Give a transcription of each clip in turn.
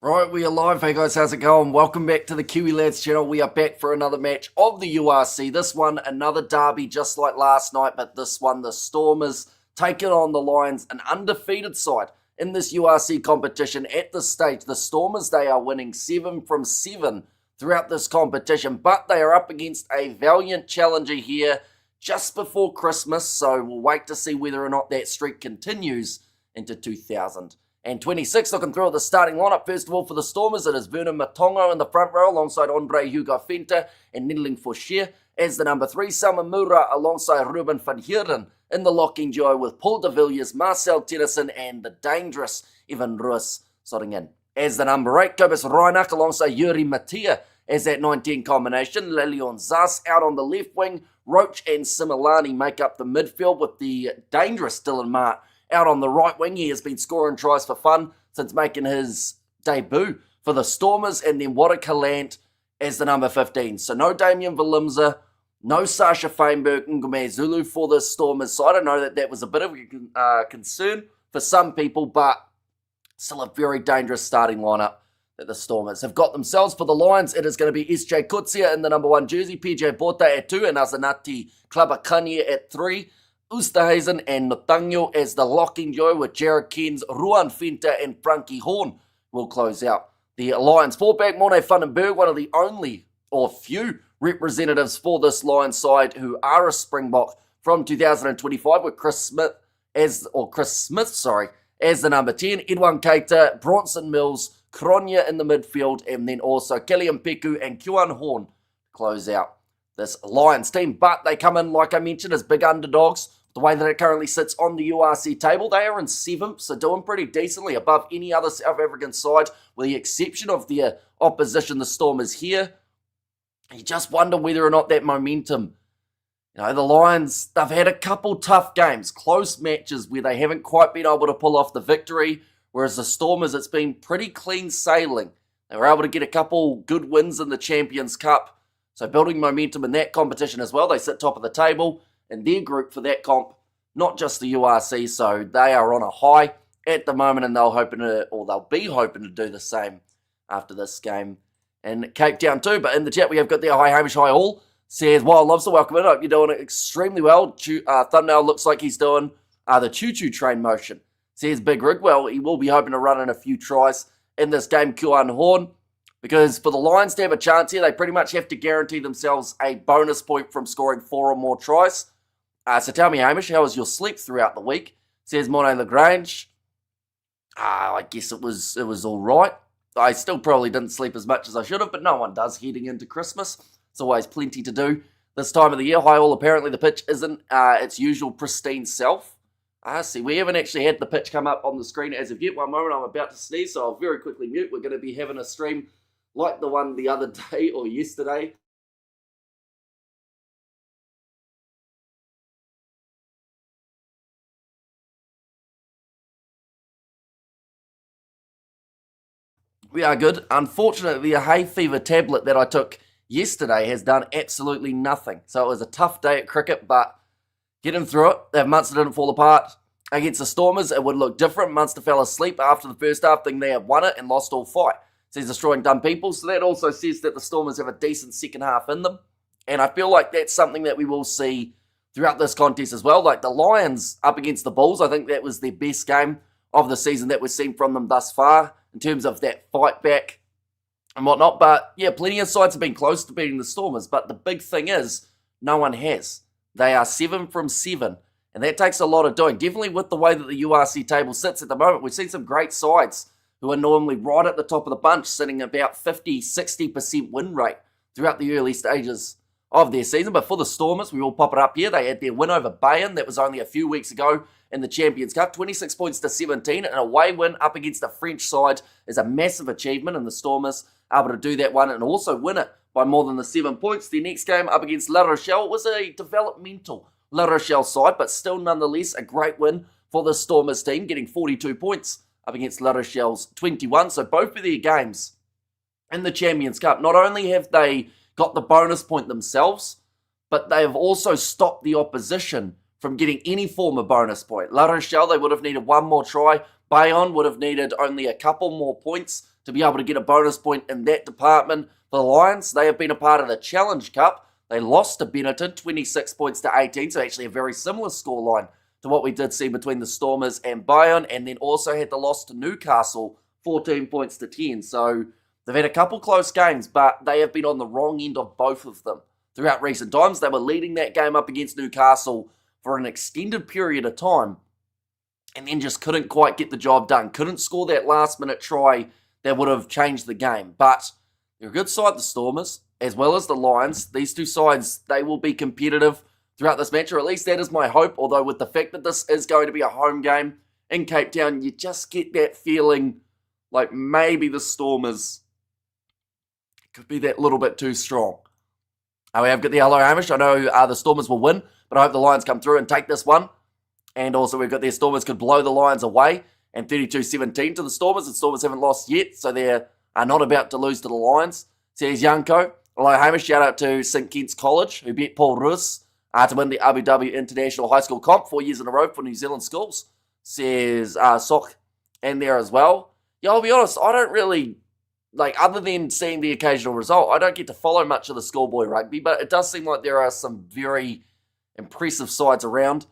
Right, we are live. Hey guys, how's it going? Welcome back to the Kiwi Lads channel. We are back for another match of the URC. This one, another derby just like last night, but this one, the Stormers taking on the Lions, an undefeated side in this URC competition. At this stage, the Stormers, they are winning 7 from 7 throughout this competition, but they are up against a valiant challenger here just before Christmas, so we'll wait to see whether or not that streak continues into 2026. Looking through at the starting lineup, first of all for the Stormers, it is Vernon Matongo in the front row alongside Andre Hugo Fenta and Nidling Faucher as the number 3. Samamura alongside Ruben van Heerden in the locking duo with Paul de Villiers, Marcel Tennyson and the dangerous Evan Ruiz slotting in. As the number 8, Kobus Reinach alongside Yuri Mattia as that 19 combination. Lelion Zas out on the left wing. Roach and Similani make up the midfield with the dangerous Dylan Mart out on the right wing. He has been scoring tries for fun since making his debut for the Stormers. And then Wada Kalant as the number 15. So no Damian Valimza, no Sasha Feinberg, Ngume Zulu for the Stormers side. I know that was a bit of a concern for some people, but still a very dangerous starting lineup that the Stormers have got themselves. For the Lions, it is going to be SJ Kutsia in the number 1 jersey, PJ Bota at 2, and Azanati Klabakanye at 3. Oosterhuizen and Notangyo as the locking duo with Jared Kens, Ruan Fenta and Frankie Horn will close out the Lions. Fullback Morne Vandenberg, one of the only or few representatives for this Lions side who are a Springbok from 2025 with Chris Smith as the number 10. Edwin Keita, Bronson Mills, Kronya in the midfield, and then also Killian Peku and Kjuan Horn close out this Lions team. But they come in, like I mentioned, as big underdogs. The way that it currently sits on the URC table, they are in 7th, so doing pretty decently above any other South African side, with the exception of their opposition, the Stormers here. You just wonder whether or not that momentum, the Lions, they've had a couple tough games, close matches where they haven't quite been able to pull off the victory, whereas the Stormers, it's been pretty clean sailing. They were able to get a couple good wins in the Champions Cup, so building momentum in that competition as well. They sit top of the table in their group for that comp, not just the URC, so they are on a high at the moment, and they'll be hoping to do the same after this game in Cape Town too. But in the chat we have got there, hi Hamish, hi all, says Wild Lobster, welcome in, hope you're doing it extremely well. Thumbnail looks like he's doing the choo-choo train motion. Says Big Rig, well, he will be hoping to run in a few tries in this game, Kjuan Horn, because for the Lions to have a chance here, they pretty much have to guarantee themselves a bonus point from scoring 4 or more tries. So tell me, Hamish, how was your sleep throughout the week? Says Monet Lagrange. I guess it was all right. I still probably didn't sleep as much as I should have, but no one does heading into Christmas. It's always plenty to do this time of the year. Hi all, apparently the pitch isn't its usual pristine self. See, we haven't actually had the pitch come up on the screen as of yet. One moment, I'm about to sneeze, so I'll very quickly mute. We're going to be having a stream like the one the other day or yesterday. We are good. Unfortunately, the hay fever tablet that I took yesterday has done absolutely nothing. So it was a tough day at cricket, but getting through it. If Munster didn't fall apart against the Stormers, it would look different. Munster fell asleep after the first half, thinking they had won it and lost all fight. So he's destroying dumb people. So that also says that the Stormers have a decent second half in them. And I feel like that's something that we will see throughout this contest as well. Like the Lions up against the Bulls, I think that was their best game of the season that we've seen from them thus far in terms of that fight back and whatnot. But yeah, plenty of sides have been close to beating the Stormers. But the big thing is, no one has. They are 7 from 7. And that takes a lot of doing. Definitely with the way that the URC table sits at the moment, we've seen some great sides who are normally right at the top of the bunch, sitting about 50-60% win rate throughout the early stages of their season. But for the Stormers, we will pop it up here. They had their win over Bayern. That was only a few weeks ago in the Champions Cup. 26 points to 17. And a away win up against the French side is a massive achievement. And the Stormers able to do that one and also win it by more than the 7 points. Their next game up against La Rochelle was a developmental La Rochelle side, but still nonetheless a great win for the Stormers team, getting 42 points up against La Rochelle's 21. So both of their games in the Champions Cup, not only have they got the bonus point themselves, but they have also stopped the opposition from getting any form of bonus point. La Rochelle, they would have needed one more try. Bayonne would have needed only a couple more points to be able to get a bonus point in that department. For the Lions, they have been a part of the Challenge Cup. They lost to Benetton, 26 points to 18, so actually a very similar scoreline to what we did see between the Stormers and Bayern, and then also had the loss to Newcastle, 14 points to 10. So they've had a couple close games, but they have been on the wrong end of both of them throughout recent times. They were leading that game up against Newcastle for an extended period of time, and then just couldn't quite get the job done. Couldn't score that last-minute try that would have changed the game. But they're a good side, the Stormers, as well as the Lions. These two sides, they will be competitive throughout this match, or at least that is my hope. Although with the fact that this is going to be a home game in Cape Town, you just get that feeling like maybe the Stormers could be that little bit too strong. We have got the hello Hamish. I know the Stormers will win, but I hope the Lions come through and take this one. And also we've got the Stormers could blow the Lions away, and 32-17 to the Stormers. The Stormers haven't lost yet, so they're not about to lose to the Lions. Says Yanko. Hello Hamish, shout out to St. Kitts College, who beat Paul Roos to win the Abu Dhabi International High School Comp 4 years in a row for New Zealand schools. Says Sok in there as well. Yeah, I'll be honest, I don't really, other than seeing the occasional result, I don't get to follow much of the schoolboy rugby, but it does seem like there are some very impressive sides around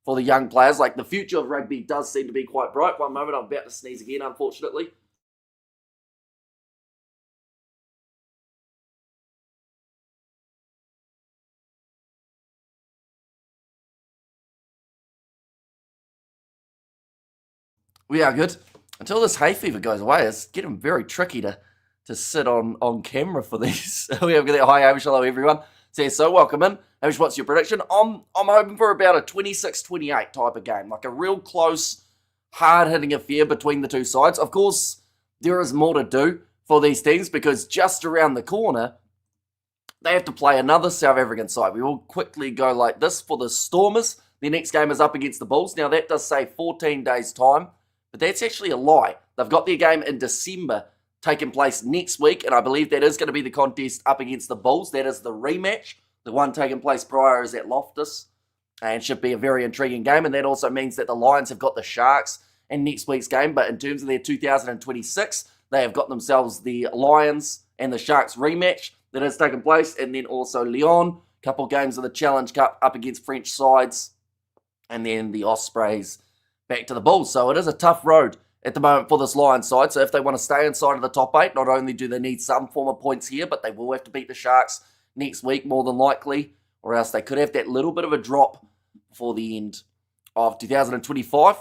for the young players. Like, the future of rugby does seem to be quite bright. One moment, I'm about to sneeze again, unfortunately. We are good. Until this hay fever goes away, it's getting very tricky to sit on camera for these. We have got that. Hi, Hamish. Hello, everyone. So welcome in. Hamish, what's your prediction? I'm hoping for about a 26-28 type of game, like a real close, hard-hitting affair between the two sides. Of course, there is more to do for these teams because just around the corner, they have to play another South African side. We will quickly go like this. For the Stormers, their next game is up against the Bulls. Now, that does say 14 days' time, but that's actually a lie. They've got their game in December taking place next week, and I believe that is going to be the contest up against the Bulls. That is the rematch. The one taking place prior is at Loftus, and should be a very intriguing game, and that also means that the Lions have got the Sharks in next week's game, but in terms of their 2026, they have got themselves the Lions and the Sharks rematch that has taken place, and then also Lyon, a couple games of the Challenge Cup up against French sides, and then the Ospreys back to the Bulls. So it is a tough road at the moment for this Lions side. So if they want to stay inside of the top 8, not only do they need some form of points here, but they will have to beat the Sharks next week more than likely, or else they could have that little bit of a drop before the end of 2025.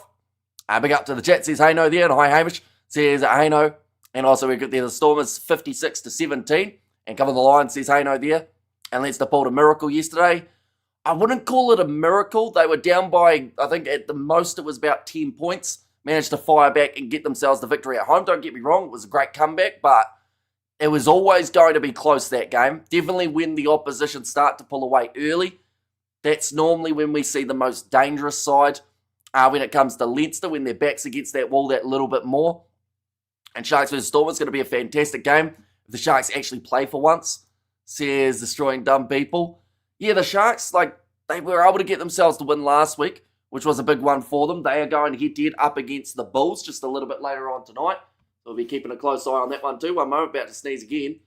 Big up to the chat, says Hayno there, and hi Hamish, says Hayno. And also we've got there the Stormers 56-17, and cover the Lions, says Hayno there. And let's pulled a miracle yesterday. I wouldn't call it a miracle. They were down by, I think at the most it was about 10 points. Managed to fire back and get themselves the victory at home. Don't get me wrong, it was a great comeback, but it was always going to be close, that game. Definitely when the opposition start to pull away early, that's normally when we see the most dangerous side. When it comes to Leinster, when their back's against that wall that little bit more. And Sharks vs Stormers is going to be a fantastic game if the Sharks actually play for once, says Destroying Dumb People. Yeah, the Sharks, they were able to get themselves to win last week, which was a big one for them. They are going head-to-head up against the Bulls just a little bit later on tonight. So we'll be keeping a close eye on that one too. One moment, about to sneeze again.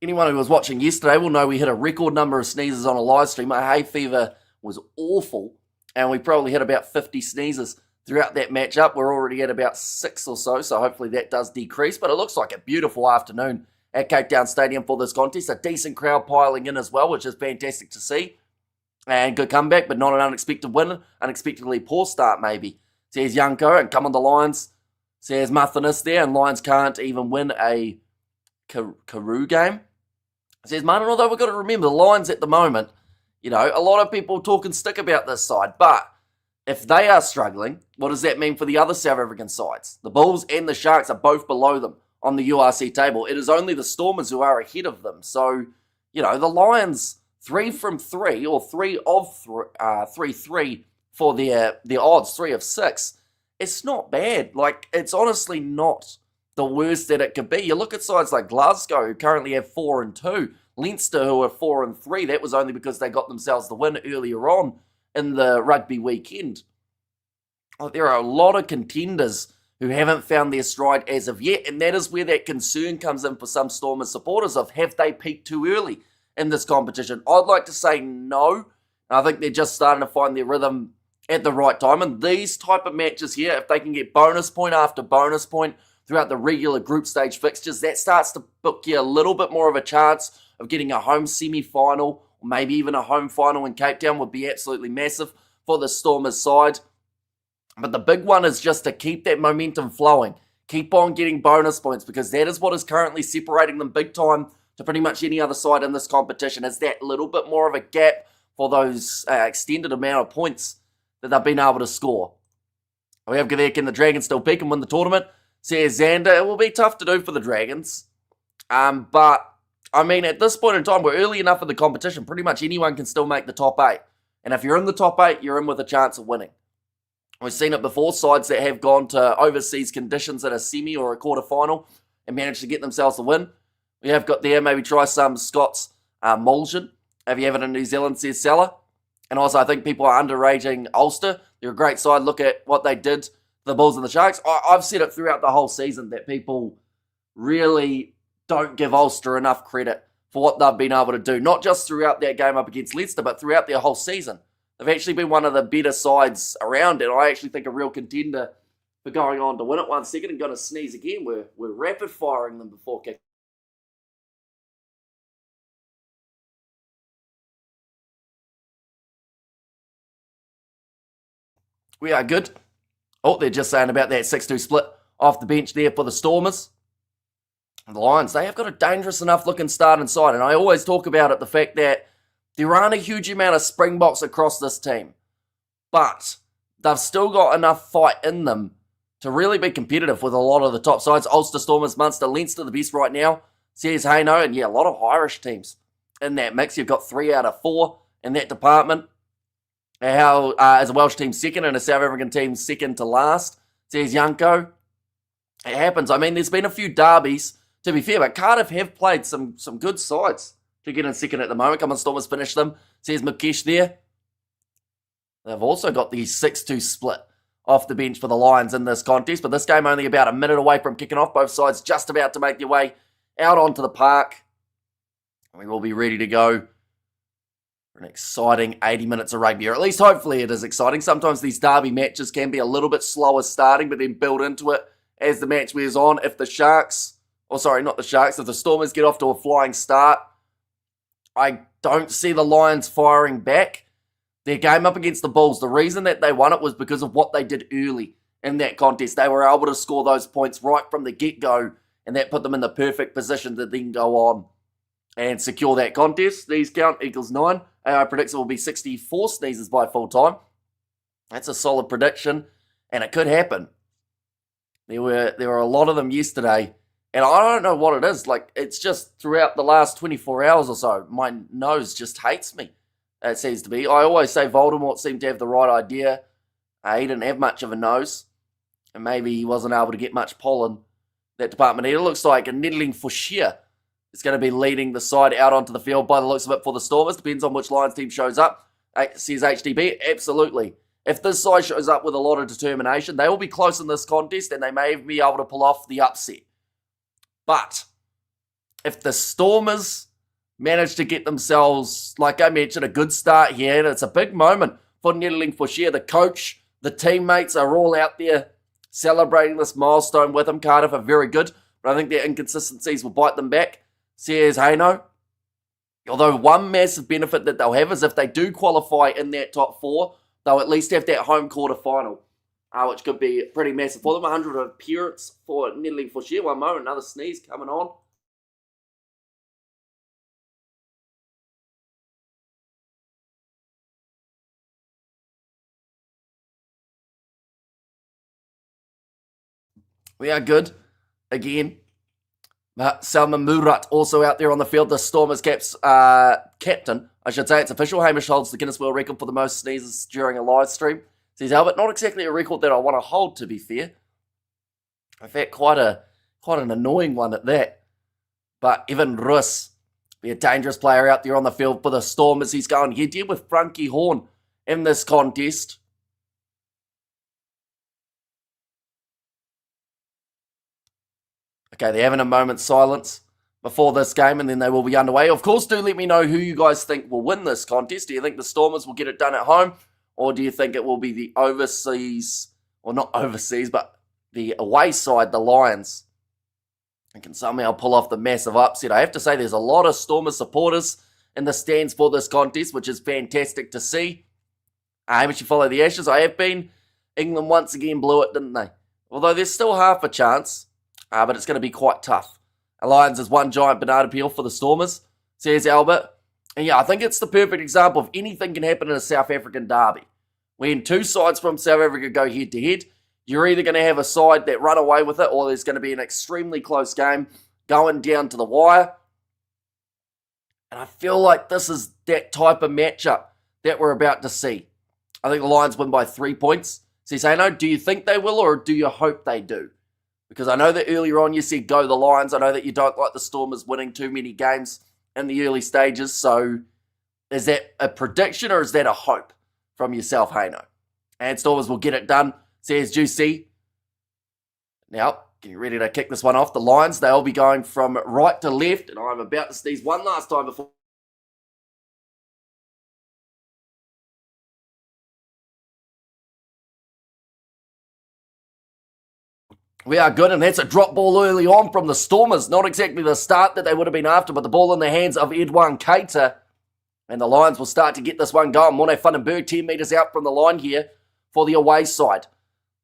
Anyone who was watching yesterday will know we hit a record number of sneezes on a live stream. Our hay fever was awful, and we probably hit about 50 sneezes throughout that matchup. We're already at about 6 or so hopefully that does decrease. But it looks like a beautiful afternoon at Cape Town Stadium for this contest. A decent crowd piling in as well, which is fantastic to see. And good comeback, but not an unexpected win. Unexpectedly poor start, maybe, says Yanko. And come on the Lions, says Marthinus there. And Lions can't even win a Karoo game, says Martin. Although we've got to remember, the Lions at the moment, a lot of people talk and stick about this side. But if they are struggling, what does that mean for the other South African sides? The Bulls and the Sharks are both below them on the URC table. It is only the Stormers who are ahead of them. So, the Lions 3 from 3, or 3 of 3 for their odds, 3 of 6. It's not bad. It's honestly not the worst that it could be. You look at sides like Glasgow, who currently have 4 and 2. Leinster, who are 4-3, that was only because they got themselves the win earlier on in the rugby weekend. There are a lot of contenders who haven't found their stride as of yet, and that is where that concern comes in for some Stormers supporters of, have they peaked too early in this competition? I'd like to say no. I think they're just starting to find their rhythm at the right time, and these type of matches here, if they can get bonus point after bonus point throughout the regular group stage fixtures, that starts to book you a little bit more of a chance of getting a home semi-final, or maybe even a home final in Cape Town would be absolutely massive for the Stormers side. But the big one is just to keep that momentum flowing. Keep on getting bonus points, because that is what is currently separating them big time to pretty much any other side in this competition. Is that little bit more of a gap for those extended amount of points that they've been able to score. We have Gavek and the Dragons still peak and win the tournament. Says Xander, it will be tough to do for the Dragons. But, I mean, at this point in time, we're early enough in the competition. Pretty much anyone can still make the top 8. And if you're in the top 8, you're in with a chance of winning. We've seen it before, sides that have gone to overseas conditions at a semi or a quarter final and managed to get themselves a win. We have got there, maybe try some Scots Mulligan. Have you ever in New Zealand, says Salah. And also, I think people are underrating Ulster. They're a great side. Look at what they did to the Bulls and the Sharks. I've said it throughout the whole season that people really don't give Ulster enough credit for what they've been able to do. Not just throughout that game up against Leicester, but throughout their whole season. They've actually been one of the better sides around it. I actually think a real contender for going on to win it. 1 second and going to sneeze again. We're rapid firing them before kick. We are good. Oh, they're just saying about that 6-2 split off the bench there for the Stormers. The Lions, they have got a dangerous enough looking start inside. And I always talk about it, the fact that there aren't a huge amount of Springboks across this team. But they've still got enough fight in them to really be competitive with a lot of the top sides. Ulster, Stormers, Munster, Leinster, the best right now. Says Haino, and yeah, a lot of Irish teams in that mix. You've got 3 out of 4 in that department. How as a Welsh team second and a South African team second to last, says Yanko. It happens. I mean, there's been a few derbies, to be fair, but Cardiff have played some good sides to get in second at the moment. Come on, Stormers finish them, says Mukesh there. They've also got the 6-2 split off the bench for the Lions in this contest, but this game only about a minute away from kicking off. Both sides just about to make their way out onto the park. We will be ready to go for an exciting 80 minutes of rugby, or at least hopefully it is exciting. Sometimes these derby matches can be a little bit slower starting, but then build into it as the match wears on. If the Sharks, if the Stormers get off to a flying start, I don't see the Lions firing back. Their game up against the Bulls, the reason that they won it was because of what they did early in that contest. They were able to score those points right from the get-go, and that put them in the perfect position to then go on and secure that contest. These count equals 9. AI predicts it will be 64 sneezes by full time. That's a solid prediction, and it could happen. There were a lot of them yesterday, and I don't know what it is. Like, it's just throughout the last 24 hours or so, my nose just hates me. It seems to be. I always say Voldemort seemed to have the right idea. He didn't have much of a nose, and maybe he wasn't able to get much pollen that department. It looks like a Niddling Fauchier is going to be leading the side out onto the field by the looks of it for the Stormers. Depends on which Lions team shows up. Says HDB, absolutely. If this side shows up with a lot of determination, they will be close in this contest and they may be able to pull off the upset. But if the Stormers manage to get themselves, like I mentioned, a good start here, and it's a big moment for Niddling Fauchier. The coach, the teammates are all out there celebrating this milestone with him. Cardiff are very good, but I think their inconsistencies will bite them back. Says Haino. Although one massive benefit that they'll have is if they do qualify in that top 4, they'll at least have that home quarter final, which could be pretty massive for them. 100 appearance for Niddling Fauchier. One moment, another sneeze coming on. We are good again. Salman Murat also out there on the field. The Stormers captain, I should say. It's official. Hamish holds the Guinness World Record for the most sneezes during a live stream. Says Albert, not exactly a record that I want to hold, to be fair. In fact, quite an annoying one at that. But Evan Rus Be a dangerous player out there on the field for the Stormers. He's going head-to-head with Frankie Horn in this contest. Okay, they're having a moment's silence before this game, and then they will be underway. Of course, do let me know who you guys think will win this contest. Do you think the Stormers will get it done at home, or do you think it will be the overseas, or not overseas, but the away side, the Lions, and can somehow pull off the massive upset? I have to say there's a lot of Stormers supporters in the stands for this contest, which is fantastic to see. Haven't you followed the Ashes? I have been. England once again blew it, didn't they? Although there's still half a chance, but it's going to be quite tough. Lions is one giant banana peel for the Stormers, says Albert. And yeah, I think it's the perfect example of anything can happen in a South African derby. When two sides from South Africa go head-to-head, you're either going to have a side that run away with it, or there's going to be an extremely close game going down to the wire. And I feel like this is that type of matchup that we're about to see. I think the Lions win by 3 points. Says, hey, no, do you think they will, or do you hope they do? Because I know that earlier on you said go the Lions. I know that you don't like the Stormers winning too many games in the early stages. So is that a prediction or is that a hope from yourself, Hayno? And Stormers will get it done, says Juicy. Now, getting ready to kick this one off. The Lions, they'll be going from right to left. And I'm about to sneeze one last time before. We are good, and that's a drop ball early on from the Stormers. Not exactly the start that they would have been after, but the ball in the hands of Edwin Keita. And the Lions will start to get this one going. Morne Vandenberg 10 metres out from the line here for the away side.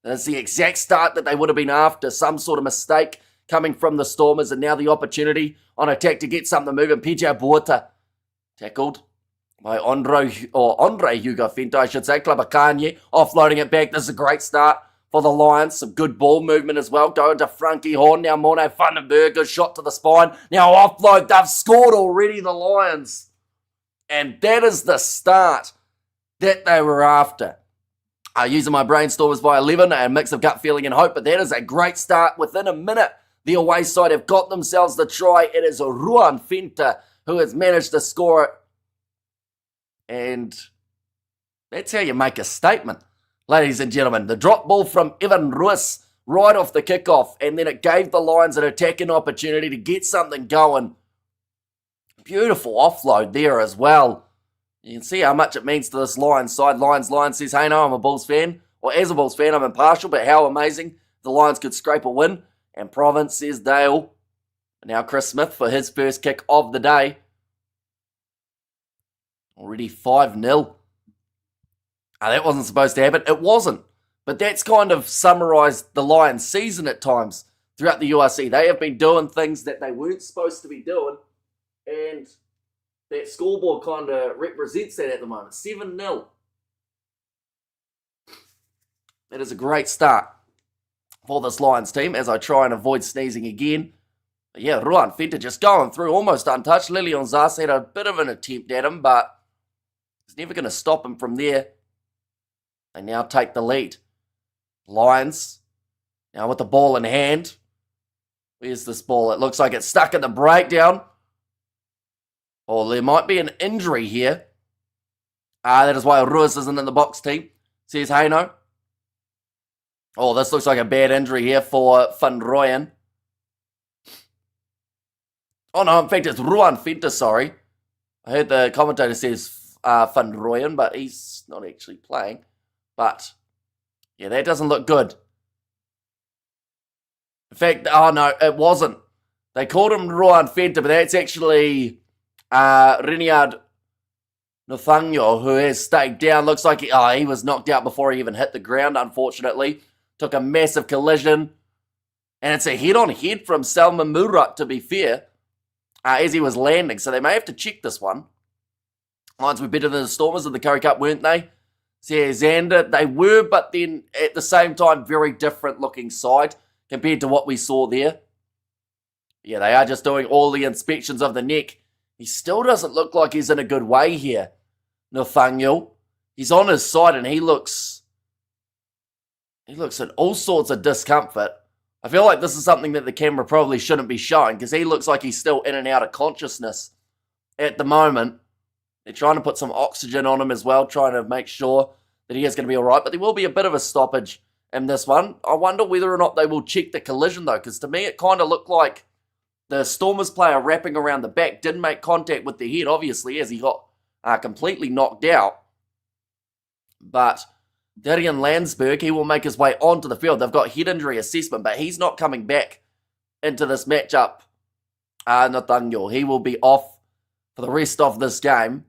That's the exact start that they would have been after. Some sort of mistake coming from the Stormers, and now the opportunity on attack to get something moving. PJ Buota tackled by Andre Hugo Fenta, I should say. Klabakanye offloading it back. This is a great start for the Lions. Some good ball movement as well. Going to Frankie Horn. Now Morne Vandenberg. Good shot to the spine. Now offload. They've scored already, the Lions. And that is the start that they were after. Using my brainstormers by 11, a mix of gut feeling and hope, but that is a great start. Within a minute, the away side have got themselves the try. It is Ruan Fenta who has managed to score it. And that's how you make a statement, ladies and gentlemen. The drop ball from Evan Ruiz right off the kickoff, and then it gave the Lions an attacking opportunity to get something going. Beautiful offload there as well. You can see how much it means to this Lions side. Lions says, hey, no, I'm a Bulls fan. Or as a Bulls fan, I'm impartial, but how amazing the Lions could scrape a win. And Province says Dale. Now Chris Smith for his first kick of the day. Already 5-0. That wasn't supposed to happen. It wasn't. But that's kind of summarised the Lions season at times throughout the URC. They have been doing things that they weren't supposed to be doing. And that scoreboard kind of represents that at the moment. 7-0. That is a great start for this Lions team as I try and avoid sneezing again. But yeah, Ruan Fenta just going through almost untouched. Lilian Zas had a bit of an attempt at him, but he's never going to stop him from there. They now take the lead. Lions now with the ball in hand. Where's this ball? It looks like it's stuck in the breakdown. Oh, there might be an injury here. That is why Ruiz isn't in the box team, says Hayno. Oh, this looks like a bad injury here for Van Rooyen. Oh, no, in fact, it's Ruan Fenta, sorry. I heard the commentator says Van Rooyen, but he's not actually playing. But, yeah, that doesn't look good. In fact, oh, no, it wasn't. They called him Ruan Fenta, but that's actually Riniard Nathaniel, who has stayed down. Looks like he was knocked out before he even hit the ground, unfortunately. Took a massive collision. And it's a head-on-head from Salman Murat, to be fair, as he was landing. So they may have to check this one. Lions were better than the Stormers in the Currie Cup, weren't they? Says Xander. They were, but then at the same time, very different looking side compared to what we saw there. Yeah, they are just doing all the inspections of the neck. He still doesn't look like he's in a good way here, Nathaniel. He's on his side and he looks in all sorts of discomfort. I feel like this is something that the camera probably shouldn't be showing because he looks like he's still in and out of consciousness at the moment. They're trying to put some oxygen on him as well, trying to make sure that he is going to be all right. But there will be a bit of a stoppage in this one. I wonder whether or not they will check the collision, though, because to me it kind of looked like the Stormers player wrapping around the back didn't make contact with the head, obviously, as he got completely knocked out. But Darian Landsberg, he will make his way onto the field. They've got head injury assessment, but he's not coming back into this matchup. Nathaniel, he will be off for the rest of this game.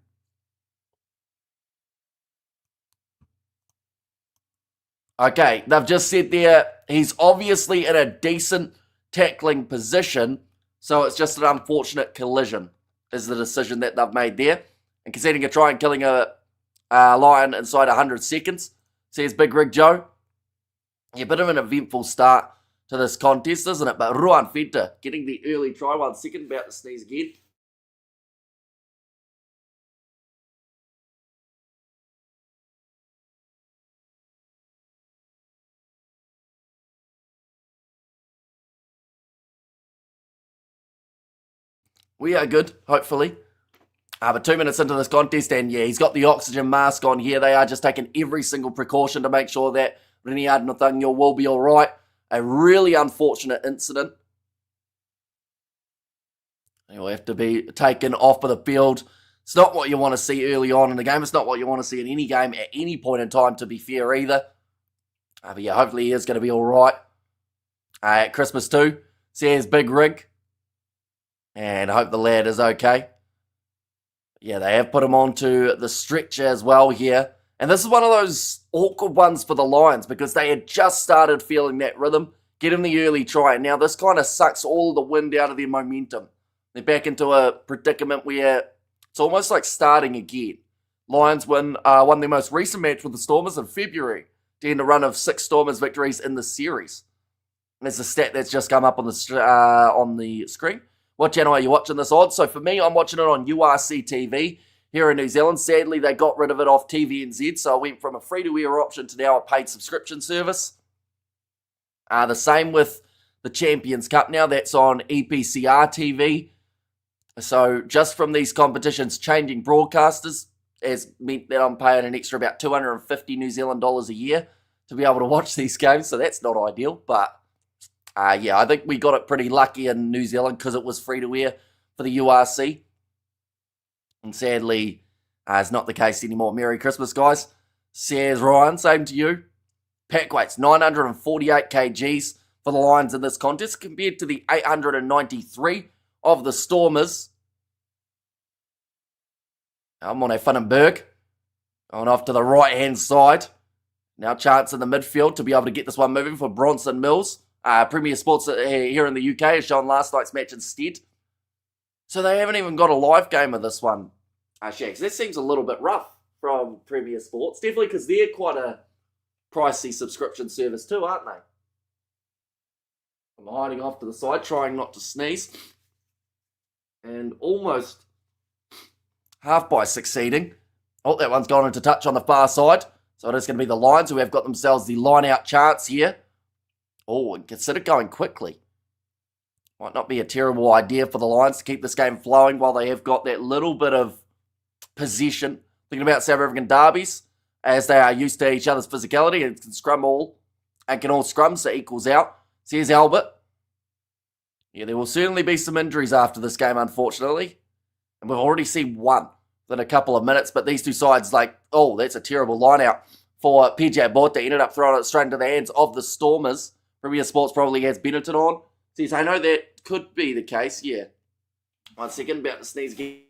Okay, they've just said there, he's obviously in a decent tackling position, so it's just an unfortunate collision, is the decision that they've made there. And conceding a try and killing a Lion inside 100 seconds, says Big Rig Joe. Yeah, a bit of an eventful start to this contest, isn't it? But Ruan Fenta getting the early try. 1 second, about to sneeze again. We are good, hopefully. But 2 minutes into this contest, and yeah, he's got the oxygen mask on here. They are just taking every single precaution to make sure that Reniad Nathaniel will be all right. A really unfortunate incident. He'll have to be taken off of the field. It's not what you want to see early on in the game. It's not what you want to see in any game at any point in time, to be fair, either. But yeah, hopefully he is going to be all right at Christmas too. Says Big Rig. And I hope the lad is okay. Yeah, they have put him onto the stretcher as well here. And this is one of those awkward ones for the Lions because they had just started feeling that rhythm, getting the early try. And now this kind of sucks all the wind out of their momentum. They're back into a predicament where it's almost like starting again. Lions won their most recent match with the Stormers in February to end a run of 6 Stormers victories in the series. And there's a stat that's just come up on the screen. What channel are you watching this on? So for me, I'm watching it on URC TV here in New Zealand. Sadly, they got rid of it off TVNZ, so I went from a free-to-air option to now a paid subscription service. The same with the Champions Cup now. That's on EPCR TV. So just from these competitions changing broadcasters has meant that I'm paying an extra about 250 New Zealand dollars a year to be able to watch these games. So that's not ideal, but yeah, I think we got it pretty lucky in New Zealand because it was free-to-air for the URC. And sadly, it's not the case anymore. Merry Christmas, guys. Says Ryan, same to you. Pack weights, 948 kgs for the Lions in this contest compared to the 893 of the Stormers. I'm on a Funnenberg. Going off to the right-hand side. Now chance in the midfield to be able to get this one moving for Bronson Mills. Premier Sports here in the UK has shown last night's match instead. So they haven't even got a live game of this one, Shags. That seems a little bit rough from Premier Sports. Definitely because they're quite a pricey subscription service too, aren't they? I'm hiding off to the side, trying not to sneeze. And almost half by succeeding. Oh, that one's gone into touch on the far side. So it is going to be the Lions who have got themselves the line-out chance here. Oh, and consider going quickly. Might not be a terrible idea for the Lions to keep this game flowing while they have got that little bit of possession. Thinking about South African derbies, as they are used to each other's physicality and can scrum all, and can all scrum, so it equals out. Says Albert. Yeah, there will certainly be some injuries after this game, unfortunately. And we've already seen one in a couple of minutes, but these two sides, oh, that's a terrible line-out for PJ Bort. They ended up throwing it straight into the hands of the Stormers. Premier Sports probably has Benetton on. Says, I know that could be the case, yeah. 1 second, about to sneeze again.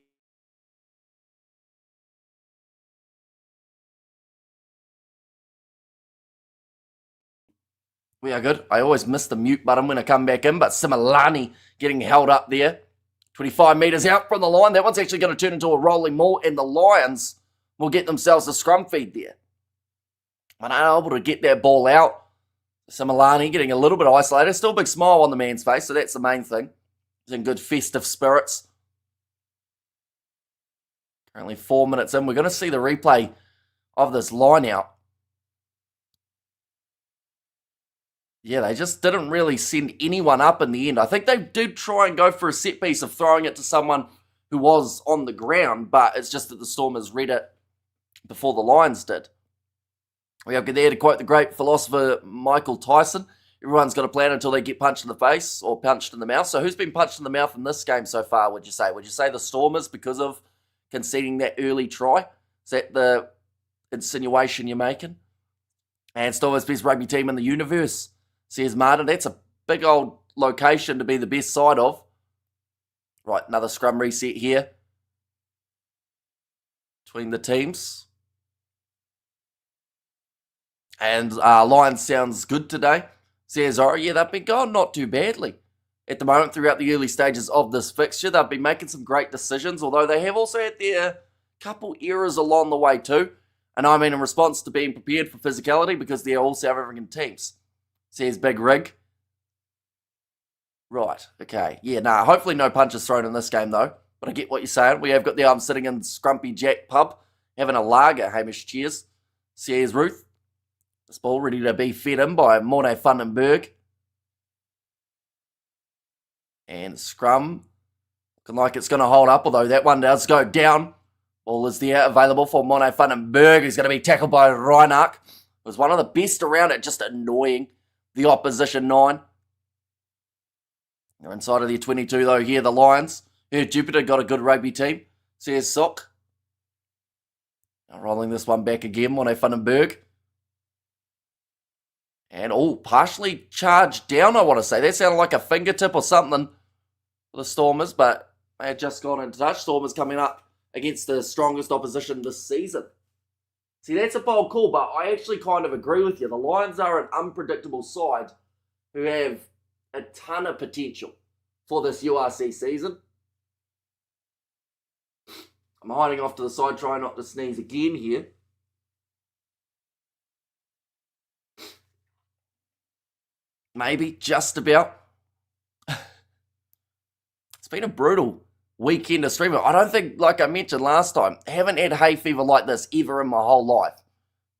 We are good. I always miss the mute button when I come back in, but Similani getting held up there. 25 metres out from the line. That one's actually going to turn into a rolling maul, and the Lions will get themselves a scrum feed there. But unable to get that ball out. Similani getting a little bit isolated. Still a big smile on the man's face, so that's the main thing. He's in good festive spirits. Currently 4 minutes in. We're going to see the replay of this line out. Yeah, they just didn't really send anyone up in the end. I think they did try and go for a set piece of throwing it to someone who was on the ground, but it's just that the Stormers read it before the Lions did. We have there to quote the great philosopher Michael Tyson, everyone's got a plan until they get punched in the face or punched in the mouth. So who's been punched in the mouth in this game so far, would you say? Would you say the Stormers because of conceding that early try? Is that the insinuation you're making? And Stormers best rugby team in the universe, says Martin. That's a big old location to be the best side of. Right, another scrum reset here between the teams. And Lions sounds good today, says Zora. Yeah, they've been going not too badly at the moment throughout the early stages of this fixture. They've been making some great decisions, although they have also had their couple errors along the way too. And I mean in response to being prepared for physicality because they're all South African teams, says Big Rig. Right, okay. Yeah, hopefully no punches thrown in this game though. But I get what you're saying. We have got the arm sitting in Scrumpy Jack pub, having a lager, Hamish. Cheers, says Ruth. This ball ready to be fed in by Morne Vandenberg. And scrum looking like it's going to hold up, although that one does go down. Ball is there available for Morne Vandenberg. He's going to be tackled by Reinach. Was one of the best around it, just annoying the opposition 9. They're inside of their 22 though here, the Lions. Jupiter got a good rugby team, says Sock. Now rolling this one back again, Morne Vandenberg. And, partially charged down, I want to say. That sounded like a fingertip or something for the Stormers, but they had just gone into touch. Stormers coming up against the strongest opposition this season. See, that's a bold call, but I actually kind of agree with you. The Lions are an unpredictable side who have a ton of potential for this URC season. I'm hiding off to the side, trying not to sneeze again here. Maybe, just about. It's been a brutal weekend of streaming. I don't think, like I mentioned last time, I haven't had hay fever like this ever in my whole life.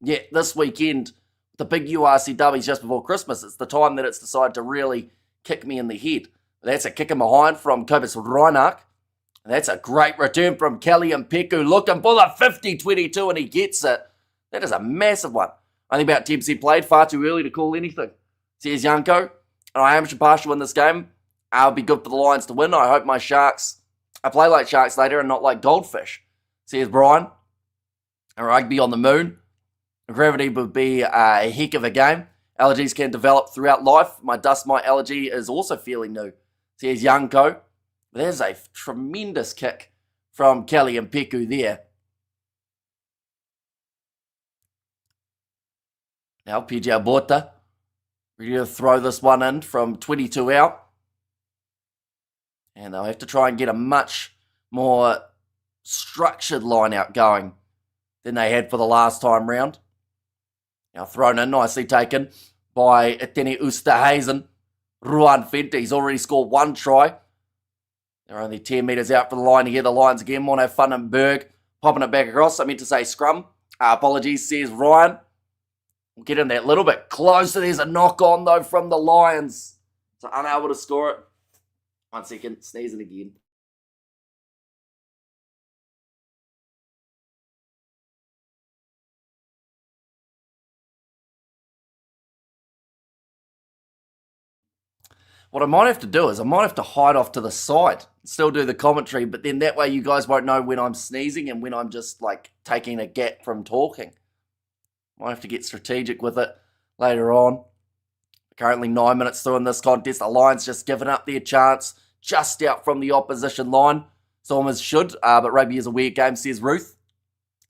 Yet this weekend, the big URC W's just before Christmas, it's the time that it's decided to really kick me in the head. That's a kick in behind from Kobus Reinach. That's a great return from Kelly and Peku, looking for the 50-22, and he gets it. That is a massive one. Only about 10% played, far too early to call anything, says Yanko. And I am partial in this game. I'll be good for the Lions to win. I hope my Sharks, I play like Sharks later and not like Goldfish, says Brian. And rugby on the moon. Gravity would be a heck of a game. Allergies can develop throughout life. My dust mite allergy is also fairly new, says Yanko. There's a tremendous kick from Kelly and Peku there. Now PJ Bota ready to throw this one in from 22 out. And they'll have to try and get a much more structured line out going than they had for the last time round. Now thrown in, nicely taken by Etene Oosterhuizen. Ruan Fente, he's already scored 1 try. They're only 10 metres out for the line here. The Lions again. Morne Vandenberg popping it back across. I meant to say scrum. Apologies, says Ryan. We'll get in that little bit closer. There's a knock on though from the Lions. So unable to score it. 1 second, sneezing again. What I might have to do is I might have to hide off to the side, still do the commentary, but then that way you guys won't know when I'm sneezing and when I'm just like taking a gap from talking. Might have to get strategic with it later on. Currently 9 minutes through in this contest. The Lions just given up their chance just out from the opposition line. Stormers should, but rugby is a weird game, says Ruth.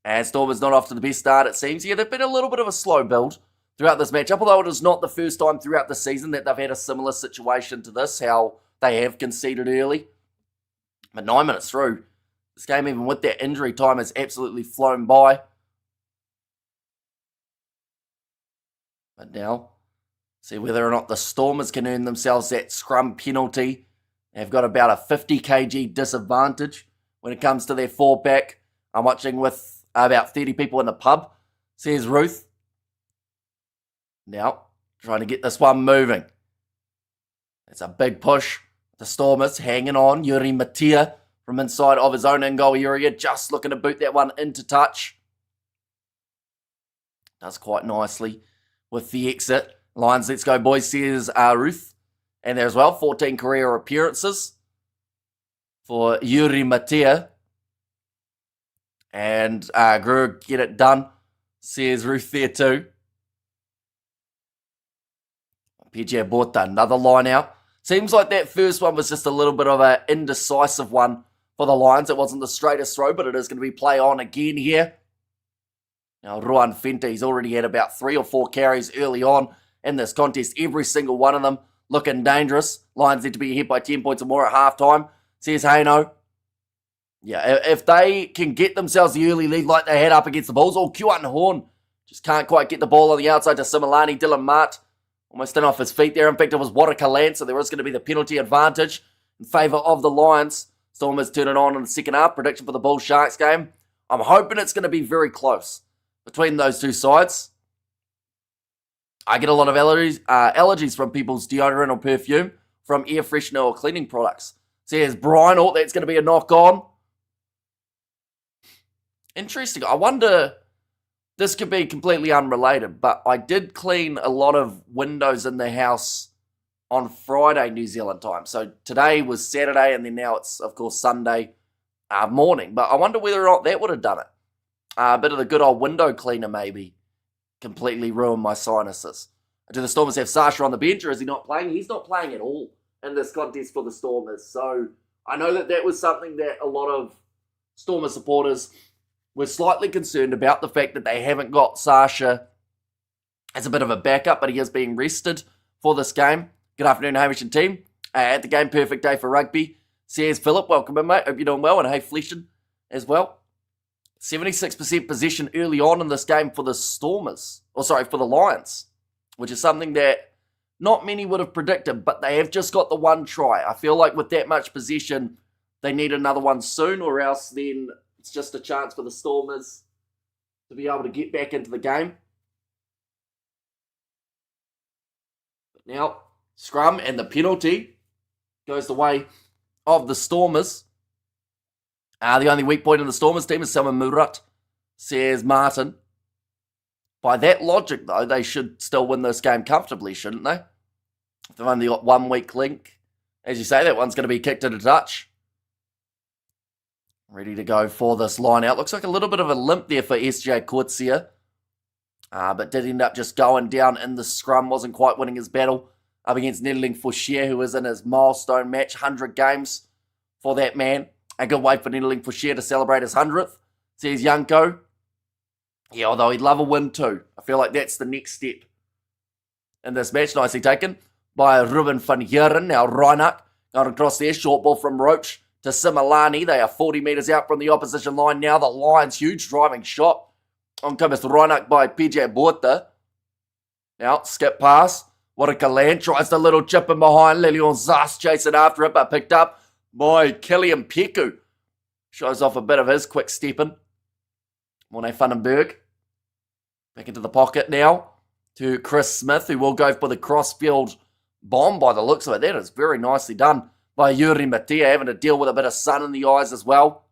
And Stormers not off to the best start, it seems. Yeah, they've been a little bit of a slow build throughout this matchup, although it is not the first time throughout the season that they've had a similar situation to this, how they have conceded early. But 9 minutes through, this game, even with that injury time, has absolutely flown by. But now, see whether or not the Stormers can earn themselves that scrum penalty. They've got about a 50 kg disadvantage when it comes to their fallback. I'm watching with about 30 people in the pub, says Ruth. Now, trying to get this one moving. It's a big push. The Stormers hanging on. Yuri Matia from inside of his own in-goal area. Just looking to boot that one into touch. Does quite nicely with the exit. Lions, let's go, boys, says Ruth. And there as well, 14 career appearances for Yuri Matea. And Grug, get it done, says Ruth there too. PJ Borta, another line out. Seems like that first one was just a little bit of an indecisive one for the Lions. It wasn't the straightest throw, but it is going to be play on again here. Now, Ruan Fente, he's already had about 3 or 4 carries early on in this contest. Every single one of them looking dangerous. Lions need to be ahead by 10 points or more at halftime, says Haino. Yeah, if they can get themselves the early lead like they had up against the Bulls. Oh, Kuan Horn just can't quite get the ball on the outside to Similani. Dylan Mart almost in off his feet there. In fact, it was Warakalan, so there is going to be the penalty advantage in favour of the Lions. Stormers turn it on in the second half. Prediction for the Bulls-Sharks game. I'm hoping it's going to be very close between those two sides. I get a lot of allergies from people's deodorant or perfume, from air freshener or cleaning products. Says Brian, oh, that's going to be a knock-on. Interesting. I wonder, this could be completely unrelated, but I did clean a lot of windows in the house on Friday, New Zealand time. So today was Saturday, and then now it's, of course, Sunday morning. But I wonder whether or not that would have done it. A bit of the good old window cleaner maybe completely ruined my sinuses. Do the Stormers have Sasha on the bench, or is he not playing? He's not playing at all in this contest for the Stormers. So I know that was something that a lot of Stormer supporters were slightly concerned about, the fact that they haven't got Sasha as a bit of a backup, but he is being rested for this game. Good afternoon, Hamish and team. At the game, perfect day for rugby. Says Philip, welcome in, mate. Hope you're doing well. And hey, Fleshin as well. 76% possession early on in this game for the Stormers. For the Lions. Which is something that not many would have predicted, but they have just got the one try. I feel like with that much possession, they need another one soon, or else then it's just a chance for the Stormers to be able to get back into the game. But now, scrum and the penalty goes the way of the Stormers. The only weak point in the Stormers team is Salman Murat, says Martin. By that logic, though, they should still win this game comfortably, shouldn't they? If they've only got one weak link. As you say, that one's going to be kicked into touch. Ready to go for this line out. Looks like a little bit of a limp there for SJ Coetzee. But did end up just going down in the scrum. Wasn't quite winning his battle up against Nedeling Fouchier, who is in his milestone match. 100 games for that man. A good way for Nedeling Fouchier to celebrate his 100th, says Yanko. Yeah, although he'd love a win too. I feel like that's the next step in this match. Nicely taken by Ruben van Heeren. Now Reinach going across there. Short ball from Roach to Similani. They are 40 metres out from the opposition line now. The Lions, huge driving shot on comes Reinach by PJ Borta. Now, skip pass. Warakalan tries the little chip in behind. Lilion Zas chasing after it, but picked up by Killian Peku. Shows off a bit of his quick stepping. Morne Vandenberg. Back into the pocket now to Chris Smith, who will go for the crossfield bomb by the looks of it. That is very nicely done by Yuri Matea, having to deal with a bit of sun in the eyes as well.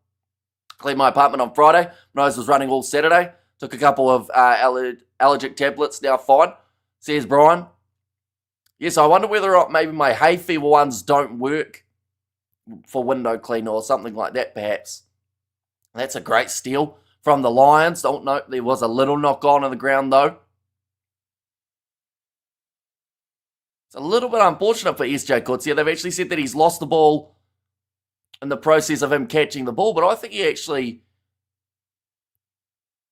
Cleaned my apartment on Friday. Nose was running all Saturday. Took a couple of allergic tablets, now fine, says Brian. Yes, I wonder whether or not maybe my hay fever ones don't work for window cleaner or something like that, perhaps. That's a great steal from the Lions. Don't know, there was a little knock-on the ground, though. It's a little bit unfortunate for SJ Coetzee. They've actually said that he's lost the ball in the process of him catching the ball, but I think he actually...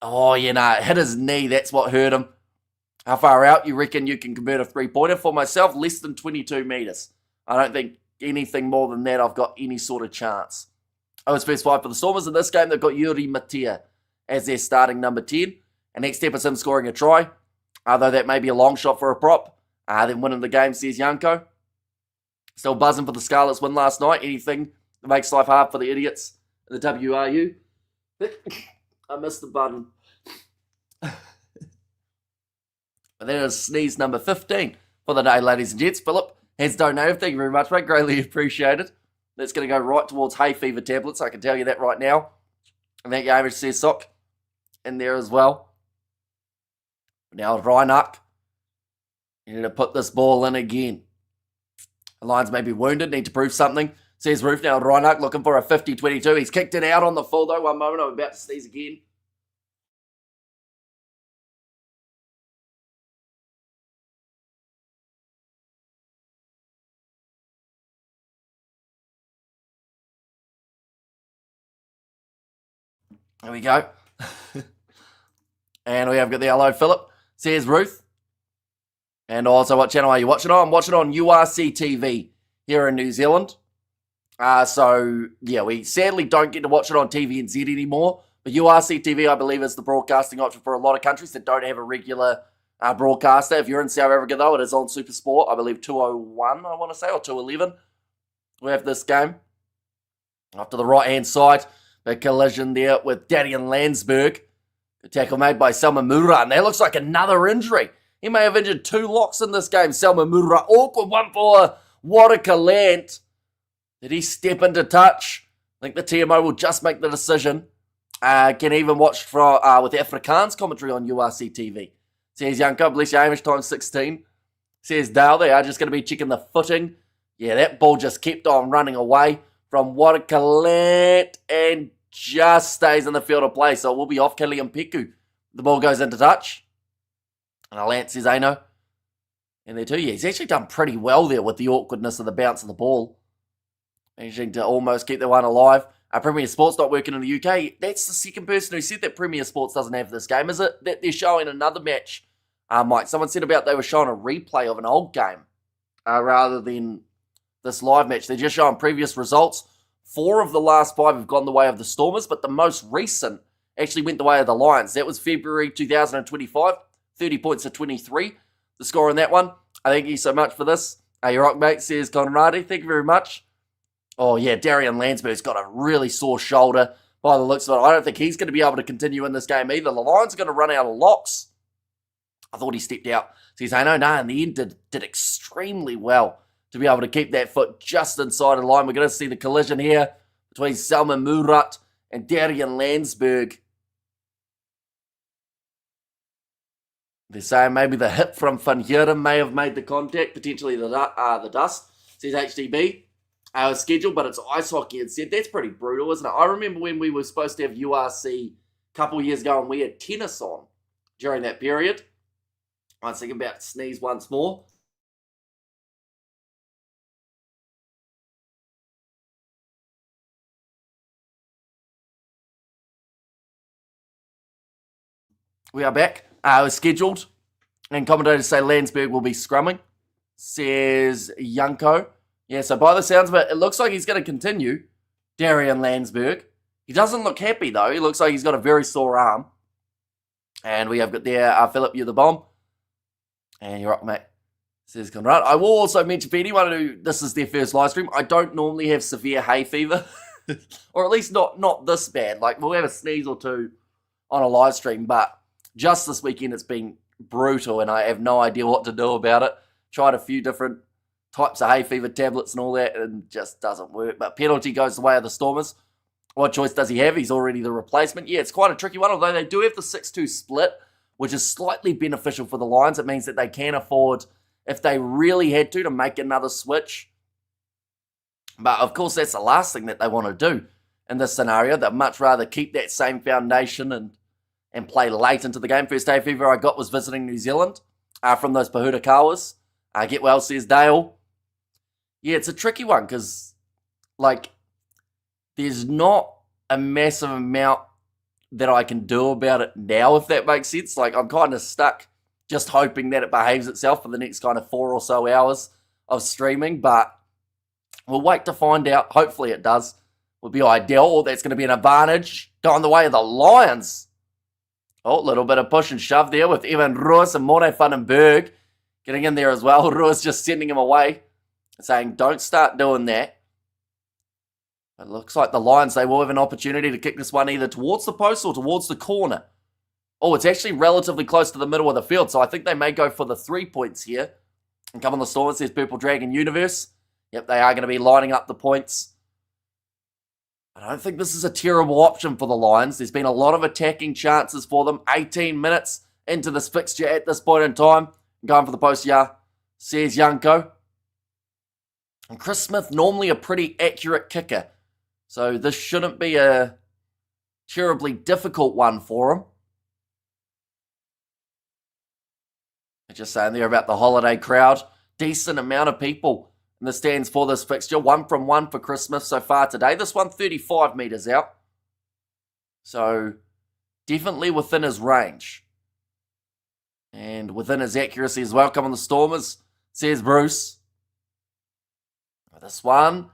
hit his knee. That's what hurt him. How far out you reckon you can convert a three-pointer? For myself, less than 22 metres. I don't think anything more than that I've got any sort of chance. Oh, it's first five for the Stormers. In this game, they've got Yuri Matea as their starting number 10. And next step is him scoring a try. Although that may be a long shot for a prop. Then winning the game, says Yanko. Still buzzing for the Scarlets win last night. Anything that makes life hard for the idiots in the WRU. I missed the button. But that is sneeze number 15 for the day, ladies and gents. Philip has donated. Thank you very much, mate. Greatly appreciated. That's going to go right towards hay fever tablets, I can tell you that right now. And that game says sock in there as well. Now Reinach, you need to put this ball in again. The Lions may be wounded, need to prove something. Says Roof. Now Reinach looking for a 50-22. He's kicked it out on the full though. One moment, I'm about to sneeze again. There we go. And we have got the hello Philip. Says Ruth. And also, what channel are you watching on? I'm watching on URC TV here in New Zealand. So, yeah, we sadly don't get to watch it on TVNZ anymore. But URC TV, I believe, is the broadcasting option for a lot of countries that don't have a regular broadcaster. If you're in South Africa, though, it is on SuperSport. I believe 201, I want to say, or 211. We have this game. Off to the right-hand side. The collision there with Darian Landsberg. The tackle made by Selma Mura. And that looks like another injury. He may have injured 2 locks in this game. Selma Mura. Awkward one for Warwick Lant. Did he step into touch? I think the TMO will just make the decision. Can even watch for, with Afrikaans commentary on URC TV. Says Janko, bless you, Hamish, times 16. Says Dale, they are just going to be checking the footing. Yeah, that ball just kept on running away from Warwick Lant and just stays in the field of play. So it will be off Killian Peku. The ball goes into touch. And Lant says, Aino. And there too, yeah, he's actually done pretty well there with the awkwardness of the bounce of the ball. Managing to almost keep the one alive. Premier Sports not working in the UK. That's the second person who said that Premier Sports doesn't have this game. Is it that they're showing another match? Mike, someone said about they were showing a replay of an old game rather than this live match. They're just showing previous results. 4 of the last 5 have gone the way of the Stormers, but the most recent actually went the way of the Lions. That was February 2025, 30 points to 23. The score on that one. I thank you so much for this. Your rock mate says Conradi. Thank you very much. Oh, yeah, Darian Landsberg's got a really sore shoulder by the looks of it. I don't think he's going to be able to continue in this game either. The Lions are going to run out of locks. I thought he stepped out. So he's saying, no, in the end did extremely well to be able to keep that foot just inside the line. We're going to see the collision here between Selma Murat and Darian Landsberg. They're saying maybe the hip from Van Heeren may have made the contact, potentially the dust. Says HDB. Was scheduled, but it's ice hockey instead. That's pretty brutal, isn't it? I remember when we were supposed to have URC a couple years ago and we had tennis on during that period. I was thinking about to sneeze once more. We are back. It was scheduled. And commentators say Landsberg will be scrumming. Says Yanko. Yeah, so by the sounds of it, it looks like he's going to continue, Darian Landsberg. He doesn't look happy, though. He looks like he's got a very sore arm. And we have got there, Philip, you're the bomb. And you're up, mate. Says Conrad. I will also mention for anyone who, this is their first live stream, I don't normally have severe hay fever. Or at least not this bad. Like, we'll have a sneeze or two on a live stream. But just this weekend, it's been brutal, and I have no idea what to do about it. Tried a few different types of hay fever tablets and all that, and just doesn't work. But penalty goes the way of the Stormers. What choice does he have? He's already the replacement. Yeah, it's quite a tricky one, although they do have the 6-2 split, which is slightly beneficial for the Lions. It means that they can afford, if they really had to make another switch. But, of course, that's the last thing that they want to do in this scenario. They'd much rather keep that same foundation and play late into the game. First hay fever I got was visiting New Zealand from those Pahutakawas. Get well, says Dale. Yeah, it's a tricky one because, like, there's not a massive amount that I can do about it now, if that makes sense. Like, I'm kind of stuck just hoping that it behaves itself for the next kind of 4 or so hours of streaming, but we'll wait to find out. Hopefully it does. Would be ideal, or that's going to be an advantage. Going the way of the Lions. Oh, a little bit of push and shove there with Evan Roos and Morne van den Berg getting in there as well. Roos just sending him away. Saying, don't start doing that. It looks like the Lions, they will have an opportunity to kick this one either towards the post or towards the corner. Oh, it's actually relatively close to the middle of the field, so I think they may go for the 3 points here. And come on the Stormers, there's Purple Dragon Universe. Yep, they are going to be lining up the points I don't think this is a terrible option for the Lions. There's been a lot of attacking chances for them. 18 minutes into this fixture at this point in time. Going for the post, yeah, says Yanko. And Chris Smith, normally a pretty accurate kicker. So this shouldn't be a terribly difficult one for him. Just saying there about the holiday crowd. Decent amount of people in the stands for this fixture. 1 from 1 for Chris Smith so far today. This one 35 metres out. So definitely within his range. And within his accuracy as well. Come on the Stormers, says Bruce. This one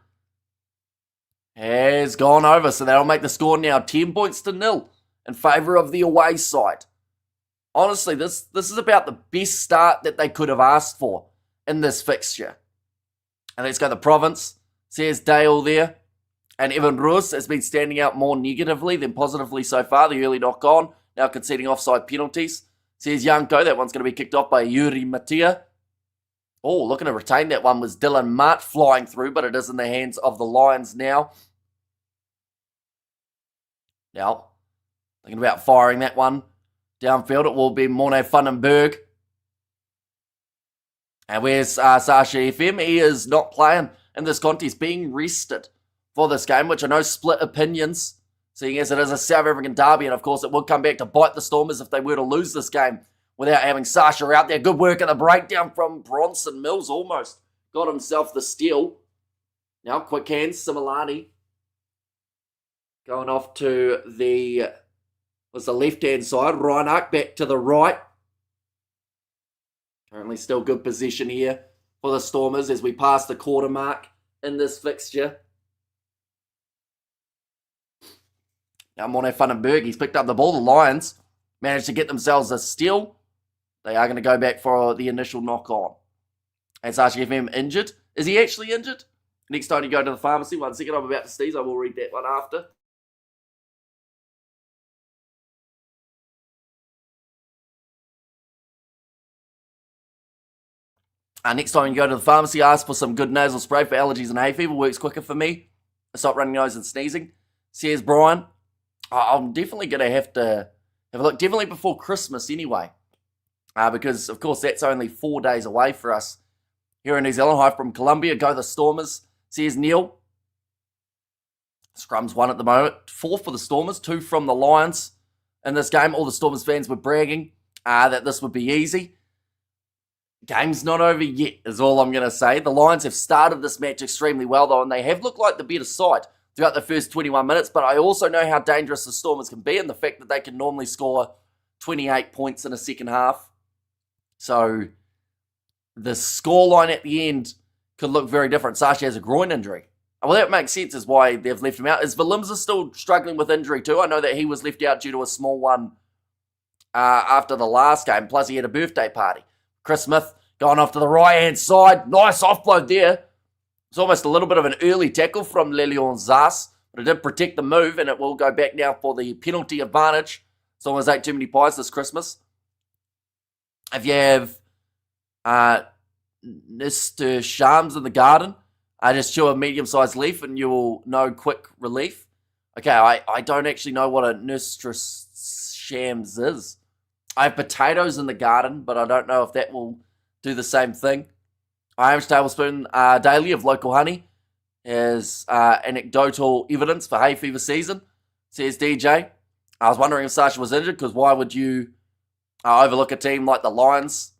has gone over. So that'll make the score now 10 points to 0 in favour of the away side. Honestly, this is about the best start that they could have asked for in this fixture. And let's go to the province. Says Dale there. And Evan Roos has been standing out more negatively than positively so far. The early knock on. Now conceding offside penalties. Says Yanko. That one's going to be kicked off by Yuri Matia. Oh, looking to retain that one was Dylan Mart flying through. But it is in the hands of the Lions now. Now, thinking about firing that one. Downfield, it will be Morne Funenberg. And where's Sasha FM? He is not playing in this contest, being rested for this game, which I know split opinions, seeing as it is a South African derby, and of course it would come back to bite the Stormers if they were to lose this game without having Sasha out there. Good work at the breakdown from Bronson Mills, almost got himself the steal. Now, quick hands, Similani. Going off to the left-hand side. Reinach back to the right. Currently still good position here for the Stormers as we pass the quarter mark in this fixture. Now Morne Funenberg, he's picked up the ball. The Lions managed to get themselves a steal. They are going to go back for the initial knock-on. And Sashi FM injured. Is he actually injured? Next time you go to the pharmacy. 1 second, I'm about to sneeze. I will read that one after. Next time you go to the pharmacy, ask for some good nasal spray for allergies and hay fever. Works quicker for me. Stop running nose and sneezing. Says Brian. I'm definitely going to have to have a look. Definitely before Christmas anyway. Because, of course, that's only 4 days away for us here in New Zealand. Hi from Colombia. Go the Stormers. Says Neil. Scrums 1 at the moment. 4 for the Stormers. 2 from the Lions in this game. All the Stormers fans were bragging that this would be easy. Game's not over yet, is all I'm going to say. The Lions have started this match extremely well, though, and they have looked like the better side throughout the first 21 minutes, but I also know how dangerous the Stormers can be and the fact that they can normally score 28 points in a second half. So, the scoreline at the end could look very different. Sashi has a groin injury. Well, that makes sense as why they've left him out. Is Willemse still struggling with injury too? I know that he was left out due to a small one after the last game, plus he had a birthday party. Chris Smith going off to the right-hand side. Nice offload there. It's almost a little bit of an early tackle from Lelion Zas, but it did protect the move, and it will go back now for the penalty advantage. Stormers ate too many pies this Christmas. If you have Mr. Shams in the garden, just chew a medium-sized leaf, and you will know quick relief. Okay, I don't actually know what a Nistris Shams is. I have potatoes in the garden, but I don't know if that will do the same thing. Irish tablespoon daily of local honey is anecdotal evidence for hay fever season, says DJ. I was wondering if Sasha was injured, because why would you overlook a team like the Lions?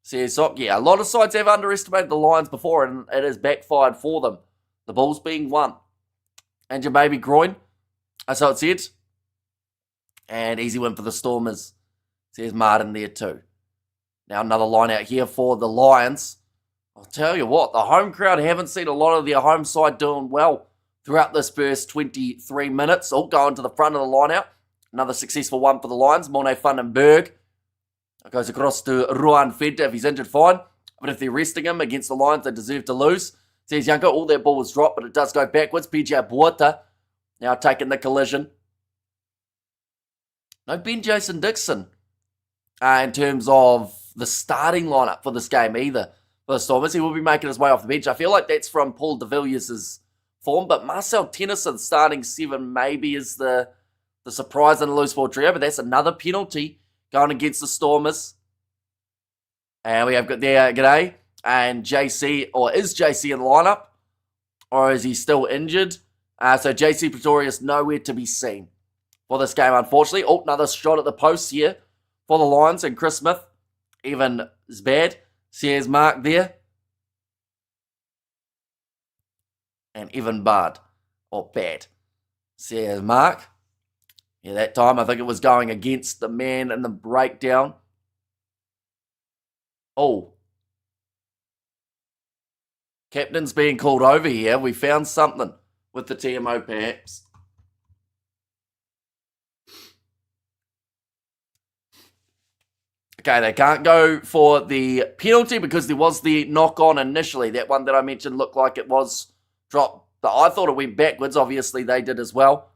Says Sock. Yeah, a lot of sides have underestimated the Lions before, and it has backfired for them. The Bulls being one. And your baby groin, so it said. And easy win for the Stormers. Says Martin there too. Now another line out here for the Lions. I'll tell you what, the home crowd haven't seen a lot of their home side doing well throughout this first 23 minutes. All going to the front of the line out. Another successful one for the Lions. Morne Funenberg goes across to Ruan Fed if he's injured, fine. But if they're resting him against the Lions, they deserve to lose. Says Yanko, all that ball was dropped, but it does go backwards. PJ Buota now taking the collision. No Ben Jason Dixon in terms of the starting lineup for this game either. For the Stormers, he will be making his way off the bench. I feel like that's from Paul de Villiers' form, but Marcel Tennyson starting 7 maybe is the surprise in the loose ball trio, but that's another penalty going against the Stormers. And we have got there G'day and JC, or is JC in the lineup? Or is he still injured? So JC Pretorius nowhere to be seen for this game, unfortunately. Oh, another shot at the post here for the Lions, and Chris Smith even is bad. Sears Mark there. And Evan Bard, or bad. Sears Mark. Yeah, that time I think it was going against the man in the breakdown. Oh. Captain's being called over here. We found something with the TMO perhaps. Okay, they can't go for the penalty because there was the knock-on initially. That one that I mentioned looked like it was dropped, but I thought it went backwards. Obviously, they did as well.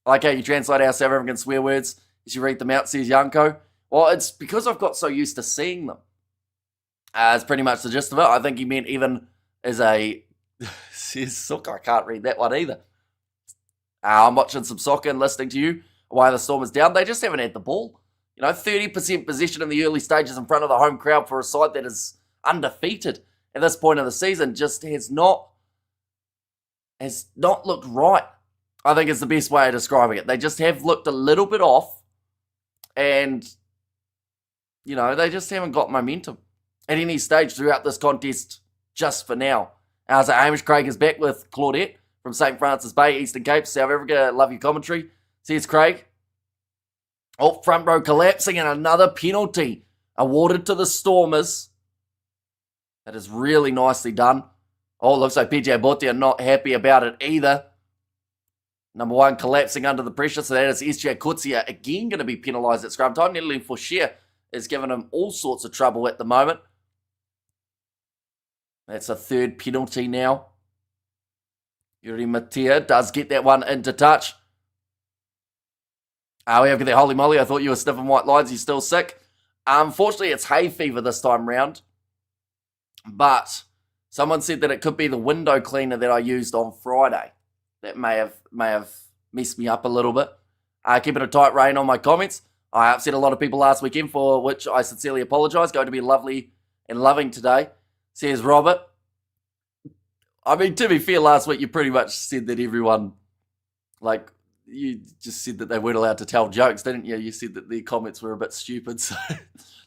I like how you translate our South African swear words as you read them out, says Yanko. Well, it's because I've got so used to seeing them. It's pretty much the gist of it. I think he meant even as a... says Soccer, I can't read that one either. I'm watching some soccer and listening to you while the Stormers down. They just haven't had the ball. 30% possession in the early stages in front of the home crowd for a side that is undefeated at this point of the season just has not looked right. I think is the best way of describing it. They just have looked a little bit off, and they just haven't got momentum at any stage throughout this contest just for now. So Hamish Craig is back with Claudette from St. Francis Bay, Eastern Cape, South Africa. Love your commentary, says Craig. Oh, front row collapsing, and another penalty awarded to the Stormers. That is really nicely done. Oh, looks like PJ Botti are not happy about it either. Number 1 collapsing under the pressure, so that is SJ Kutsia again going to be penalised at scrum time. Natalie Faucher is giving him all sorts of trouble at the moment. That's a 3rd penalty now. Yuri Matia does get that one into touch. We have got that holy moly. I thought you were sniffing white lines. You're still sick. Unfortunately, it's hay fever this time round. But someone said that it could be the window cleaner that I used on Friday. That may have messed me up a little bit. Keeping a tight rein on my comments. I upset a lot of people last weekend, for which I sincerely apologise. Going to be lovely and loving today, says Robert. I mean, to be fair, last week you pretty much said that everyone, you just said that they weren't allowed to tell jokes, didn't you? You said that the comments were a bit stupid, so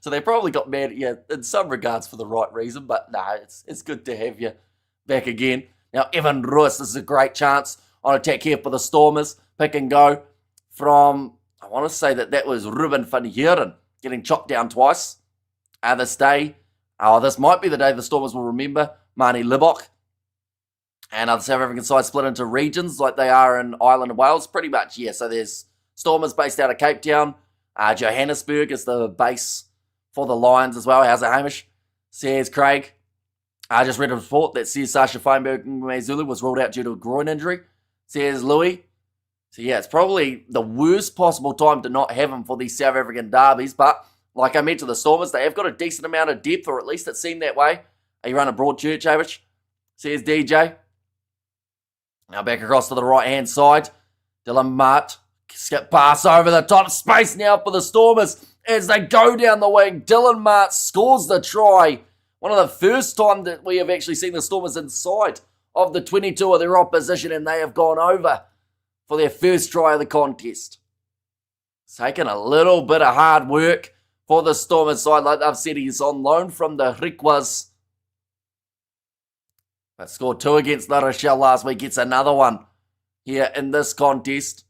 they probably got mad at you in some regards for the right reason, but no, it's good to have you back again. Now, Evan Ruiz, this is a great chance on attack here for the Stormers. Pick and go from, I want to say that was Ruben van Heeren getting chopped down twice. This day, this might be the day the Stormers will remember Marnie Libok. And the South African side split into regions like they are in Ireland and Wales. Pretty much, yeah. So there's Stormers based out of Cape Town. Johannesburg is the base for the Lions as well. How's it, Hamish? Says Craig. I just read a report that says Sasha Feinberg Zulu was ruled out due to a groin injury. Says Louis. So yeah, it's probably the worst possible time to not have him for these South African derbies. But like I mentioned, the Stormers, they have got a decent amount of depth, or at least it seemed that way. You run a broad church, Hamish? Says DJ. Now back across to the right-hand side. Dylan Mart. Skip pass over the top. Space now for the Stormers as they go down the wing. Dylan Mart scores the try. One of the first time that we have actually seen the Stormers inside of the 22 of their opposition, and they have gone over for their first try of the contest. It's taken a little bit of hard work for the Stormers side. Like I've said, he's on loan from the Griquas. But scored 2 against La Rochelle last week. Gets another one here in this contest.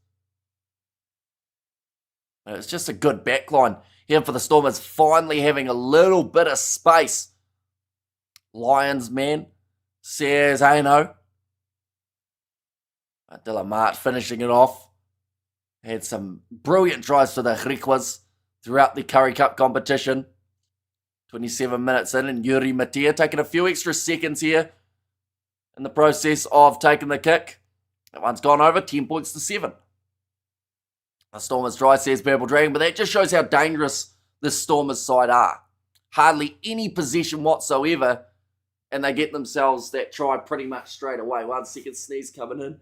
It's just a good backline here for the Stormers, finally having a little bit of space. Lions man says, hey no. Dylan Mart finishing it off. Had some brilliant tries for the Griquas throughout the Currie Cup competition. 27 minutes in, and Yuri Matia taking a few extra seconds here in the process of taking the kick. That one's gone over, 10 points to 7. The Stormers try, says Purple Dragon, but that just shows how dangerous this Stormers side are. Hardly any possession whatsoever and they get themselves that try pretty much straight away. 1 second, sneeze coming in.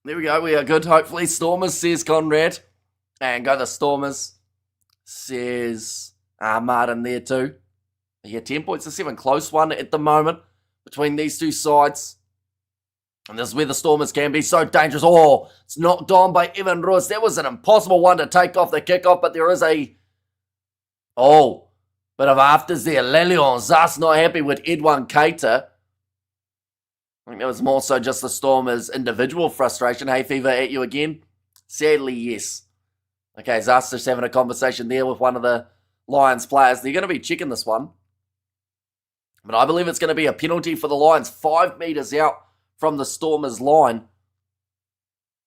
There we go. We are good. Hopefully, Stormers, says Conrad. And go the Stormers, says Martin there too. Yeah, 10 points to 7. Close one at the moment between these two sides. And this is where the Stormers can be so dangerous. Oh, it's knocked on by Evan Ruiz. That was an impossible one to take off the kickoff, but there is a... Oh, bit of afters there. Lelion Zas not happy with Edwin Keita. I think that was more so just the Stormers' individual frustration. Hay fever at you again? Sadly, yes. Okay, Zas just having a conversation there with one of the Lions players. They're going to be checking this one. But I believe it's going to be a penalty for the Lions. 5 metres out from the Stormers' line.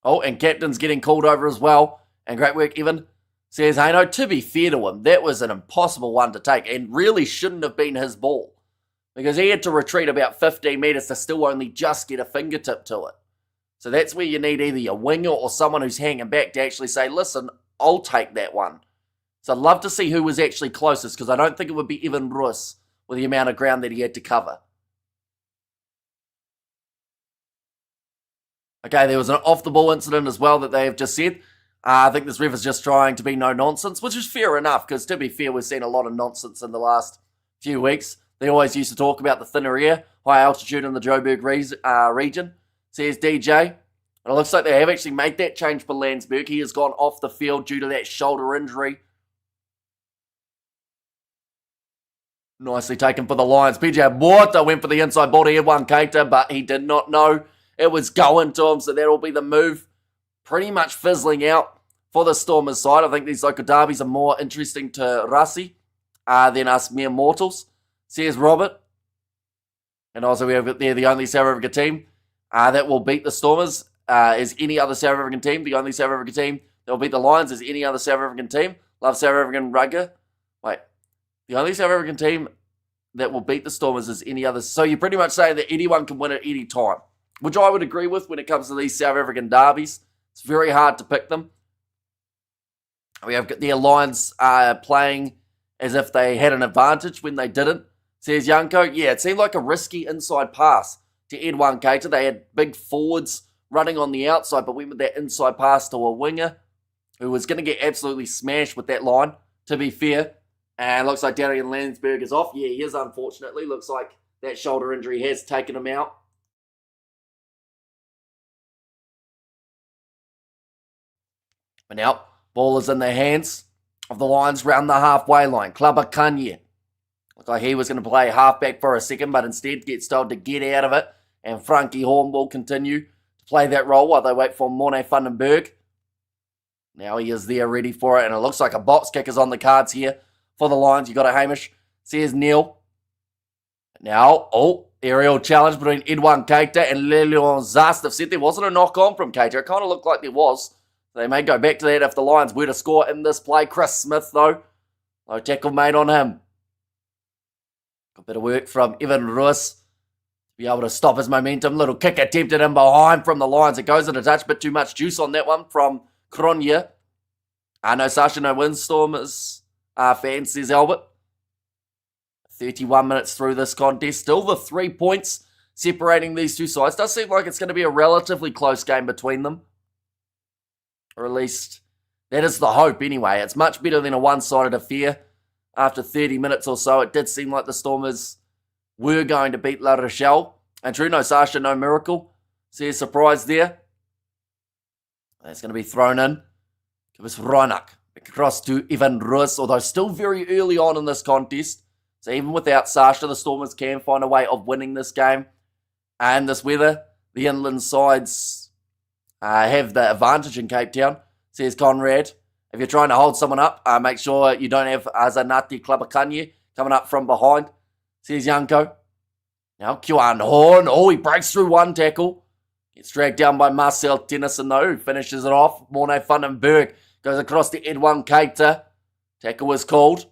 Oh, and captain's getting called over as well. And great work, Evan. Says, hey, no, to be fair to him, that was an impossible one to take and really shouldn't have been his ball. Because he had to retreat about 15 metres to still only just get a fingertip to it. So that's where you need either your winger or someone who's hanging back to actually say, listen, I'll take that one. So I'd love to see who was actually closest, because I don't think it would be Evan Ruiz with the amount of ground that he had to cover. Okay, there was an off-the-ball incident as well that they have just said. I think this ref is just trying to be no nonsense, which is fair enough, because to be fair, we've seen a lot of nonsense in the last few weeks. They always used to talk about the thinner air, high altitude in the Joburg region, says DJ. And it looks like they have actually made that change for Landsberg. He has gone off the field due to that shoulder injury. Nicely taken for the Lions. PJ Morta went for the inside ball to Edwin Keita, but he did not know it was going to him, so that'll be the move. Pretty much fizzling out for the Stormers side. I think these local derbies are more interesting to Rassi than us mere mortals, says Robert. And also we have there the only South Africa team that will beat the Stormers is any other South African team. The only South African team that will beat the Lions is any other South African team. Love South African rugby. Wait. The only South African team that will beat the Stormers is any other. So you're pretty much saying that anyone can win at any time, which I would agree with when it comes to these South African derbies. It's very hard to pick them. We have the Lions playing as if they had an advantage when they didn't, says Yanko. Yeah, it seemed like a risky inside pass to Edwin Keita. They had big forwards running on the outside, but went with that inside pass to a winger who was going to get absolutely smashed with that line, to be fair. And looks like Darian Landsberg is off. Yeah, he is, unfortunately. Looks like that shoulder injury has taken him out. But now, ball is in the hands of the Lions round the halfway line. Clubber Kanye. Looked like he was going to play halfback for a second, but instead gets told to get out of it. And Frankie Horn will continue to play that role while they wait for Morne Vandenberg. Now he is there ready for it, and it looks like a box kick is on the cards here for the Lions. You got it, Hamish, says Neil. Now, aerial challenge between Edwin Keita and Lelion Zas. They've said there wasn't a knock-on from Keita. It kind of looked like there was. They may go back to that if the Lions were to score in this play. Chris Smith, though. No tackle made on him. Got a bit of work from Evan Ruiz to be able to stop his momentum. Little kick attempted in behind from the Lions. It goes in a touch, bit too much juice on that one from Kronya. No Sasha, no win. Stormers fans, says Albert. 31 minutes through this contest. Still the 3 points separating these two sides. Does seem like it's going to be a relatively close game between them. Or at least, that is the hope anyway. It's much better than a one-sided affair. After 30 minutes or so, it did seem like the Stormers were going to beat La Rochelle. And true, no Sasha, no miracle. See a surprise there. That's going to be thrown in. Give us Ronak. Across to Evan Ruiz, although still very early on in this contest. So even without Sasha, the Stormers can find a way of winning this game. And this weather, the inland sides have the advantage in Cape Town, says Conrad. If you're trying to hold someone up, make sure you don't have Azanati Klabakanye coming up from behind, says Yanko. Now Kjuan Horn, he breaks through one tackle. Gets dragged down by Marcel Tennyson though, who finishes it off. Morne Vandenberg goes across to Edwin Keita. Tackle was called.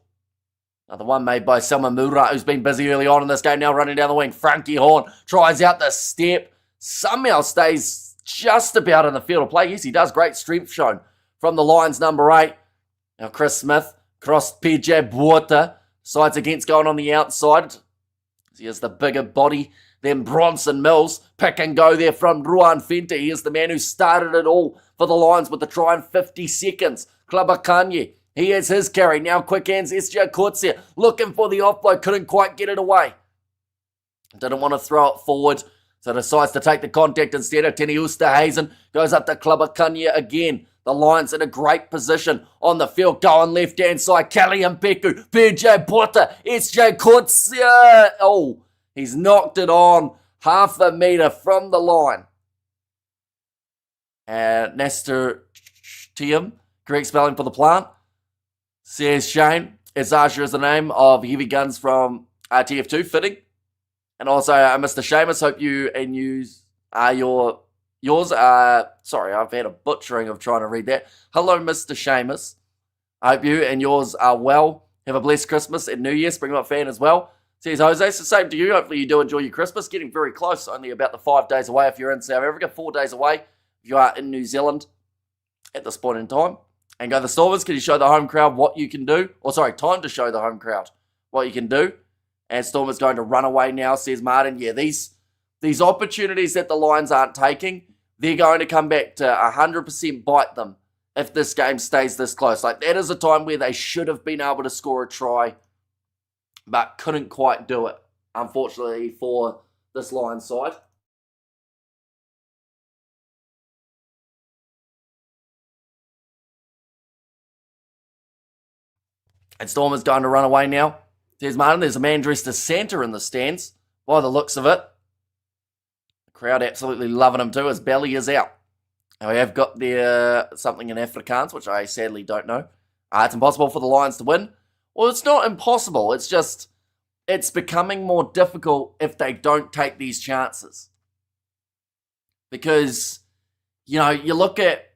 Another one made by Selma Mura, who's been busy early on in this game, now running down the wing. Frankie Horn tries out the step, somehow stays just about in the field of play. Yes, he does. Great strength shown from the Lions number 8. Now Chris Smith, crossed PJ Buota, sides against going on the outside. He has the bigger body than Bronson Mills. Pick and go there from Ruan Fente. He is the man who started it all for the Lions with the try in 50 seconds. Klabakanye. He has his carry. Now quick hands. SJ Kortsia looking for the offload. Couldn't quite get it away. Didn't want to throw it forward. So decides to take the contact instead. Tini Oosterhuizen goes up to Klabakanye again. The Lions in a great position on the field. Going left-hand side. Kelly Mpeku. PJ Porter. SJ Kortsia. Oh, he's knocked it on half a metre from the line. Nestor Tiam. Correct spelling for the plant. Says Shane. Izasha is the name of heavy guns from TF2. Fitting. And also, Mr. Seamus, hope you and yours. Sorry, I've had a butchering of trying to read that. Hello, Mr. Seamus. I hope you and yours are well. Have a blessed Christmas and New Year. Springbok fan as well. Says Jose, it's the same to you. Hopefully you do enjoy your Christmas. Getting very close. Only about the 5 days away if you're in South Africa. 4 days away if you are in New Zealand at this point in time. And go the Stormers. Can you show the home crowd what you can do? Or sorry, time to show the home crowd what you can do. And Stormers going to run away now, says Martin. Yeah, these opportunities that the Lions aren't taking, they're going to come back to 100% bite them if this game stays this close. Like, that is a time where they should have been able to score a try, but couldn't quite do it, unfortunately, for this Lions side. And Stormers going to run away now. There's Martin. There's a man dressed as Santa in the stands, by the looks of it. The crowd absolutely loving him too. His belly is out. And we have got there something in Afrikaans, which I sadly don't know. It's impossible for the Lions to win. Well, it's not impossible. It's just, it's becoming more difficult if they don't take these chances. Because, you know, you look at,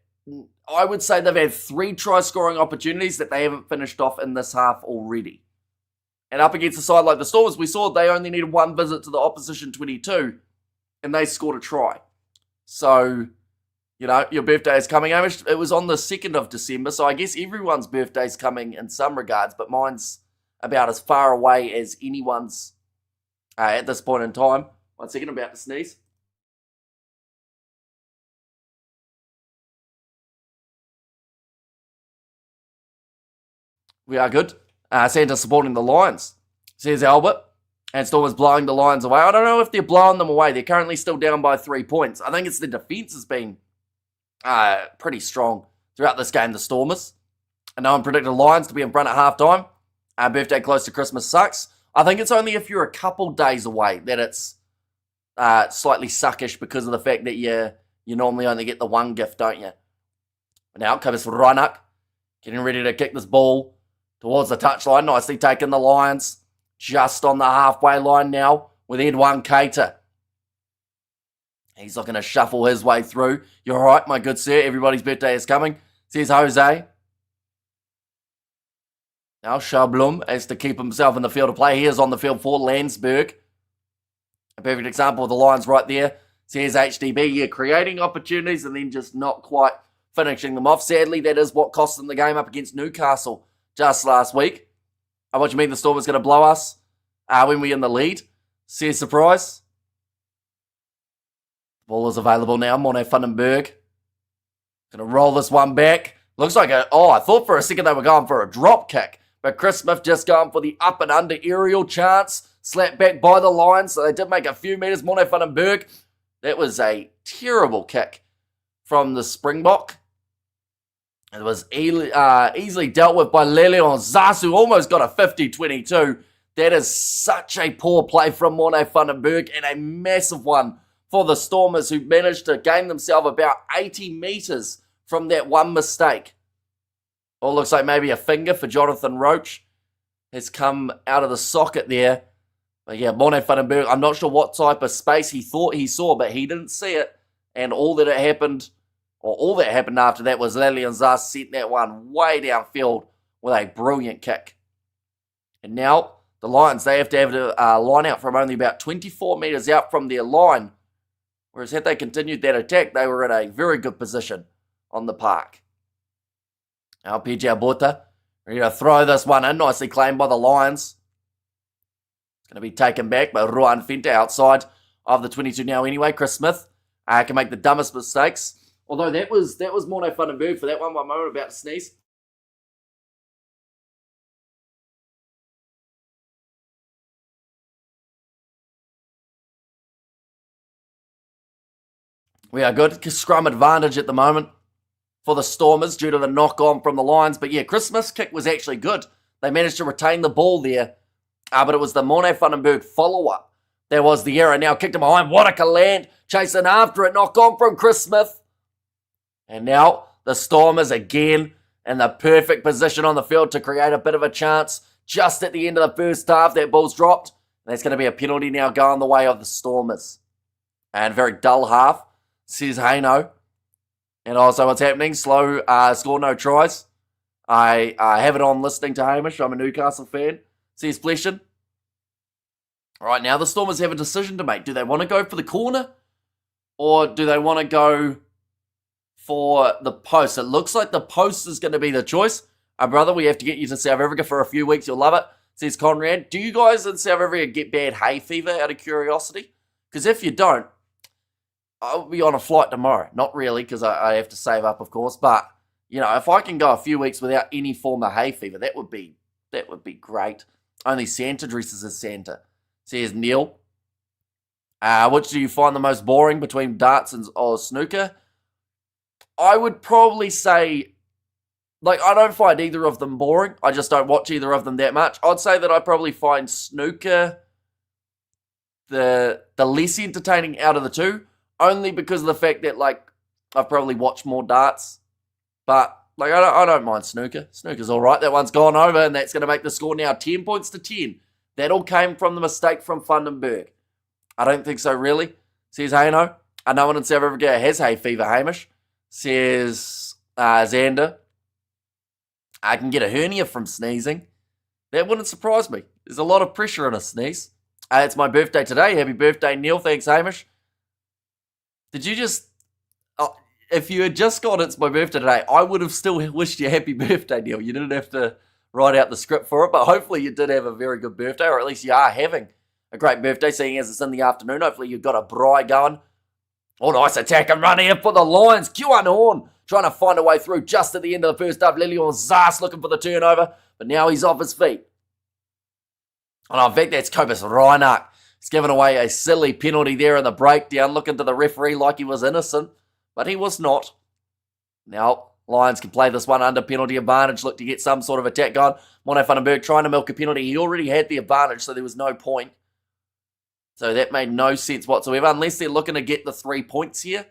I would say they've had 3 try-scoring opportunities that they haven't finished off in this half already. And up against a side like the Stormers, we saw they only needed 1 visit to the opposition 22, and they scored a try. So, you know, your birthday is coming. It was on the 2nd of December, so I guess everyone's birthday is coming in some regards, but mine's about as far away as anyone's at this point in time. 1 second, I'm about to sneeze. We are good. Santa supporting the Lions, says Albert. And Stormers blowing the Lions away. I don't know if they're blowing them away. They're currently still down by 3 points. I think it's the defence has been pretty strong throughout this game, the Stormers. And no one predicted the Lions to be in front at halftime. Birthday close to Christmas sucks. I think it's only if you're a couple days away that it's slightly suckish because of the fact that you normally only get the 1 gift, don't you? Now comes Ranak, getting ready to kick this ball towards the touchline. Nicely taken the Lions. Just on the halfway line now with Edwin Keita. He's looking to shuffle his way through. You're right, my good sir. Everybody's birthday is coming, says Jose. Now Schablum has to keep himself in the field of play. He is on the field for Landsberg. A perfect example of the Lions right there. Says HDB, yeah, creating opportunities and then just not quite finishing them off. Sadly, that is what cost them the game up against Newcastle just last week. What do you mean the Stormers going to blow us when we're in the lead? Says Surprise. Ball is available now. Morne Vandenberg. Going to roll this one back. Looks like I thought for a second they were going for a drop kick. But Chris Smith just going for the up and under aerial chance. Slapped back by the Lions. So they did make a few metres. Morne Vandenberg. That was a terrible kick from the Springbok. It was easily dealt with by Leleon Zasu. Almost got a 50-22. That is such a poor play from Morne Vandenberg and a massive one for the Stormers who managed to gain themselves about 80 metres from that one mistake. Well, looks like maybe a finger for Jonathan Roach has come out of the socket there. But yeah, Morne Vandenberg, I'm not sure what type of space he thought he saw, but he didn't see it. And all that happened after that was Leleon Zas sent that one way downfield with a brilliant kick. And now the Lions, they have to have a line out from only about 24 metres out from their line. Whereas had they continued that attack, they were in a very good position on the park. Now PJ Abota, ready to throw this one in, nicely claimed by the Lions. It's going to be taken back by Ruan Fente outside of the 22 now anyway. Chris Smith can make the dumbest mistakes. Although that was Morne Van den Berg for that one moment, about to sneeze. We are good. Scrum advantage at the moment for the Stormers due to the knock-on from the Lions. But yeah, Chris Smith's kick was actually good. They managed to retain the ball there. But it was the Morne Van den Berg follow-up. There was the error. Now kicked him behind. Wanaka land. Chasing after it. Knock-on from Chris Smith. And now the Stormers again in the perfect position on the field to create a bit of a chance. Just at the end of the first half, that ball's dropped. And there's going to be a penalty now going the way of the Stormers. And very dull half, says Haino. And also what's happening, slow, score no tries. I have it on listening to Hamish. I'm a Newcastle fan. Says Fleshin. All right, now the Stormers have a decision to make. Do they want to go for the corner? Or do they want to go for the post? It looks like the post is going to be the choice. Brother, we have to get you to South Africa for a few weeks. You'll love it, says Conrad. Do you guys in South Africa get bad hay fever out of curiosity? Because if you don't, I'll be on a flight tomorrow. Not really, because I have to save up, of course. But, you know, if I can go a few weeks without any form of hay fever, that would be great. Only Santa dresses as Santa, says Neil. Which do you find the most boring between darts or snooker? I would probably say, like, I don't find either of them boring. I just don't watch either of them that much. I'd say that I probably find snooker the less entertaining out of the two, only because of the fact that, like, I've probably watched more darts. But, like, I don't mind snooker. Snooker's all right. That one's gone over, and that's going to make the score now 10 points to 10. That all came from the mistake from Van den Berg. I don't think so, really, says Haino. No one in South Africa has hay fever, Hamish, says Xander. I can get a hernia from sneezing. That wouldn't surprise me. There's a lot of pressure in a sneeze. It's my birthday today. Happy birthday, Neil. Thanks, Hamish. Did you just... if you had just got it's my birthday today, I would have still wished you happy birthday, Neil. You didn't have to write out the script for it, but hopefully you did have a very good birthday, or at least you are having a great birthday, seeing as it's in the afternoon. Hopefully you've got a braai going. Oh, nice attack and run here for the Lions. Q1 Horn trying to find a way through just at the end of the first half. Lilian Zas looking for the turnover, but now he's off his feet. And I think that's Cobus Reinach. He's given away a silly penalty there in the breakdown, looking to the referee like he was innocent, but he was not. Now, Lions can play this one under penalty advantage, look to get some sort of attack going. Morne Van den Berg trying to milk a penalty. He already had the advantage, so there was no point. So that made no sense whatsoever, unless they're looking to get the 3 points here.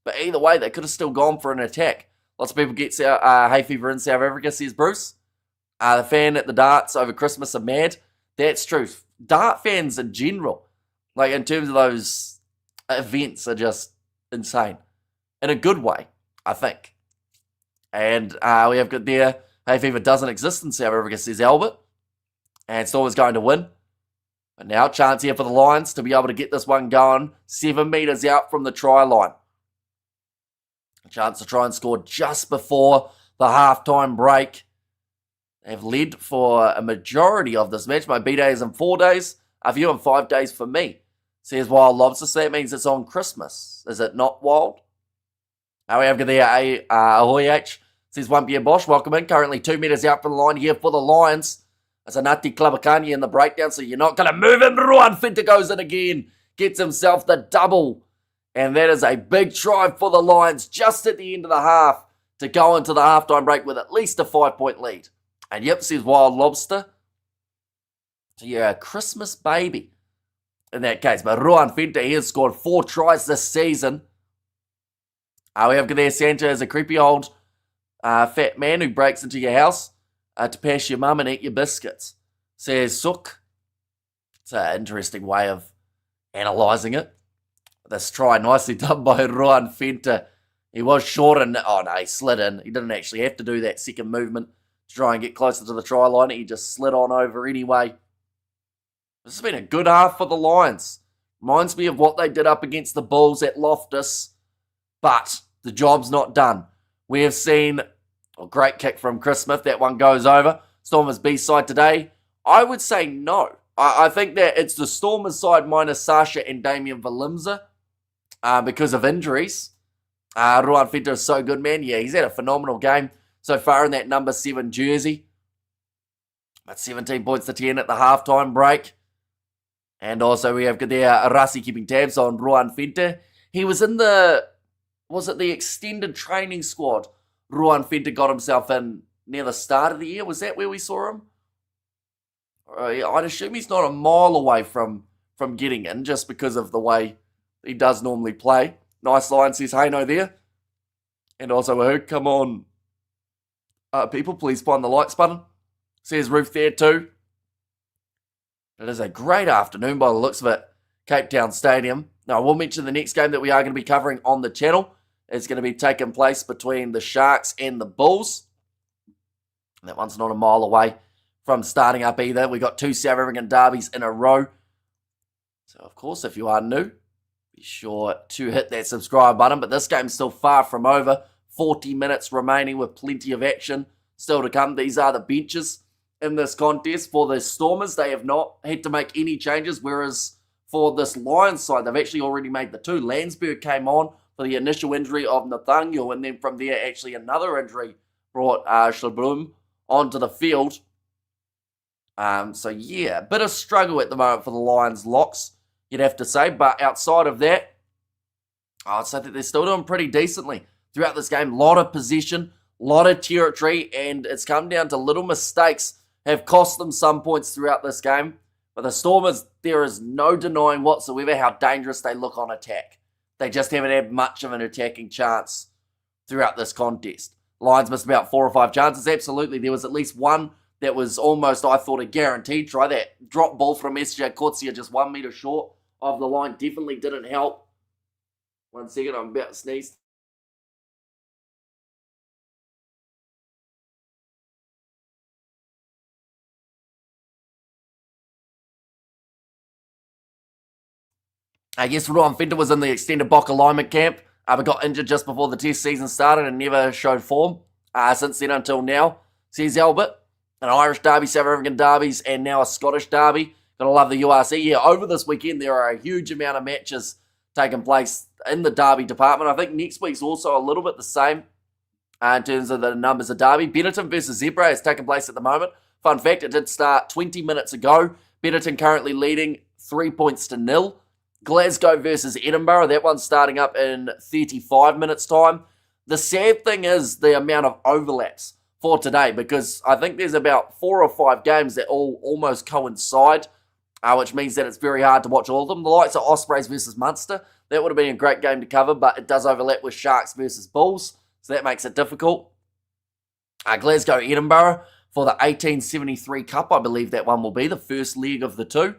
But either way, they could have still gone for an attack. Lots of people get hay fever in South Africa, says Bruce. The fan at the darts over Christmas are mad. That's true. Dart fans in general, like in terms of those events, are just insane. In a good way, I think. And we have got there, hay fever doesn't exist in South Africa, says Albert. And Stormers going to win. But now, chance here for the Lions to be able to get this one going 7 metres out from the try line. A chance to try and score just before the halftime break. They've led for a majority of this match. My B-day is in 4 days. A few in 5 days for me, says Wild Lobster. So that means it's on Christmas. Is it not, Wild? Now we have got there Ahoy H. Says 1 Pierre Bosch. Welcome in. Currently 2 metres out from the line here for the Lions. There's a Nati Klabakani in the breakdown, so you're not going to move him. Ruan Fente goes in again. Gets himself the double. And that is a big try for the Lions just at the end of the half to go into the halftime break with at least a 5-point lead. And yep, says Wild Lobster. So you're a Christmas baby in that case. But Ruan Fente, he has scored 4 tries this season. We have there Santa as a creepy old fat man who breaks into your house to pass your mum and eat your biscuits, says Sook. It's an interesting way of analysing it. This try nicely done by Ruan Fente. He was short and, oh no, he slid in. He didn't actually have to do that second movement to try and get closer to the try line. He just slid on over anyway. This has been a good half for the Lions. Reminds me of what they did up against the Bulls at Loftus, but the job's not done. We have seen a great kick from Chris Smith. That one goes over. Stormers B-side today. I would say no. I think that it's the Stormers side minus Sasha and Damian Valimza because of injuries. Ruan Fenta is so good, man. Yeah, he's had a phenomenal game so far in that number 7 jersey. But 17 points to 10 at the halftime break. And also we have there Arasi keeping tabs on Ruan Fenta. He was in the extended training squad Ruan Fenta got himself in near the start of the year. Was that where we saw him? I'd assume he's not a mile away from getting in just because of the way he does normally play. Nice line, says Hayno there. And also, who? Come on. People, please find the likes button. Says Ruth there too. It is a great afternoon by the looks of it. Cape Town Stadium. Now, I will mention the next game that we are going to be covering on the channel. It's going to be taking place between the Sharks and the Bulls. That one's not a mile away from starting up either. We got 2 South African derbies in a row. So, of course, if you are new, be sure to hit that subscribe button. But this game's still far from over. 40 minutes remaining with plenty of action still to come. These are the benches in this contest. For the Stormers, they have not had to make any changes, whereas for this Lions side, they've actually already made the 2. Landsberg came on for the initial injury of Nathaniel, and then from there, actually another injury brought Schlebloem onto the field. So yeah, bit of struggle at the moment for the Lions locks, you'd have to say. But outside of that, I'd say that they're still doing pretty decently throughout this game. A lot of possession, a lot of territory, and it's come down to little mistakes have cost them some points throughout this game. But the Stormers, there is no denying whatsoever how dangerous they look on attack. They just haven't had much of an attacking chance throughout this contest. Lions missed about 4 or 5 chances. Absolutely, there was at least one that was almost, I thought, a guaranteed try. That drop ball from SJ Kotsia just 1 metre short of the line definitely didn't help. 1 second, I'm about to sneeze. I guess Ruan Fenta was in the extended Bock alignment camp, but got injured just before the test season started and never showed form since then until now. Says Albert, an Irish derby, South African derbies, and now a Scottish derby. Gotta love the URC. Yeah, over this weekend there are a huge amount of matches taking place in the derby department. I think next week's also a little bit the same in terms of the numbers of derby. Benetton versus Zebra is taking place at the moment. Fun fact, it did start 20 minutes ago. Benetton currently leading 3 points to 0. Glasgow versus Edinburgh, that one's starting up in 35 minutes time. The sad thing is the amount of overlaps for today, because I think there's about 4 or 5 games that all almost coincide, which means that it's very hard to watch all of them. The likes of Ospreys versus Munster, that would have been a great game to cover, but it does overlap with Sharks versus Bulls, so that makes it difficult. Glasgow, Edinburgh for the 1873 Cup, I believe that one will be the first leg of the 2.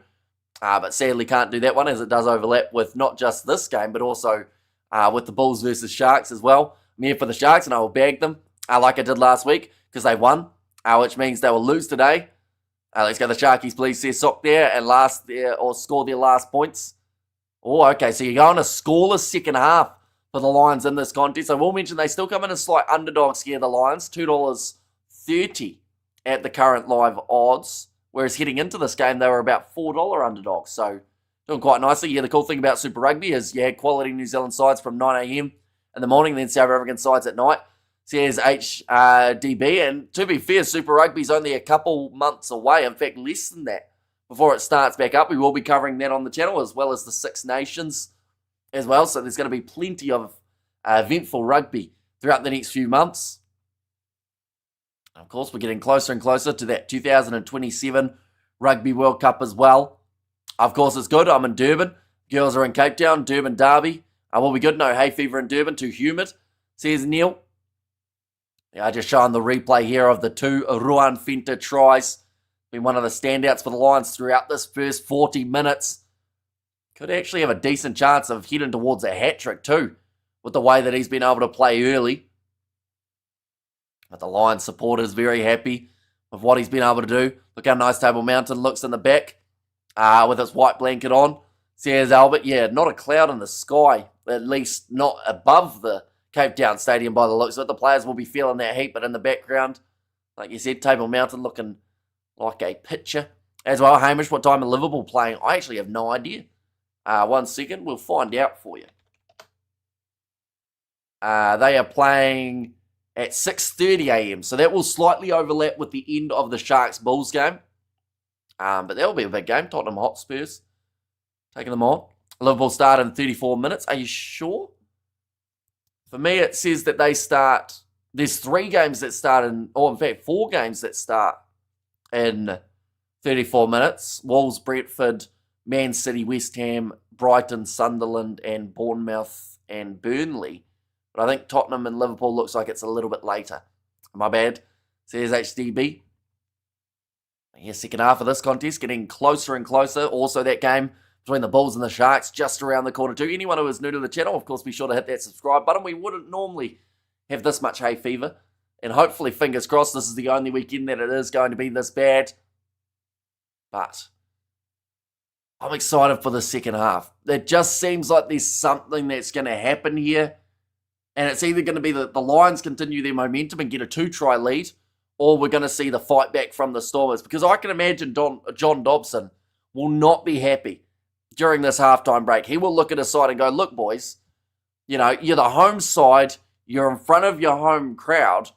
But sadly can't do that one, as it does overlap with not just this game, but also with the Bulls versus Sharks as well. I'm here for the Sharks, and I will bag them like I did last week, because they won, which means they will lose today. Let's go the Sharkies, please, says Sock there, and score their last points. Oh, okay, so you're going a scoreless second half for the Lions in this contest. I will mention they still come in as slight underdogs here, the Lions, $2.30 at the current live odds. Whereas heading into this game, they were about $4 underdogs. So, doing quite nicely. Yeah, the cool thing about Super Rugby is you had quality New Zealand sides from 9 a.m. in the morning, then South African sides at night. Says HDB. And to be fair, Super Rugby's only a couple months away. In fact, less than that before it starts back up. We will be covering that on the channel, as well as the Six Nations as well. So, there's going to be plenty of eventful rugby throughout the next few months. Of course, we're getting closer and closer to that 2027 Rugby World Cup as well. Of course, it's good. I'm in Durban. Girls are in Cape Town. Durban Derby. Will be good. No hay fever in Durban. Too humid, says Neil. Yeah, I just showing the replay here of the 2 Ruan Fenta tries. Been one of the standouts for the Lions throughout this first 40 minutes. Could actually have a decent chance of heading towards a hat-trick too, with the way that he's been able to play early. But the Lions supporters very happy with what he's been able to do. Look how nice Table Mountain looks in the back with its white blanket on. Says Albert, yeah, not a cloud in the sky, at least not above the Cape Town Stadium by the looks of it. The players will be feeling that heat, but in the background, like you said, Table Mountain looking like a picture. As well, Hamish, what time are Liverpool playing? I actually have no idea. 1 second, we'll find out for you. They are playing at 6:30 a.m. So that will slightly overlap with the end of the Sharks-Bulls game. But that will be a big game. Tottenham Hotspurs taking them on. Liverpool start in 34 minutes. Are you sure? For me, it says that they start... There's 3 games that start in... Or in fact, 4 games that start in 34 minutes. Wolves, Brentford, Man City, West Ham, Brighton, Sunderland, and Bournemouth and Burnley. But I think Tottenham and Liverpool looks like it's a little bit later. My bad. Says HDB. Yeah, second half of this contest getting closer and closer. Also that game between the Bulls and the Sharks just around the corner too. Anyone who is new to the channel, of course, be sure to hit that subscribe button. We wouldn't normally have this much hay fever. And hopefully, fingers crossed, this is the only weekend that it is going to be this bad. But I'm excited for the second half. It just seems like there's something that's going to happen here. And it's either going to be that the Lions continue their momentum and get a 2-try lead, or we're going to see the fight back from the Stormers. Because I can imagine John Dobson will not be happy during this halftime break. He will look at his side and go, look, boys, you know, you're the home side, you're in front of your home crowd,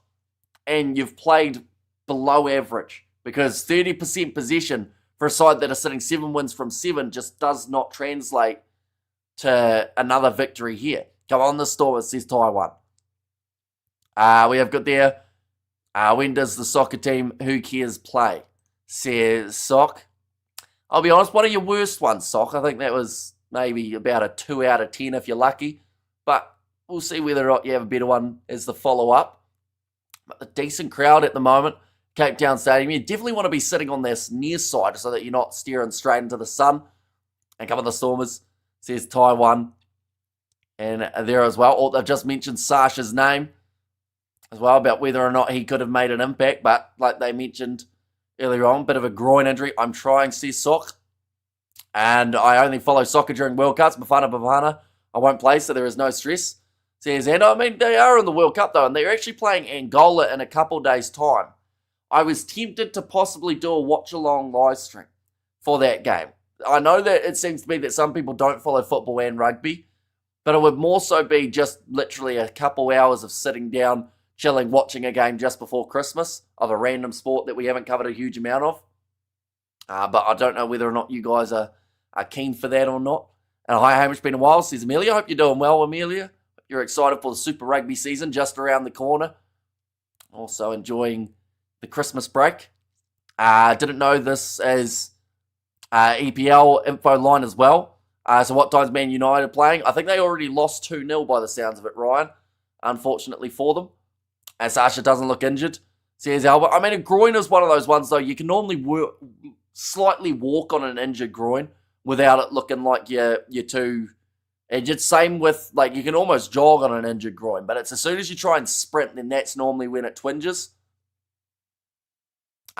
and you've played below average. Because 30% possession for a side that are sitting 7 wins from 7 just does not translate to another victory here. Come on, the Stormers, says Taiwan. We have got there, when does the soccer team Who Cares play? Says Sock. I'll be honest, one of your worst ones, Sock. I think that was maybe about a 2 out of 10 if you're lucky. But we'll see whether or not you have a better one as the follow-up. But a decent crowd at the moment. Cape Town Stadium. You definitely want to be sitting on this near side so that you're not staring straight into the sun. And come on, the Stormers, says Taiwan. And there as well. Oh, they've just mentioned Sasha's name as well about whether or not he could have made an impact. But like they mentioned earlier on, bit of a groin injury. I'm trying, says Sock. And I only follow soccer during World Cups. Bafana. I won't play, so there is no stress. Says, and I mean, they are in the World Cup though, and they're actually playing Angola in a couple days' time. I was tempted to possibly do a watch-along live stream for that game. I know that it seems to be that some people don't follow football and rugby, but it would more so be just literally a couple hours of sitting down, chilling, watching a game just before Christmas of a random sport that we haven't covered a huge amount of. But I don't know whether or not you guys are keen for that or not. And hi, Hamish, been a while, says Amelia. Hope you're doing well, Amelia. You're excited for the Super Rugby season just around the corner. Also enjoying the Christmas break. Didn't know this as EPL info line as well. So what time's Man United playing? I think they already lost 2-0 by the sounds of it, Ryan. Unfortunately for them. And Sasha doesn't look injured. Says Albert. I mean, a groin is one of those ones, though. You can normally slightly walk on an injured groin without it looking like you're too injured. Same with, like, you can almost jog on an injured groin. But it's as soon as you try and sprint, then that's normally when it twinges.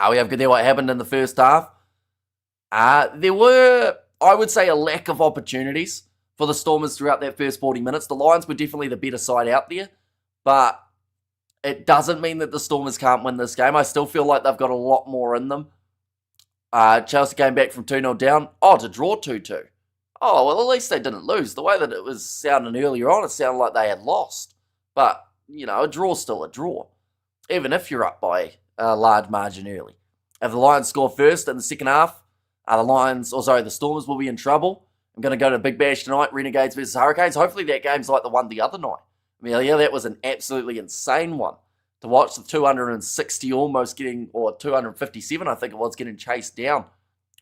We have good there what happened in the first half. There were, I would say, a lack of opportunities for the Stormers throughout that first 40 minutes. The Lions were definitely the better side out there. But it doesn't mean that the Stormers can't win this game. I still feel like they've got a lot more in them. Chelsea came back from 2-0 down. Oh, to draw 2-2. Oh, well, at least they didn't lose. The way that it was sounding earlier on, it sounded like they had lost. But, you know, a draw's still a draw. Even if you're up by a large margin early. If the Lions score first in the second half, the Stormers will be in trouble. I'm going to go to Big Bash tonight, Renegades versus Hurricanes. Hopefully that game's like the one the other night. Amelia, that was an absolutely insane one to watch. The 260 almost getting, or 257 I think it was, getting chased down.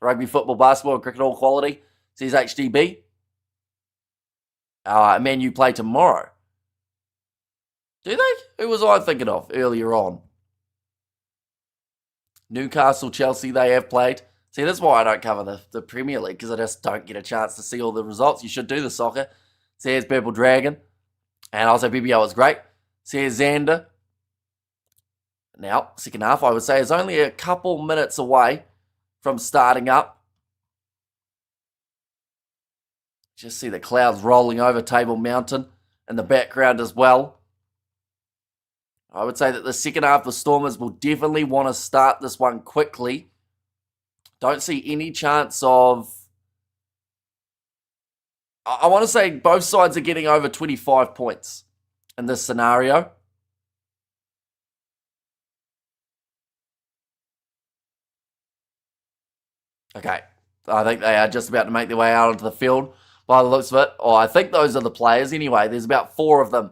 Rugby, football, basketball, and cricket all quality, says HDB. Man, you play tomorrow. Do they? Who was I thinking of earlier on? Newcastle, Chelsea, they have played. See, that's why I don't cover the Premier League, because I just don't get a chance to see all the results. You should do the soccer. Says Purple Dragon. And also BBL is great. Says Xander. Now, second half, I would say, is only a couple minutes away from starting up. Just see the clouds rolling over Table Mountain in the background as well. I would say that the second half, the Stormers will definitely want to start this one quickly. Don't see any chance of... I want to say both sides are getting over 25 points in this scenario. Okay, I think they are just about to make their way out onto the field by the looks of it. Oh, I think those are the players anyway. There's about 4 of them.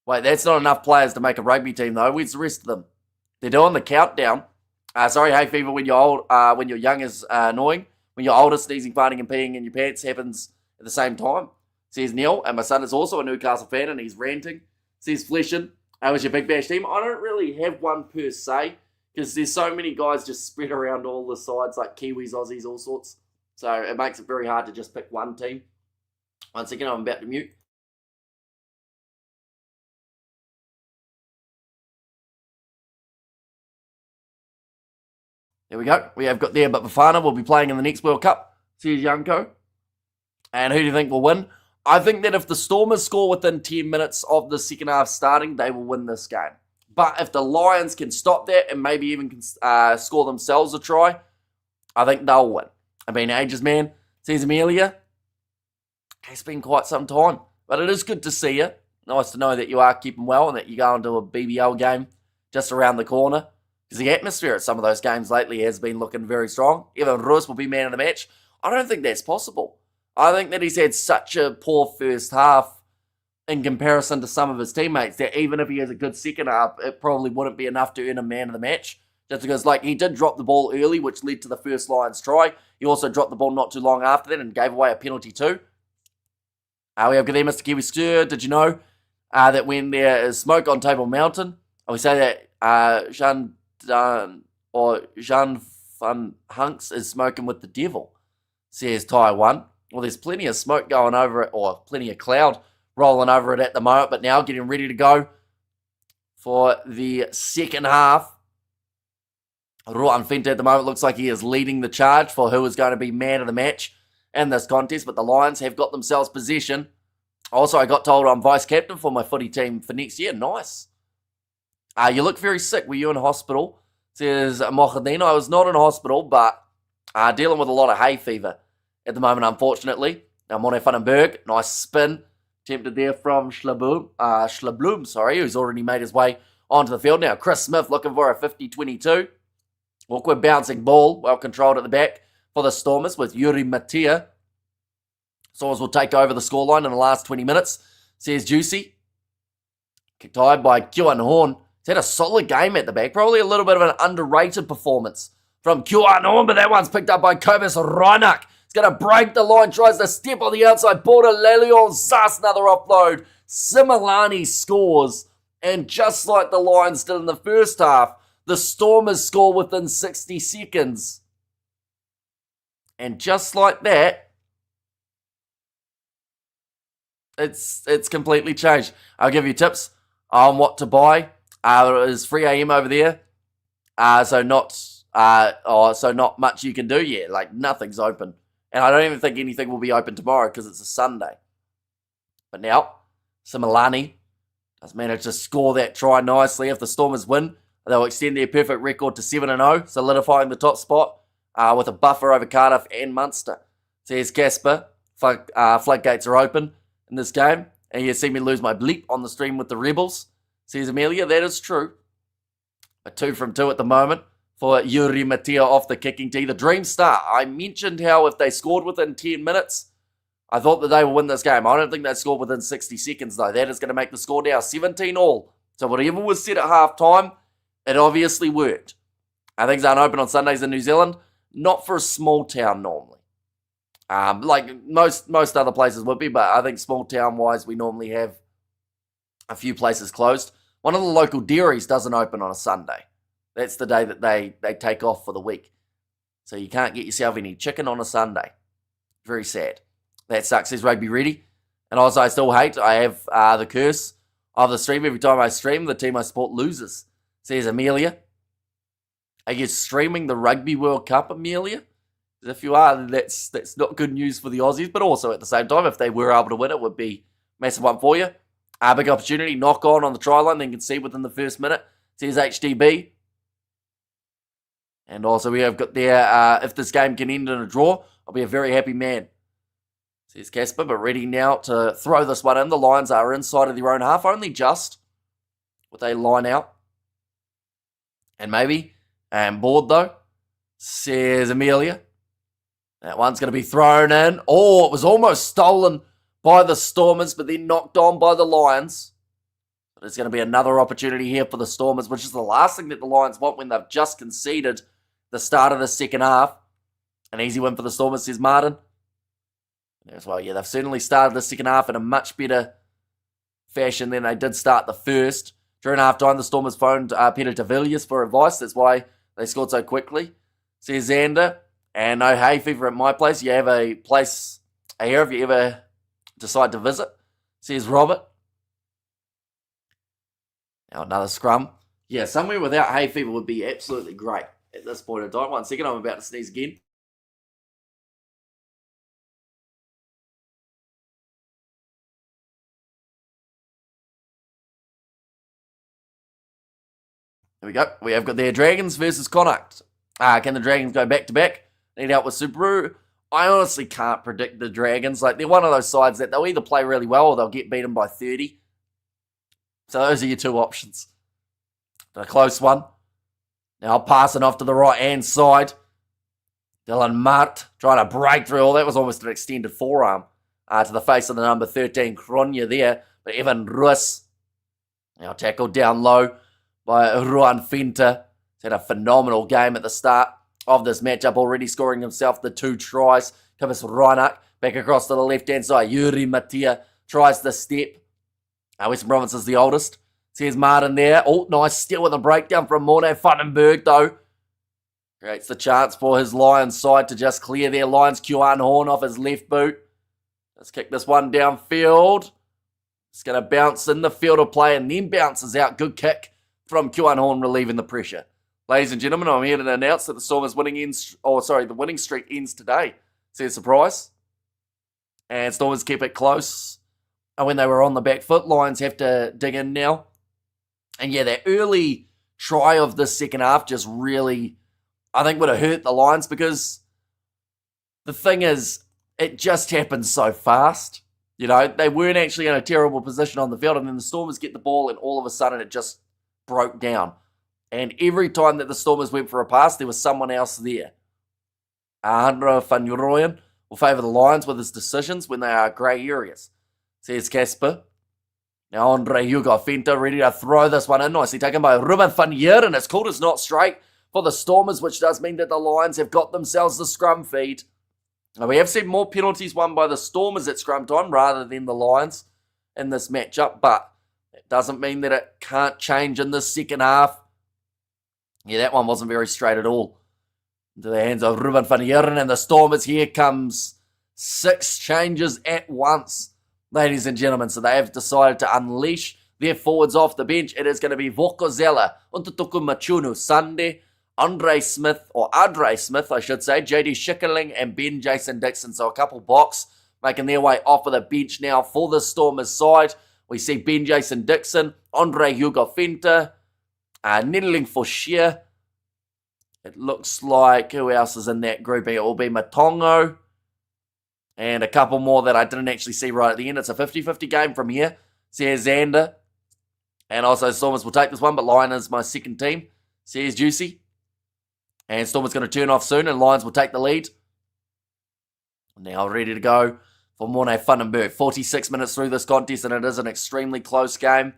Wait, that's not enough players to make a rugby team, though. Where's the rest of them? They're doing the countdown. Sorry, hay fever when you're old, when you're young is annoying. When you're older, sneezing, farting, and peeing in your pants happens at the same time. Says Neil, and my son is also a Newcastle fan, and he's ranting. Says Fleshin, how was your Big Bash team? I don't really have one per se, because there's so many guys just spread around all the sides, like Kiwis, Aussies, all sorts. So it makes it very hard to just pick one team. Once again, I'm about to mute. There we go. We have got there, but Bafana will be playing in the next World Cup. Says Yanko. And who do you think will win? I think that if the Stormers score within 10 minutes of the second half starting, they will win this game. But if the Lions can stop that and maybe even can score themselves a try, I think they'll win. I've been ages, man. Says Amelia. It's been quite some time. But it is good to see you. Nice to know that you are keeping well and that you're going to a BBL game just around the corner. Because the atmosphere at some of those games lately has been looking very strong. Even Ruiz will be man of the match. I don't think that's possible. I think that he's had such a poor first half in comparison to some of his teammates that even if he has a good second half, it probably wouldn't be enough to earn a man of the match. Just because, like, he did drop the ball early, which led to the first Lions try. He also dropped the ball not too long after that and gave away a penalty too. We have good there, Mr. Kiwi Stir. Did you know that when there is smoke on Table Mountain, we say that Jean Van Hunks is smoking with the devil, says Taiwan. Well, there's plenty of smoke going over it, or plenty of cloud rolling over it at the moment, but now getting ready to go for the second half. Ruan Fente at the moment looks like he is leading the charge for who is going to be man of the match in this contest, but the Lions have got themselves possession. Also, I got told I'm vice captain for my footy team for next year. Nice. You look very sick. Were you in hospital? Says Mojadino. I was not in hospital, but dealing with a lot of hay fever at the moment, unfortunately. Now, Mone Vandenberg, nice spin. Attempted there from Schlabloom, who's already made his way onto the field. Now, Chris Smith looking for a 50-22. Awkward bouncing ball, well controlled at the back for the Stormers with Yuri Matia. Stormers will take over the scoreline in the last 20 minutes, says Juicy. Kicked high by Kieran Horn. He's had a solid game at the back. Probably a little bit of an underrated performance from Kieran Horn, but that one's picked up by Kobus Reinach. He's going to break the line, tries to step on the outside border. Lelion Sass, another offload. Similani scores, and just like the Lions did in the first half, the Stormers score within 60 seconds. And just like that, it's completely changed. I'll give you tips on what to buy. It is 3 a.m. over there, so not much you can do yet. Like, nothing's open. And I don't even think anything will be open tomorrow because it's a Sunday. But now, Similani does manage to score that try nicely. If the Stormers win, they'll extend their perfect record to 7-0, solidifying the top spot with a buffer over Cardiff and Munster. Says Casper, floodgates are open in this game. And you see me lose my bleep on the stream with the Rebels. Says Amelia, that is true. A 2 from 2 at the moment for Yuri Matia off the kicking tee. The Dream Star. I mentioned how if they scored within 10 minutes, I thought that they would win this game. I don't think they scored within 60 seconds, though. That is going to make the score now 17-all. So whatever was said at half-time, it obviously worked. Things aren't open on Sundays in New Zealand. Not for a small town normally. Like most other places would be, but I think small town-wise, we normally have a few places closed. One of the local dairies doesn't open on a Sunday. That's the day that they take off for the week. So you can't get yourself any chicken on a Sunday. Very sad. That sucks, says Rugby Ready. And also, I still hate, I have the curse of the stream. Every time I stream, the team I support loses. Says Amelia. Are you streaming the Rugby World Cup, Amelia? If you are, then that's not good news for the Aussies, but also at the same time, if they were able to win, it would be a massive one for you. Big opportunity, knock on the try line, then concede within the first minute. Says HDB. And also we have got there, if this game can end in a draw, I'll be a very happy man. Says Casper, but ready now to throw this one in. The Lions are inside of their own half, only just with a line out. And maybe, and board though, says Amelia. That one's going to be thrown in. Oh, it was almost stolen by the Stormers, but then knocked on by the Lions. But there's going to be another opportunity here for the Stormers, which is the last thing that the Lions want when they've just conceded the start of the second half. An easy win for the Stormers, says Martin. As well, yeah, they've certainly started the second half in a much better fashion than they did start the first. During half-time, the Stormers phoned Peter de Villiers for advice. That's why they scored so quickly. Says Xander. And no hay fever at my place. You have a place here if you ever decide to visit. Says Robert. Now another scrum. Yeah, somewhere without hay fever would be absolutely great at this point in time. 1 second, I'm about to sneeze again. There we go. We have got their Dragons versus Connacht. Can the Dragons go back-to-back? Need help with Subaru. I honestly can't predict the Dragons. Like, they're one of those sides that they'll either play really well or they'll get beaten by 30. So those are your two options. A close one. Now passing off to the right-hand side. Dylan Mart trying to break through. Oh, that was almost an extended forearm to the face of the number 13, Kronya there. But Evan Russ now tackled down low by Ruan Fenta. He's had a phenomenal game at the start of this matchup, already scoring himself the 2 tries. Kibis Reinach back across to the left-hand side. Yuri Matia tries the step. Western Province is the oldest. Says Martin there. Oh, nice steal with a breakdown from Morne Vandenberg, though. Creates the chance for his Lions side to just clear their Lions. Kjuan Horn off his left boot. Let's kick this one downfield. It's going to bounce in the field of play and then bounces out. Good kick from Kjuan Horn, relieving the pressure. Ladies and gentlemen, I'm here to announce that the Stormers the winning streak ends today. Says surprise. And Stormers keep it close. And when they were on the back foot, Lions have to dig in now. And yeah, that early try of the second half just really, I think, would have hurt the Lions, because the thing is, it just happened so fast. You know, they weren't actually in a terrible position on the field, and then the Stormers get the ball, and all of a sudden it just broke down. And every time that the Stormers went for a pass, there was someone else there. Alejandro van Rooyen will favour the Lions with his decisions when they are grey areas, says Casper. Now Andre Hugo Fenta ready to throw this one in. Nicely taken by Ruben van Heeren. It's called as not straight for the Stormers, which does mean that the Lions have got themselves the scrum feed. Now, we have seen more penalties won by the Stormers at scrum time rather than the Lions in this matchup, but it doesn't mean that it can't change in the second half. Yeah, that one wasn't very straight at all. Into the hands of Ruben van Heeren, and the Stormers, here comes 6 changes at once, ladies and gentlemen. So they have decided to unleash their forwards off the bench. It is going to be Vokozela, Untutuku Machunu, Sunday, Andre Smith, I should say, JD Schickerling and Ben Jason Dixon. So a couple blocks making their way off of the bench now for the Stormers side. We see Ben Jason Dixon, Andre Hugo Fenta, Nettling for Sheer. It looks like, who else is in that grouping? It will be Matongo. And a couple more that I didn't actually see right at the end. It's a 50-50 game from here, says Xander. And also Stormers will take this one, but Lion is my second team, says Juicy. And Stormers going to turn off soon, and Lions will take the lead. Now ready to go for Morne Vandenberg. 46 minutes through this contest, and it is an extremely close game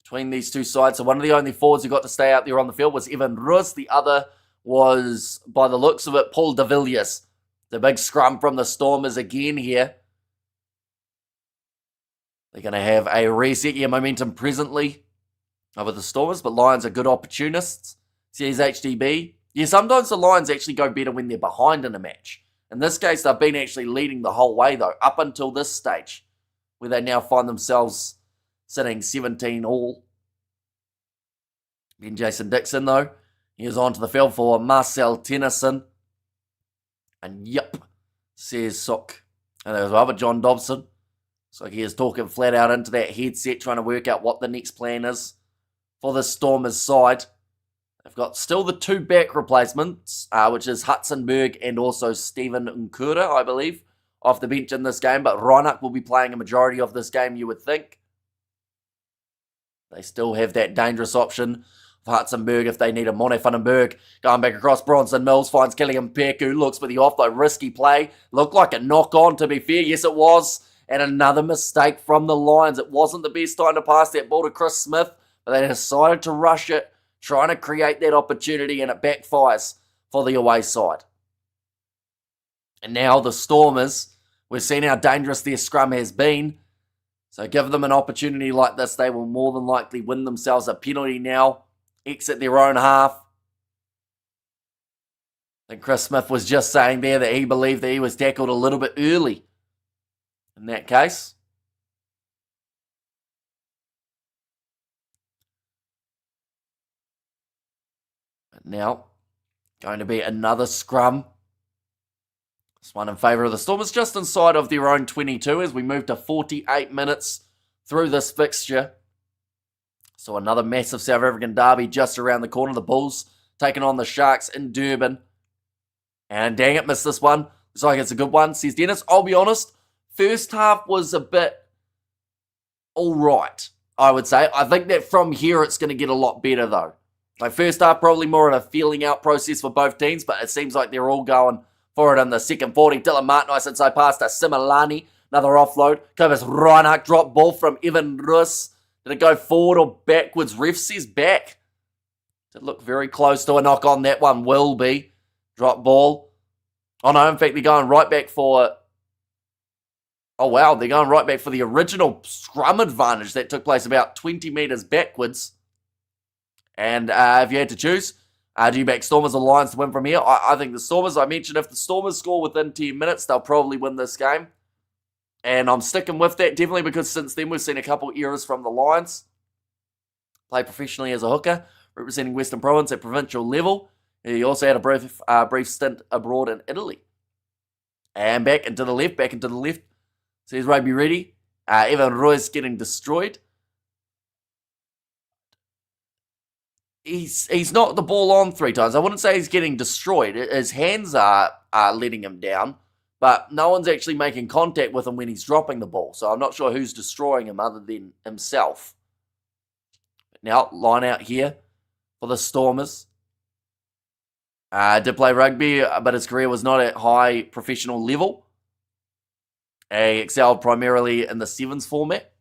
between these two sides. So one of the only forwards who got to stay out there on the field was Evan Rus. The other was, by the looks of it, Paul de Villiers. The big scrum from the Stormers again here. They're going to have a reset. Yeah, momentum presently over the Stormers, but Lions are good opportunists, says HDB. Yeah, sometimes the Lions actually go better when they're behind in a match. In this case, they've been actually leading the whole way, though, up until this stage, where they now find themselves sitting 17 all. Then Jason Dixon, though, he was onto the field for Marcel Tennyson. And yep, says Sook. And there was Robert John Dobson. So he is talking flat out into that headset, trying to work out what the next plan is for the Stormers side. They've got still the 2 back replacements, which is Hudson-Berg and also Stephen Nkura, I believe, off the bench in this game. But Reinach will be playing a majority of this game, you would think. They still have that dangerous option of Hudson-Berg if they need a Mone van den Berg. Going back across, Bronson Mills finds Killian Peku, looks for the offload, risky play. Looked like a knock-on, to be fair. Yes, it was. And another mistake from the Lions. It wasn't the best time to pass that ball to Chris Smith, but they decided to rush it, trying to create that opportunity, and it backfires for the away side. And now the Stormers, we've seen how dangerous their scrum has been. So give them an opportunity like this, they will more than likely win themselves a penalty now, exit their own half. And Chris Smith was just saying there that he believed that he was tackled a little bit early in that case. But now, going to be another scrum. This one in favour of the Stormers, just inside of their own 22 as we move to 48 minutes through this fixture. So another massive South African derby just around the corner. The Bulls taking on the Sharks in Durban. And dang it, missed this one. Looks like it's a good one, says Dennis. I'll be honest, first half was a bit alright, I would say. I think that from here it's going to get a lot better though. Like first half probably more of a feeling out process for both teams, but it seems like they're all going for it in the second 40. Dylan Martin, nice inside pass to Similani. Another offload. Cobus Reinach, drop ball from Evan Rus. Did it go forward or backwards? Ref says back. Did look very close to a knock on. That one will be. Drop ball. Oh no, in fact, they're going right back for... Oh wow, they're going right back for the original scrum advantage that took place about 20 metres backwards. And if you had to choose, do you back Stormers or Lions to win from here? I think the Stormers, I mentioned if the Stormers score within 10 minutes, they'll probably win this game. And I'm sticking with that, definitely, because since then we've seen a couple errors from the Lions. Play professionally as a hooker, representing Western Province at provincial level. He also had a brief stint abroad in Italy. And back into the left. Says Rugby ready. Evan Roy's getting destroyed. He's knocked the ball on 3 times. I wouldn't say he's getting destroyed. His hands are letting him down, but no one's actually making contact with him when he's dropping the ball. So I'm not sure who's destroying him other than himself. Now, line out here for the Stormers. Did play rugby, but his career was not at high professional level. He excelled primarily in the sevens format.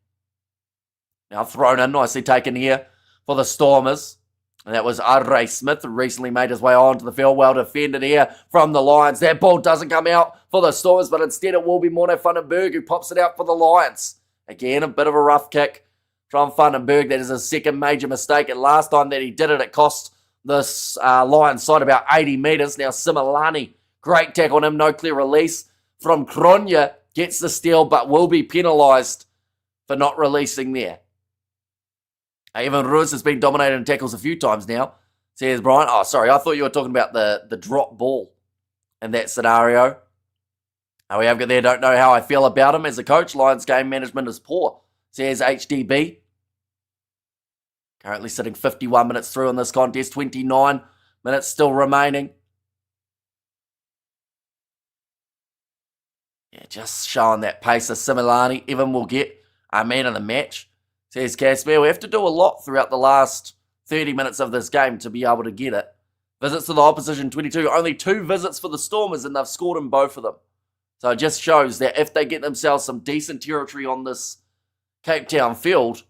Now thrown in, nicely taken here for the Stormers. And that was Array Smith, who recently made his way onto the field. Well defended here from the Lions. That ball doesn't come out for the Stormers, but instead it will be Mone van den Berg who pops it out for the Lions. Again, a bit of a rough kick from Van den Berg. That is his second major mistake. And last time that he did it, it cost this Lions side about 80 metres. Now Similani, great tackle on him, no clear release from Kronya. Gets the steal, but will be penalised for not releasing there. Evan Ruiz has been dominated in tackles a few times now. Says Brian. Oh, sorry. I thought you were talking about the drop ball in that scenario. We have got there. Don't know how I feel about him as a coach. Lions game management is poor. Says HDB. Currently sitting 51 minutes through in this contest. 29 minutes still remaining. Yeah, just showing that pace of Similani. Evan will get a man of the match. Says Casimir, we have to do a lot throughout the last 30 minutes of this game to be able to get it. Visits to the opposition, 22. Only 2 visits for the Stormers, and they've scored in both of them. So it just shows that if they get themselves some decent territory on this Cape Town field,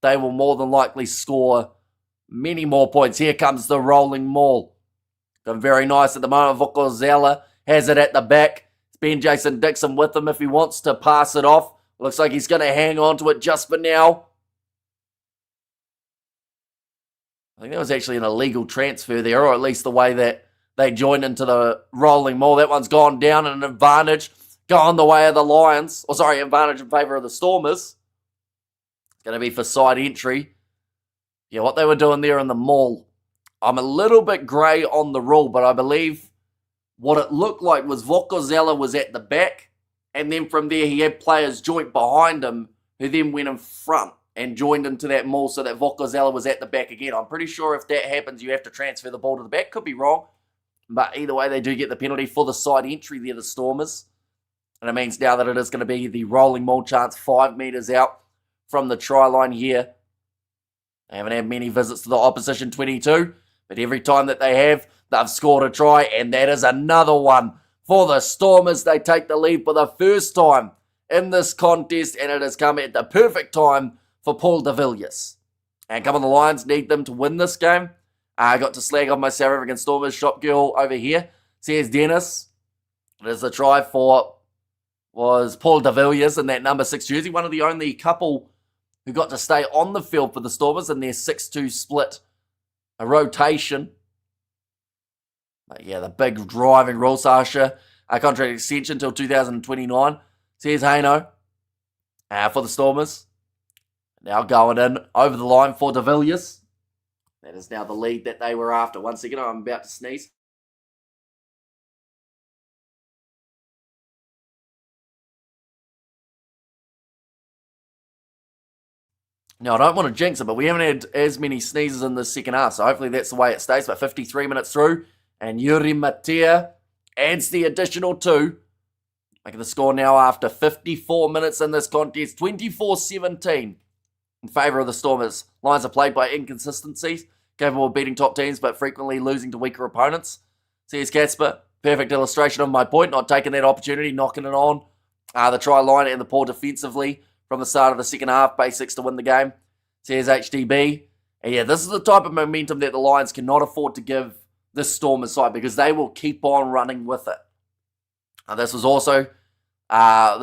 they will more than likely score many more points. Here comes the rolling maul. Been very nice at the moment. Vukozela has it at the back. It's been Jason Dixon with him if he wants to pass it off. Looks like he's going to hang on to it just for now. I think that was actually an illegal transfer there, or at least the way that they joined into the rolling maul. That one's gone down and an advantage gone the way of the Lions. Or sorry, advantage in favour of the Stormers. It's going to be for side entry. yeah, what they were doing there in the mall, I'm a little bit grey on the rule, but I believe what it looked like was Vokozela was at the back, and then from there he had players joint behind him who then went in front and joined into that maul so that Vokozela was at the back again. I'm pretty sure if that happens, you have to transfer the ball to the back. Could be wrong, but either way, they do get the penalty for the side entry there, the Stormers. And it means now that it is going to be the rolling maul chance 5 metres out from the try line here. They haven't had many visits to the opposition 22, but every time that they have, they've scored a try, and that is another one for the Stormers. They take the lead for the first time in this contest, and it has come at the perfect time for Paul de Villiers. And come on, the Lions need them to win this game. I got to slag on my South African Stormers shop girl over here. Says Dennis. It is the try was Paul de Villiers in that number 6 jersey. One of the only couple who got to stay on the field for the Stormers in their 6-2 split. A rotation. But yeah, the big driving rule, Sasha. A contract extension until 2029. Says Haino. For the Stormers. Now going in over the line for de Villiers. That is now the lead that they were after. 1 second, I'm about to sneeze. Now, I don't want to jinx it, but we haven't had as many sneezes in the second half, so hopefully that's the way it stays. But 53 minutes through, and Yuri Matia adds the additional 2. Making the score now after 54 minutes in this contest, 24-17 in favour of the Stormers. Lions are played by inconsistencies, capable of beating top teams, but frequently losing to weaker opponents. Says Casper, perfect illustration of my point, not taking that opportunity, knocking it on the try line and the poor defensively from the start of the second half, basics to win the game. Says HDB. And yeah, this is the type of momentum that the Lions cannot afford to give this Stormers side because they will keep on running with it. This was also, I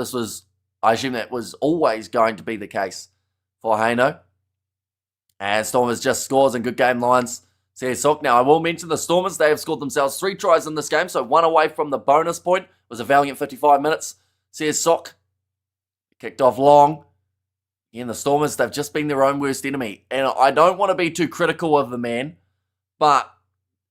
assume that was always going to be the case for Haino. And Stormers just scores in good game, Lions. Says Sock. Now, I will mention the Stormers, they have scored themselves 3 tries in this game, so 1 away from the bonus point. It was a valiant 55 minutes. Says Sock. Kicked off long. Again, the Stormers, they've just been their own worst enemy. And I don't want to be too critical of the man, but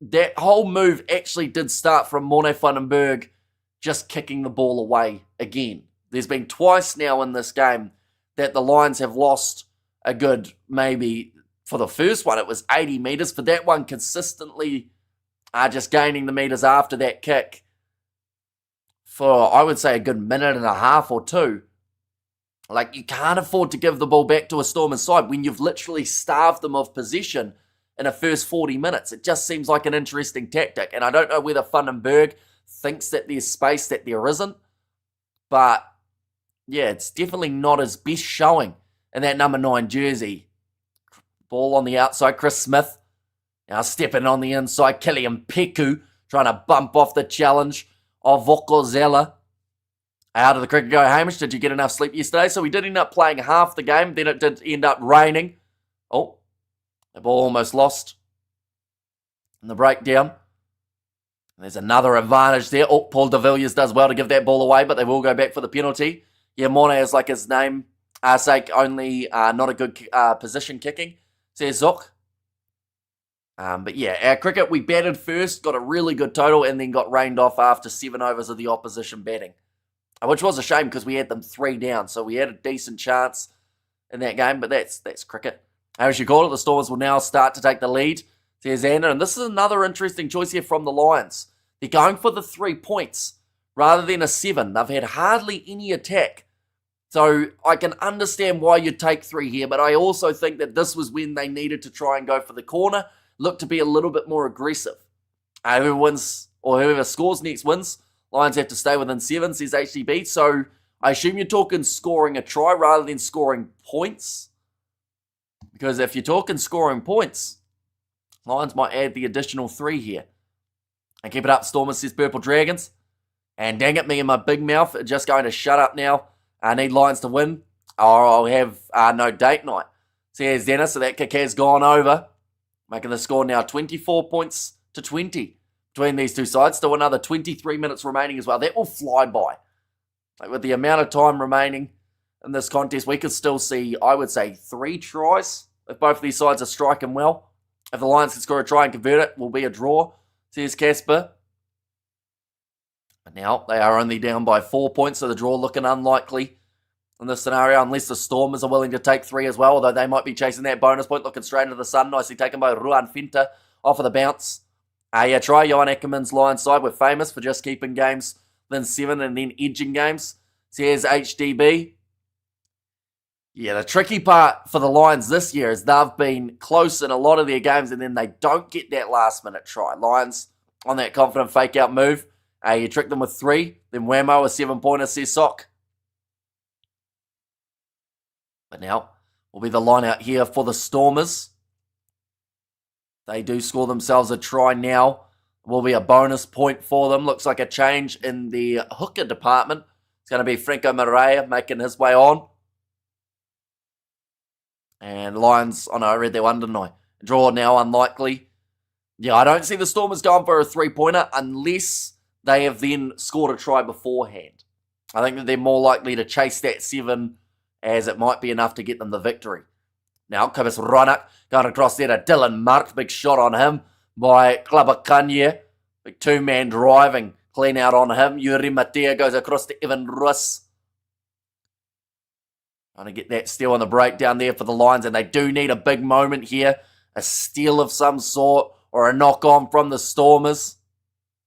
that whole move actually did start from Morne van den Berg just kicking the ball away again. There's been twice now in this game that the Lions have lost a good, maybe, for the first one, it was 80 metres. For that one, consistently just gaining the metres after that kick for, I would say, a good minute and a half or 2. Like, you can't afford to give the ball back to a Stormers side when you've literally starved them of possession in the first 40 minutes. It just seems like an interesting tactic. And I don't know whether Van den Berg thinks that there's space that there isn't. But, yeah, it's definitely not his best showing in that number 9 jersey. Ball on the outside, Chris Smith. Now stepping on the inside, Killian Peku trying to bump off the challenge of Vokozela. Out of the cricket go, Hamish, did you get enough sleep yesterday? So we did end up playing half the game. Then it did end up raining. Oh, the ball almost lost in the breakdown. There's another advantage there. Oh, Paul de Villiers does well to give that ball away, but they will go back for the penalty. Yeah, Morne is like his name sake, only not a good position kicking, says Zook. But yeah, our cricket, we batted first, got a really good total, and then got rained off after 7 overs of the opposition batting. Which was a shame because we had them 3 down, so we had a decent chance in that game, but that's cricket. As you call it, the Stormers will now start to take the lead. Says Anna, and this is another interesting choice here from the Lions. They're going for the 3 points rather than a 7. They've had hardly any attack. So I can understand why you take 3 here, but I also think that this was when they needed to try and go for the corner, look to be a little bit more aggressive. Whoever wins, or whoever scores next wins. Lions have to stay within 7, says HDB. So I assume you're talking scoring a try rather than scoring points. Because if you're talking scoring points, Lions might add the additional 3 here. And keep it up, Stormers, says Purple Dragons. And dang it, me and my big mouth are just going to shut up now. I need Lions to win, or I'll have no date night. Says Dennis, so that kick has gone over. Making the score now 24 points to 20 between these two sides. Still another 23 minutes remaining as well. That will fly by. Like with the amount of time remaining in this contest, we could still see, I would say, 3 tries if both of these sides are striking well. If the Lions can score a try and convert it, will be a draw. Says Casper. But now they are only down by 4 points, so the draw looking unlikely in this scenario, unless the Stormers are willing to take 3 as well, although they might be chasing that bonus point, looking straight into the sun. Nicely taken by Ruan Finta off of the bounce. Try Johan Ackerman's Lions side. We're famous for just keeping games within 7 and then edging games. Says HDB. Yeah, the tricky part for the Lions this year is they've been close in a lot of their games and then they don't get that last minute try. Lions on that confident fake out move. You trick them with 3, then whammo, a 7-pointer, says Sock. But now will be the line out here for the Stormers. They do score themselves a try now. Will be a bonus point for them. Looks like a change in the hooker department. It's going to be Franco Maria making his way on. And Lions, oh no, I read that one, didn't I? Draw now, unlikely. Yeah, I don't see the Stormers going for a 3-pointer unless they have then scored a try beforehand. I think that they're more likely to chase that 7 as it might be enough to get them the victory. Now, Kobus Ronak going across there to Dylan Mark. Big shot on him by Klabakanye. Big 2-man driving. Clean out on him. Yuri Matea goes across to Evan Russ. Trying to get that steal on the breakdown there for the Lions, and they do need a big moment here. A steal of some sort or a knock-on from the Stormers.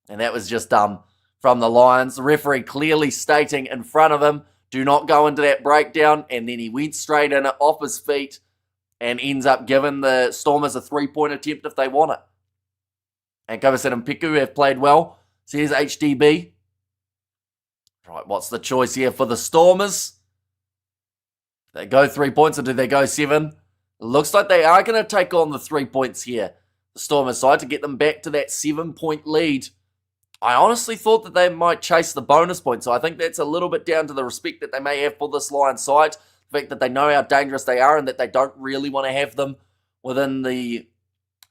And that was just from the Lions. The referee clearly stating in front of him, do not go into that breakdown. And then he went straight in it off his feet and ends up giving the Stormers a 3-point attempt if they want it. And Kovacic and Piku have played well. Says HDB. Right, what's the choice here for the Stormers? They go 3 points or do they go 7? Looks like they are going to take on the 3 points here. The Stormers side to get them back to that 7-point lead. I honestly thought that they might chase the bonus point, so I think that's a little bit down to the respect that they may have for this Lions side. The fact that they know how dangerous they are and that they don't really want to have them within the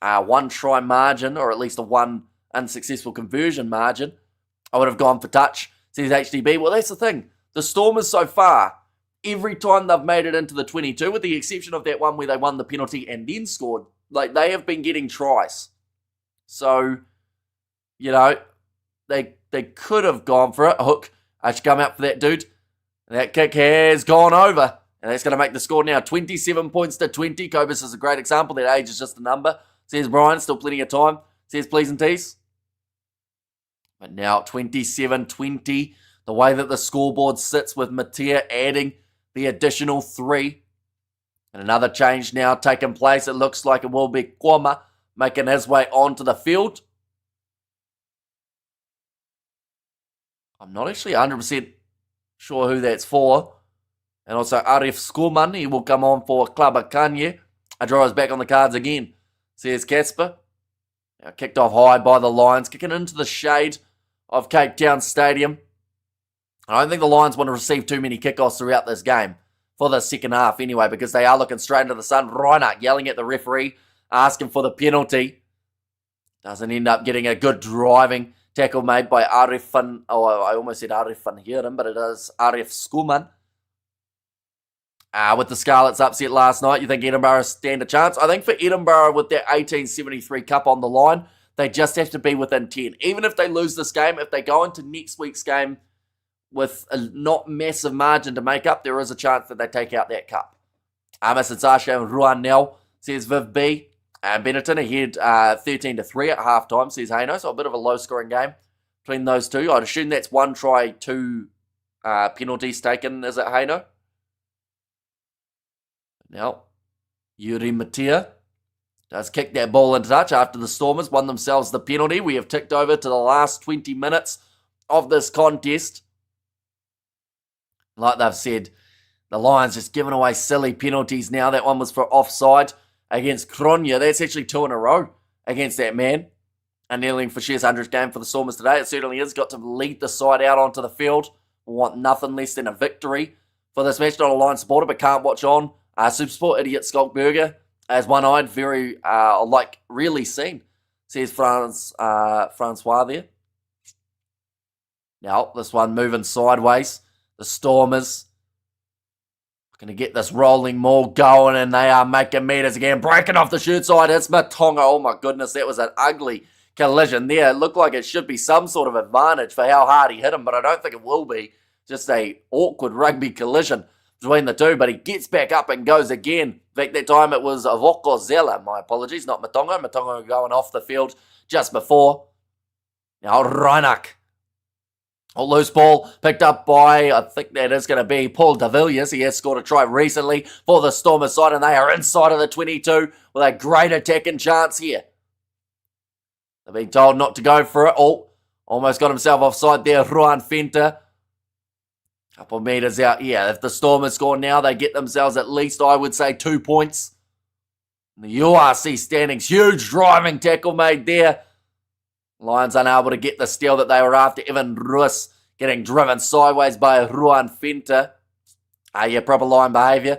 1-try margin, or at least a 1 unsuccessful conversion margin. I would have gone for touch, says HDB. Well, that's the thing. The Stormers so far, every time they've made it into the 22, with the exception of that one where they won the penalty and then scored, like, they have been getting tries. So, you know, they could have gone for it. A hook. I should come out for that dude. And that kick has gone over. And that's going to make the score now 27 points to 20. Cobus is a great example. That age is just a number. Says Brian, still plenty of time. Says please and tease. But now 27-20. The way that the scoreboard sits with Matea adding the additional 3. And another change now taking place. It looks like it will be Kwama making his way onto the field. I'm not actually 100% sure who that's for. And also Arif Skulman, he will come on for Klabakanye. A draw is back on the cards again, says Casper. Now kicked off high by the Lions, kicking into the shade of Cape Town Stadium. I don't think the Lions want to receive too many kickoffs throughout this game, for the second half anyway, because they are looking straight into the sun. Reinhardt yelling at the referee, asking for the penalty. Doesn't end up getting a good driving tackle made by Arif Van, I almost said Arif Van Heeren, but it is Arif Skulman. With the Scarlets upset last night, you think Edinburgh stand a chance? I think for Edinburgh, with their 1873 Cup on the line, they just have to be within 10. Even if they lose this game, if they go into next week's game with a not massive margin to make up, there is a chance that they take out that cup. Amos Sasha and Ruan Nell, says Viv B. Benetton ahead 13-3 at halftime, says Haino. So a bit of a low-scoring game between those two. I'd assume that's 1 try, 2 penalties taken, is it Haino? Now, Yuri Matea does kick that ball into touch after the Stormers won themselves the penalty. We have ticked over to the last 20 minutes of this contest. Like they've said, the Lions just giving away silly penalties now. That one was for offside against Kronya. That's actually 2 in a row against that man. And kneeling for Shear's 100th game for the Stormers today. It certainly has got to lead the side out onto the field. We want nothing less than a victory for this match. Not a Lions supporter, but can't watch on. Supersport idiot Skulkberger as one-eyed, very really seen, says Francois there. Now this one moving sideways. The Stormers Looking to get this rolling maul going, and they are making meters again. Breaking off the shoot side. It's Matonga. Oh my goodness, that was an ugly collision there. It looked like it should be some sort of advantage for how hard he hit him, but I don't think it will be. Just a awkward rugby collision between the two, but he gets back up and goes again. In fact, that time it was Vokozela. My apologies, not Matonga. Matonga going off the field just before. Now Reinach. A loose ball picked up by, I think that is going to be Paul de Villiers. He has scored a try recently for the Stormers side, and they are inside of the 22 with a great attacking chance here. They're being told not to go for it. Oh, almost got himself offside there, Ruan Fenta. Couple of meters out. Yeah, if the Stormers score now, they get themselves at least, I would say, 2 points. The URC standings, huge driving tackle made there. Lions unable to get the steal that they were after. Evan Russ getting driven sideways by Ruan Fenta. Yeah, proper line behaviour.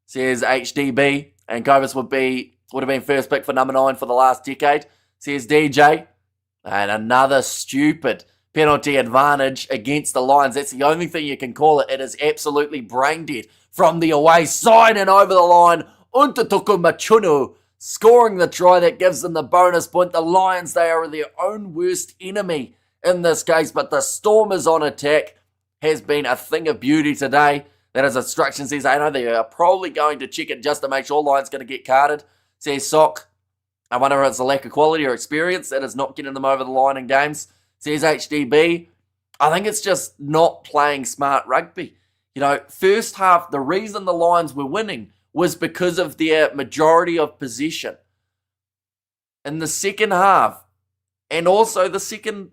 Says HDB. And Kovis would have been first pick for number 9 for the last decade. Says DJ. And another stupid penalty advantage against the Lions. That's the only thing you can call it. It is absolutely brain dead. From the away side and over the line. Untatuku Machunu scoring the try that gives them the bonus point. The Lions, they are their own worst enemy in this case, but the Stormers on attack has been a thing of beauty today. That is instruction says, I know they are probably going to check it just to make sure Lions going to get carded. Says Sock, I wonder if it's a lack of quality or experience that is not getting them over the line in games. Says HDB, I think it's just not playing smart rugby. You know, first half, the reason the Lions were winning was because of their majority of possession. In the second half, and also the second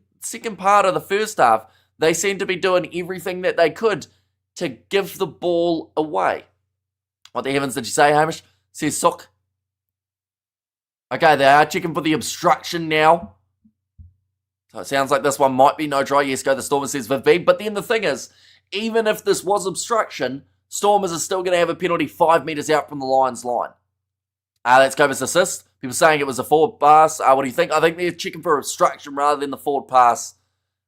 part of the first half, they seem to be doing everything that they could to give the ball away. What the heavens did you say, Hamish? Says Sook. Okay, they are checking for the obstruction now. So it sounds like this one might be no try. Yes, go the Stormers, says Viv B. But then the thing is, even if this was obstruction, Stormers are still going to have a penalty 5 metres out from the Lions line. Let's go with assist. People saying it was a forward pass. What do you think? I think they're checking for obstruction rather than the forward pass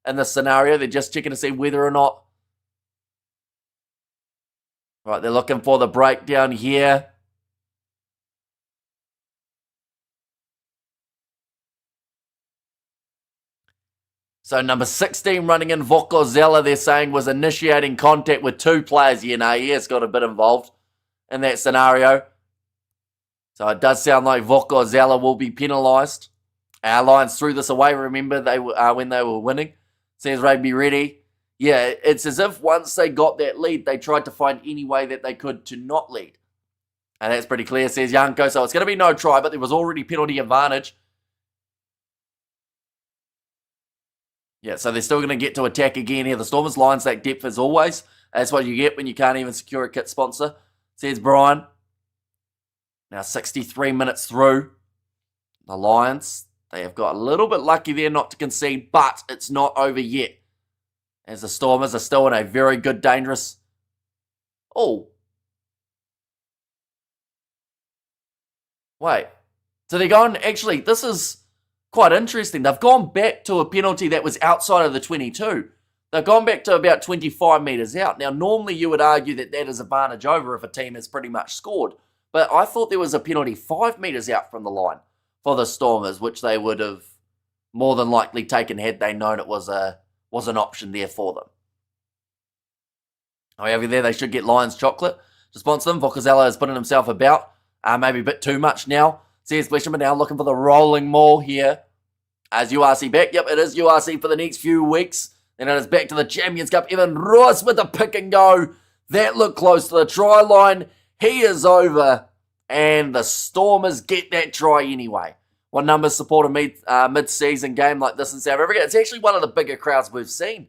in this scenario. They're just checking to see whether or not. Right, they're looking for the breakdown here. So number 16 running in, Vokozela, they're saying was initiating contact with 2 players. Yeah, no, he has got a bit involved in that scenario. So it does sound like Vokozela will be penalised. Our Lions threw this away, remember, they when they were winning. Says Rugby ready. Yeah, it's as if once they got that lead, they tried to find any way that they could to not lead. And that's pretty clear, says Yanko. So it's going to be no try, but there was already penalty advantage. Yeah, so they're still going to get to attack again here. The Stormers, Lions take depth as always. That's what you get when you can't even secure a kit sponsor, says Brian. Now 63 minutes through. The Lions, they have got a little bit lucky there not to concede, but it's not over yet. As the Stormers are still in a very good, dangerous... Oh. Wait. So they're going... Actually, this is quite interesting. They've gone back to a penalty that was outside of the 22. They've gone back to about 25 metres out. Now, normally you would argue that that is advantage over if a team has pretty much scored. But I thought there was a penalty 5 metres out from the line for the Stormers, which they would have more than likely taken had they known it was an option there for them. However, there they should get Lions chocolate to sponsor them. Vokozela has putting himself about. Maybe a bit too much now. Says Flesherman now looking for the rolling maul here. As URC back. Yep, it is URC for the next few weeks. Then it is back to the Champions Cup. Evan Ross with the pick and go. That looked close to the try line. He is over. And the Stormers get that try anyway. What numbers support a mid-season game like this in South Africa? It's actually one of the bigger crowds we've seen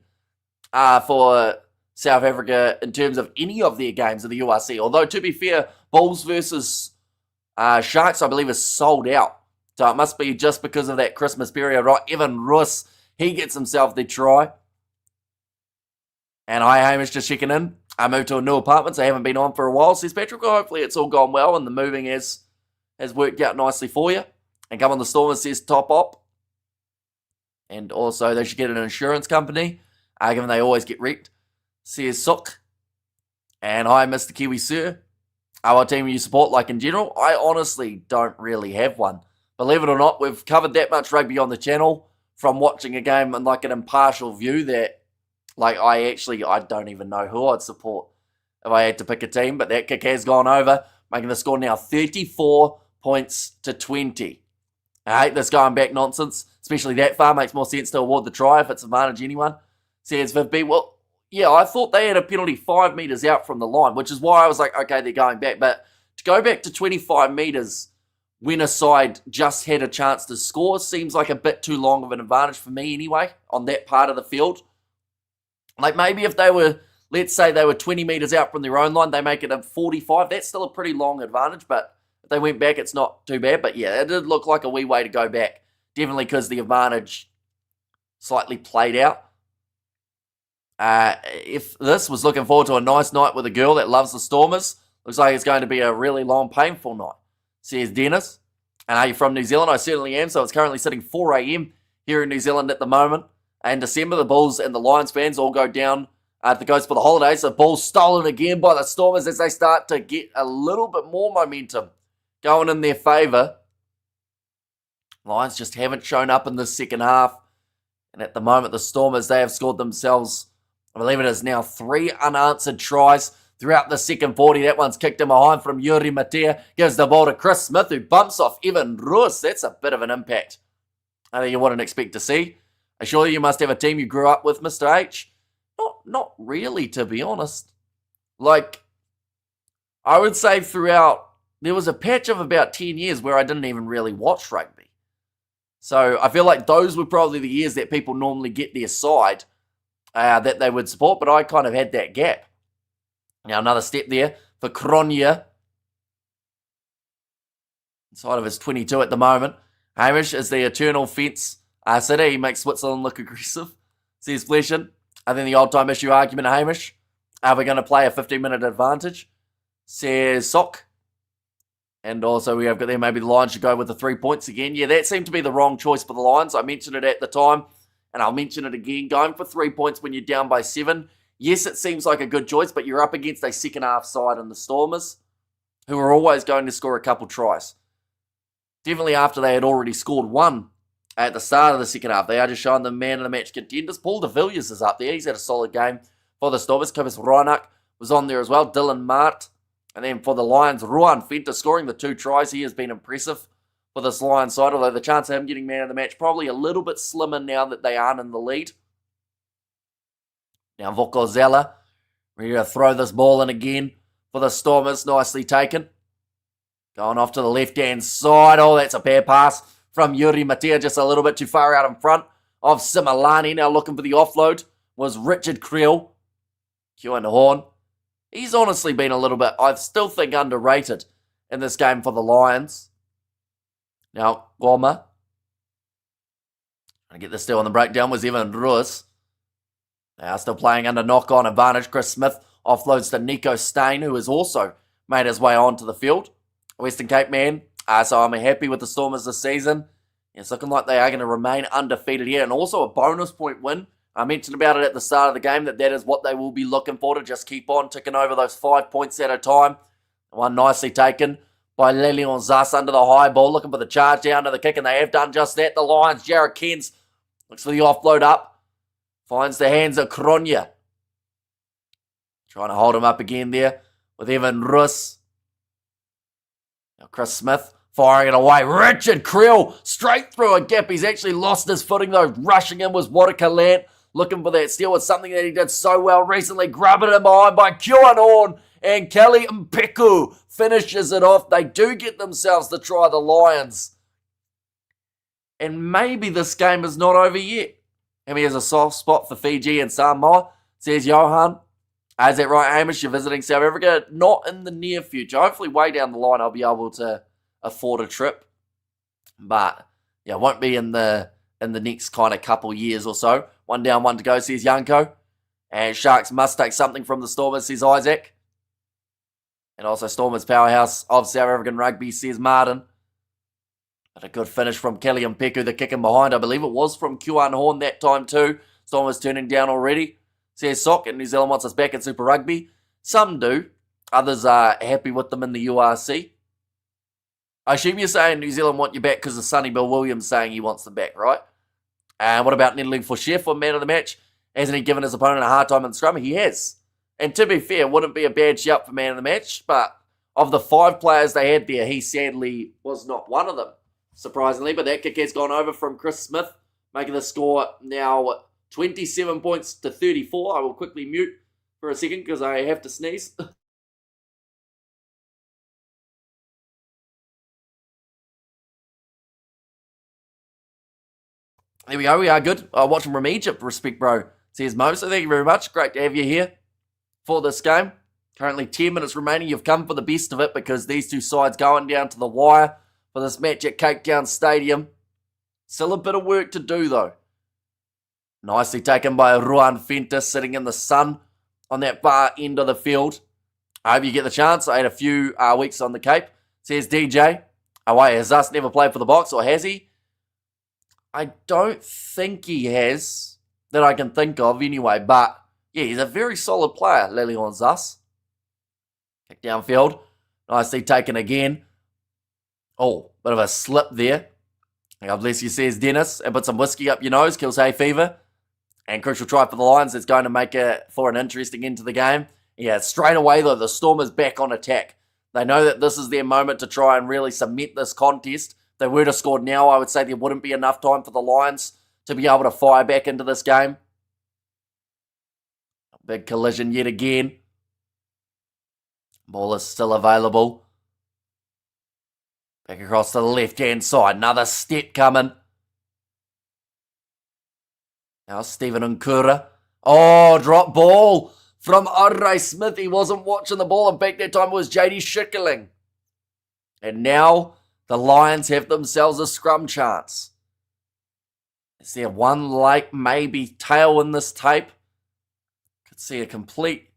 for South Africa in terms of any of their games of the URC. Although, to be fair, Bulls versus Sharks, I believe, is sold out. So it must be just because of that Christmas period, right? Evan Russ, he gets himself the try. And hi, Hamish, just checking in. I moved to a new apartment, so I haven't been on for a while, says Patrick. Well, hopefully it's all gone well and the moving has worked out nicely for you. And come on, the Stormers, says Top Op. And also, they should get an insurance company, given they always get wrecked, says Sook. And hi, Mr. Kiwi Sir. What team you support, like in general? I honestly don't really have one. Believe it or not, we've covered that much rugby on the channel from watching a game and like an impartial view that, like, I don't even know who I'd support if I had to pick a team. But that kick has gone over, making the score now 34 points to 20. I hate this going back nonsense, especially that far. Makes more sense to award the try if it's advantage anyone. Says Viv B. Well, yeah, I thought they had a penalty 5 metres out from the line, which is why I was like, okay, they're going back. But to go back to 25 metres when a side just had a chance to score seems like a bit too long of an advantage for me anyway on that part of the field. Like maybe if they were, let's say they were 20 metres out from their own line, they make it a 45. That's still a pretty long advantage, but if they went back, it's not too bad. But yeah, it did look like a wee way to go back. Definitely because the advantage slightly played out. If this was looking forward to a nice night with a girl that loves the Stormers, looks like it's going to be a really long, painful night. Says Dennis. And are you from New Zealand? I certainly am. So it's currently sitting 4 a.m. here in New Zealand at the moment. In December, the Bulls and the Lions fans all go down at the coast for the holidays. The Bulls stolen again by the Stormers as they start to get a little bit more momentum going in their favour. Lions just haven't shown up in the second half. And at the moment, the Stormers, they have scored themselves, I believe it is now 3 unanswered tries throughout the second 40. That one's kicked in behind from Yuri Matea. Gives the ball to Chris Smith, who bumps off Evan Russ. That's a bit of an impact I think you wouldn't expect to see. Surely you must have a team you grew up with, Mr. H. Not really, to be honest. Like, I would say throughout, there was a patch of about 10 years where I didn't even really watch rugby. So I feel like those were probably the years that people normally get their side that they would support, but I kind of had that gap. Now another step there for Kronya. Inside of his 22 at the moment. Hamish is the eternal fence sitter. He makes Switzerland look aggressive, says Fleshin. And then the old-time issue argument, Hamish. Are we going to play a 15-minute advantage? Says Sock. And also we have got there, maybe the Lions should go with the 3 points again. Yeah, that seemed to be the wrong choice for the Lions. I mentioned it at the time, and I'll mention it again. Going for 3 points when you're down by 7. Yes, it seems like a good choice, but you're up against a second-half side in the Stormers, who are always going to score a couple tries. Definitely after they had already scored 1 at the start of the second half. They are just showing the man of the match contenders. Paul de Villiers is up there. He's had a solid game for the Stormers. Kobus Reinach was on there as well. Dylan Mart. And then for the Lions, Ruan Fenta scoring the 2 tries. He has been impressive for this Lions side, although the chance of him getting man of the match probably a little bit slimmer now that they aren't in the lead. Now Vokozela ready to throw this ball in again for the Stormers. Nicely taken. Going off to the left-hand side. Oh, that's a pair pass from Yuri Matea, just a little bit too far out in front of Similani. Now looking for the offload was Richard Creel. Cueing the horn. He's honestly been a little bit, I still think, underrated in this game for the Lions. Now, Goma. Trying to get this still on the breakdown was Evan Ruiz. Now still playing under knock-on advantage. Chris Smith offloads to Nico Stain, who has also made his way onto the field. Western Cape man. So I'm happy with the Stormers this season. It's looking like they are going to remain undefeated here. And also a bonus point win. I mentioned about it at the start of the game that is what they will be looking for, to just keep on ticking over those 5 points at a time. One nicely taken by Lelion Zas under the high ball, looking for the charge down to the kick, and they have done just that. The Lions, Jared Kens looks for the offload up. Finds the hands of Kronya. Trying to hold him up again there with Evan Russ. Now Chris Smith firing it away. Richard Creel straight through a gap. He's actually lost his footing though. Rushing in was Watakalant. Looking for that steal. It's something that he did so well recently. Grabbing it behind by Kewan Horn. And Kelly Mpeku finishes it off. They do get themselves to try the Lions. And maybe this game is not over yet. And he has a soft spot for Fiji and Samoa, says Johan. Is that right, Hamish? You're visiting South Africa? Not in the near future. Hopefully way down the line I'll be able to afford a trip. But yeah, won't be in the next kind of couple years or so. 1 down, 1 to go, says Yanko. And Sharks must take something from the Stormers, says Isaac. And also Stormers powerhouse of South African rugby, says Martin. But a good finish from Kelly Mpeku, the kicking behind. I believe it was from Kewan Horn that time too. Stormers turning down already, says Sock. And New Zealand wants us back in Super Rugby, Some do. Others are happy with them in the URC. I assume you're saying New Zealand want you back because of Sonny Bill Williams saying he wants them back, right? And what about Nettling for Chef for man of the match? Hasn't he given his opponent a hard time in the scrum? He has. And to be fair, wouldn't be a bad shout for man of the match, but of the 5 players they had there, he sadly was not one of them, surprisingly. But that kick has gone over from Chris Smith, making the score now 27 points to 34. I will quickly mute for a second because I have to sneeze. There we go, we are good. Watching from Egypt, respect bro. Says Mo, so thank you very much. Great to have you here for this game. Currently 10 minutes remaining. You've come for the best of it because these two sides going down to the wire for this match at Cape Town Stadium. Still a bit of work to do though. Nicely taken by Ruan Fenta sitting in the sun on that far end of the field. I hope you get the chance. I had a few weeks on the Cape. Says DJ. Oh wait, has Us never played for the Box or has he? I don't think he has, that I can think of anyway, but yeah, he's a very solid player, Lilian Zus. Kick downfield, nicely taken again. Oh, bit of a slip there. God bless you, says Dennis, and put some whiskey up your nose, kills hay fever. And crucial try for the Lions that's going to make it for an interesting end to the game. Yeah, straight away though, the Stormers back on attack. They know that this is their moment to try and really cement this contest. If they were to score now, I would say there wouldn't be enough time for the Lions to be able to fire back into this game. Big collision yet again. Ball is still available. Back across to the left-hand side. Another step coming. Now Stephen Nkura. Oh, drop ball from Ray Smith. He wasn't watching the ball. And back that time it was JD Schickerling. And now the Lions have themselves a scrum chance. Is there one late maybe tail in this tape? Could see a complete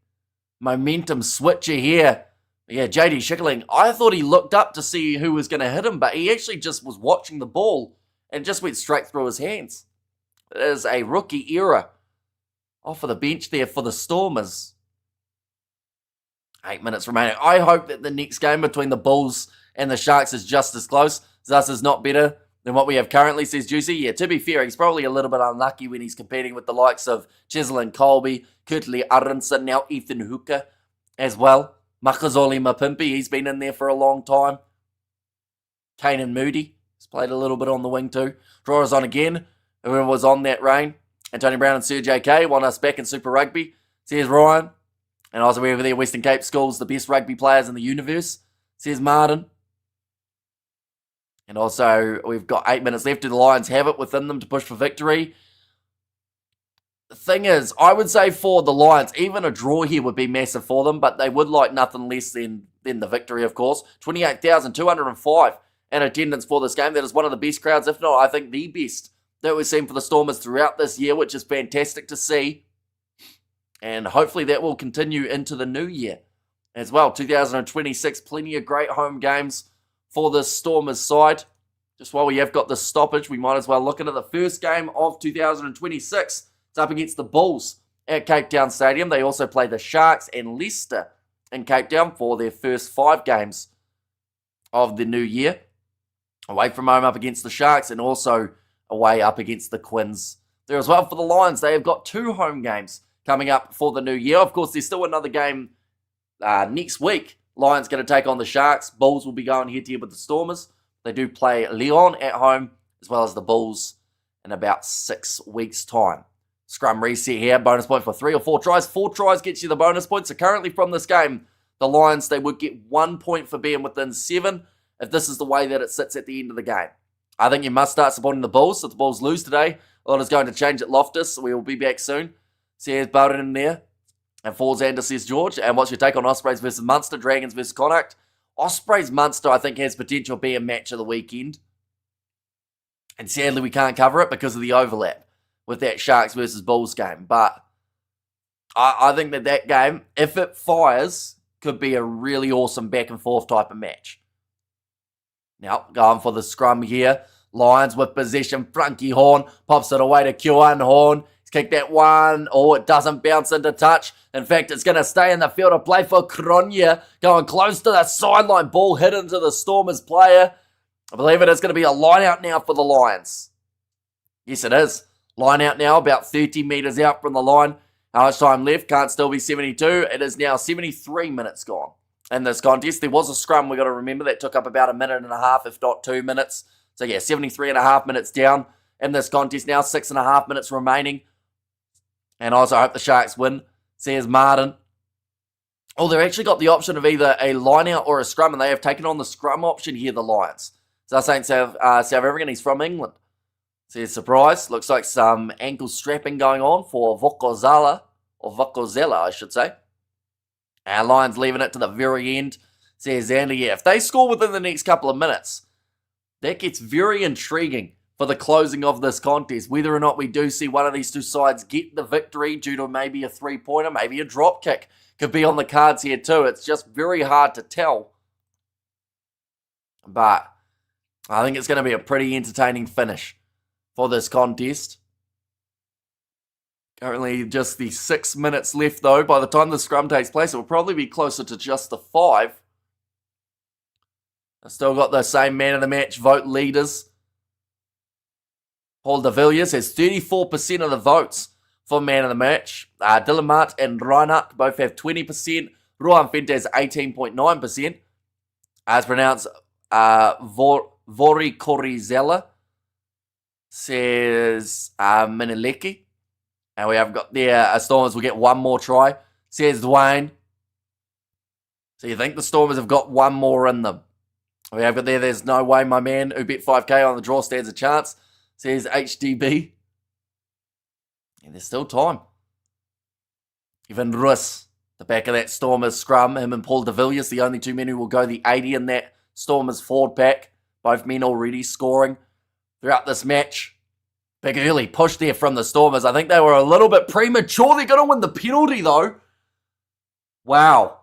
momentum switcher here. Yeah, JD Schickerling, I thought he looked up to see who was going to hit him, but he actually just was watching the ball and just went straight through his hands. It is a rookie error. Off of the bench there for the Stormers. 8 minutes remaining. I hope that the next game between the Bulls and the Sharks is just as close. Thus is not better than what we have currently, says Juicy. Yeah, to be fair, he's probably a little bit unlucky when he's competing with the likes of Cheslin Colby, Kurtley Aronson, now Ethan Hooker as well. Makazoli Mapimpi, he's been in there for a long time. Kanan Moody, he's played a little bit on the wing too. Drawers on again, whoever was on that reign. Antonio Brown and Sir JK want us back in Super Rugby, says Ryan. And also over there, Western Cape School's the best rugby players in the universe, says Martin. And also, we've got 8 minutes left. Do the Lions have it within them to push for victory? The thing is, I would say for the Lions, even a draw here would be massive for them, but they would like nothing less than the victory, of course. 28,205 in attendance for this game. That is one of the best crowds, if not, I think, the best that we've seen for the Stormers throughout this year, which is fantastic to see. And hopefully that will continue into the new year as well. 2026, plenty of great home games for the Stormers side. Just while we have got the stoppage, we might as well look into the first game of 2026. It's up against the Bulls at Cape Town Stadium. They also play the Sharks and Leicester in Cape Town for their first 5 games of the new year. Away from home up against the Sharks and also away up against the Quins. There as well for the Lions. They have got 2 home games coming up for the new year. Of course, there's still another game next week. Lions going to take on the Sharks. Bulls will be going head-to-head with the Stormers. They do play Lyon at home as well as the Bulls in about 6 weeks' time. Scrum reset here. Bonus point for 3 or 4 tries. 4 tries gets you the bonus point. So currently from this game, the Lions, they would get 1 point for being within 7 if this is the way that it sits at the end of the game. I think you must start supporting the Bulls. If the Bulls lose today, a lot is going to change at Loftus. So we will be back soon. Says Bowden in there. And falls Anders, says George. And what's your take on Ospreys versus Munster, Dragons versus Connacht? Ospreys Munster, I think, has potential to be a match of the weekend. And sadly, we can't cover it because of the overlap with that Sharks versus Bulls game. But I think that game, if it fires, could be a really awesome back and forth type of match. Now, going for the scrum here. Lions with possession. Frankie Horn pops it away to Kieran Horn. He's kicked that one. Oh, it doesn't bounce into touch. In fact, it's going to stay in the field of play for Cronje. Going close to the sideline. Ball hit into the Stormers player. I believe it is going to be a line out now for the Lions. Yes, it is. Line out now, about 30 metres out from the line. How much time left? Can't still be 72. It is now 73 minutes gone in this contest. There was a scrum, we've got to remember, that took up about a minute and a half, if not 2 minutes. So yeah, 73 and a half minutes down in this contest now. 6.5 minutes remaining. And I also hope the Sharks win, says Martin. Oh, they've actually got the option of either a line out or a scrum, and they have taken on the scrum option here, the Lions. So St. South African, he's from England. Says surprise. Looks like some ankle strapping going on for Vokozela, or Vokozela, I should say. Our Lions leaving it to the very end, says Xander. Yeah, if they score within the next couple of minutes, that gets very intriguing for the closing of this contest. Whether or not we do see one of these two sides get the victory due to maybe a three-pointer, maybe a drop kick, could be on the cards here too. It's just very hard to tell. But I think it's going to be a pretty entertaining finish for this contest. Currently just the 6 minutes left though. By the time the scrum takes place, it will probably be closer to just the 5. I've still got the same man of the match vote leaders. Paul de Villiers has 34% of the votes for man of the match. Dillamart and Reinach both have 20%. Ruan Fente has 18.9%. As pronounced, Vori Korizela says Minileki. And we have got there, Stormers will get one more try, says Dwayne. So you think the Stormers have got one more in them? We have got there's no way, my man, who bet 5k on the draw stands a chance, says HDB. And there's still time. Even Russ, the back of that Stormers scrum, him and Paul de Villiers, the only two men who will go the 80 in that Stormers forward pack. Both men already scoring throughout this match. Big early push there from the Stormers. I think they were a little bit premature. They're going to win the penalty, though. Wow.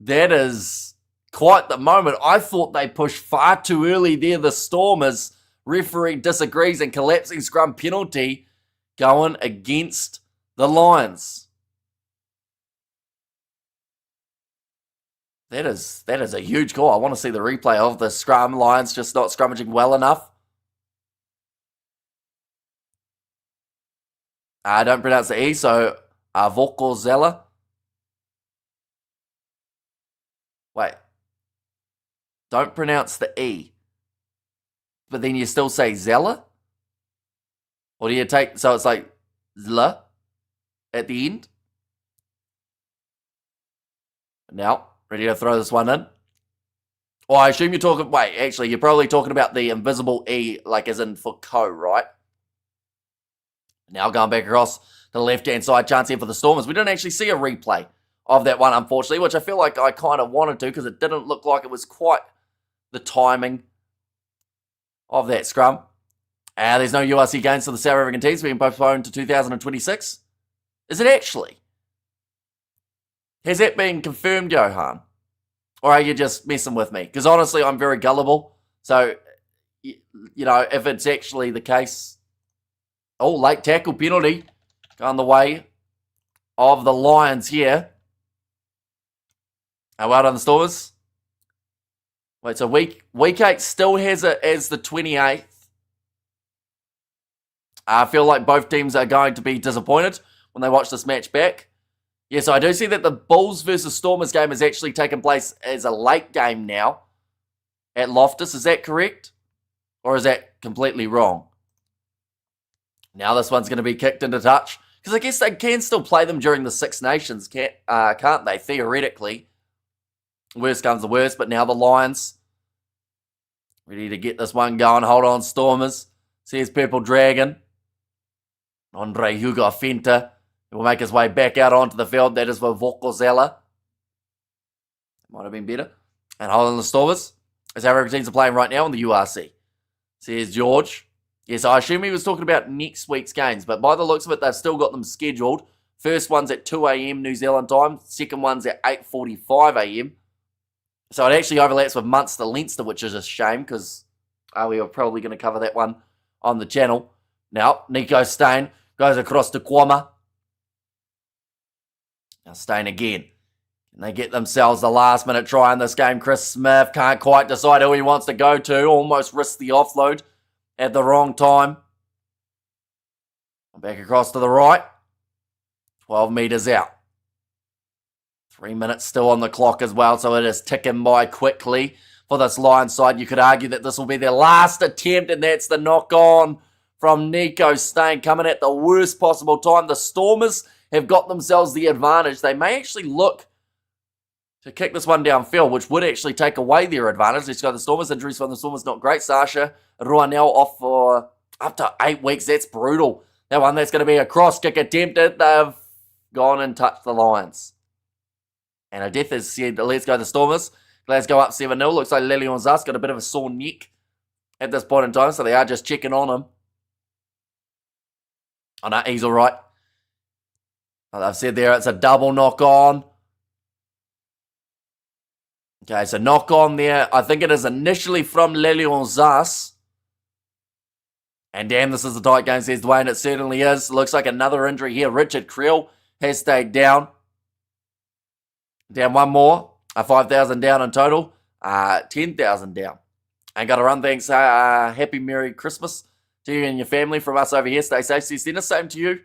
That is quite the moment. I thought they pushed far too early there, the Stormers. Referee disagrees and collapsing scrum penalty going against the Lions. That is a huge call. I want to see the replay of the scrum. Lions just not scrummaging well enough. I don't pronounce the E, so Vokozela. Wait. Don't pronounce the E. But then you still say Zella? Or do you take, so it's like Zla at the end? Now, ready to throw this one in? Or I assume you're talking, wait, actually, you're probably talking about the invisible E, like as in for co, right? Now going back across to the left-hand side, chance here for the Stormers. We didn't actually see a replay of that one, unfortunately, which I feel like I kind of wanted to because it didn't look like it was quite the timing of that scrum. There's no URC games for the South African teams being postponed to 2026. Is it actually? Has that been confirmed, Johan? Or are you just messing with me? Because honestly, I'm very gullible. So, you know, if it's actually the case... Oh, late tackle penalty going the way of the Lions here. And well done, the Stormers. Wait, so week 8 still has it as the 28th. I feel like both teams are going to be disappointed when they watch this match back. Yeah, so I do see that the Bulls versus Stormers game has actually taken place as a late game now at Loftus. Is that correct? Or is that completely wrong? Now this one's going to be kicked into touch. Because I guess they can still play them during the Six Nations, can't they? Theoretically. Worst comes to worst, but now the Lions ready to get this one going. Hold on, Stormers. Says Purple Dragon. Andre Hugo Fenta will make his way back out onto the field. That is for Vokozela. Might have been better. And hold on, the Stormers. As our teams are playing right now in the URC. Says George. Yes, I assume he was talking about next week's games, but by the looks of it, they've still got them scheduled. First one's at 2 a.m. New Zealand time. Second one's at 8:45 a.m. So it actually overlaps with Munster-Leinster, which is a shame, because we were probably going to cover that one on the channel. Now, Nico Stain Goes across to Kwama. Now Stain again. Can they get themselves the last minute try in this game? Chris Smith can't quite decide who he wants to go to. Almost risks the offload at the wrong time. Back across to the right. 12 metres out. 3 minutes still on the clock as well, so it is ticking by quickly for this Lions side. You could argue that this will be their last attempt, and that's the knock-on from Nico Stain, coming at the worst possible time. The Stormers have got themselves the advantage. They may actually look to kick this one downfield, which would actually take away their advantage. Let's go. The Stormers. Injuries from the Stormers not great. Sasha Ruanel off for up to 8 weeks. That's brutal. That one, that's going to be a cross kick attempted. They've gone and touched the Lions. And a death has said, let's go the Stormers. Glasgow up 7-0. Looks like Lions URC got a bit of a sore neck at this point in time, so they are just checking on him. Oh no, he's all right. Like I've said there, it's a double knock-on. Okay, so knock-on there. I think it is initially from Lions URC. And damn, this is a tight game, says Dwayne. It certainly is. Looks like another injury here. Richard Creel has stayed down. Down one more. 5,000 down in total. 10,000 down. And got to run. Thanks. Happy Merry Christmas to you and your family from us over here. Stay safe. See you. Same to you.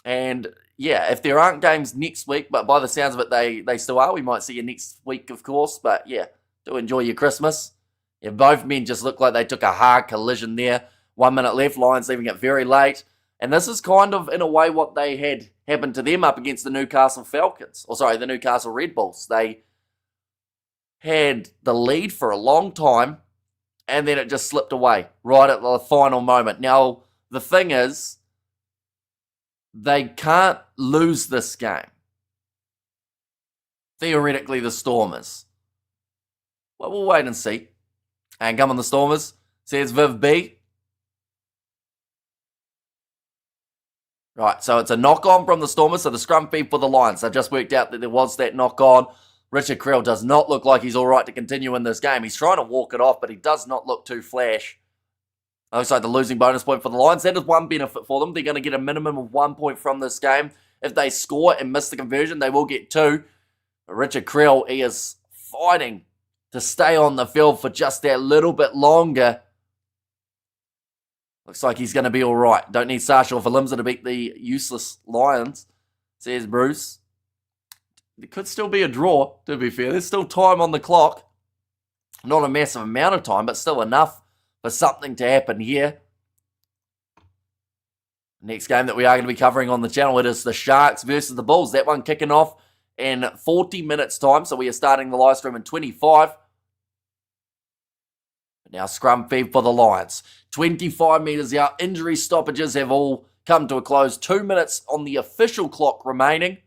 And yeah, if there aren't games next week, but by the sounds of it, they still are. We might see you next week, of course. But yeah, do enjoy your Christmas. Yeah, both men just look like they took a hard collision there. 1 minute left. Lions leaving it very late. And this is kind of, in a way, what they had happened to them up against the Newcastle Falcons. Or sorry, the Newcastle Red Bulls. They had the lead for a long time, and then it just slipped away right at the final moment. Now, the thing is, they can't lose this game. Theoretically, the Stormers. Well, we'll wait and see. And come on, the Stormers, says Viv B. Right, so it's a knock-on from the Stormers, so the scrum feed for the Lions. They've just worked out that there was that knock-on. Richard Creel does not look like he's all right to continue in this game. He's trying to walk it off, but he does not look too flash. Looks like the losing bonus point for the Lions. That is one benefit for them. They're going to get a minimum of 1 point from this game. If they score and miss the conversion, they will get 2. But Richard Creel, he is fighting to stay on the field for just that little bit longer. Looks like he's going to be all right. Don't need Sasha or Valimza to beat the useless Lions, says Bruce. There could still be a draw, to be fair. There's still time on the clock. Not a massive amount of time, but still enough for something to happen here. Next game that we are going to be covering on the channel, it is the Sharks versus the Bulls. That one kicking off in 40 minutes' time, so we are starting the live stream in 25. Now scrum feed for the Lions. 25 metres out. Injury stoppages have all come to a close. 2 minutes on the official clock remaining.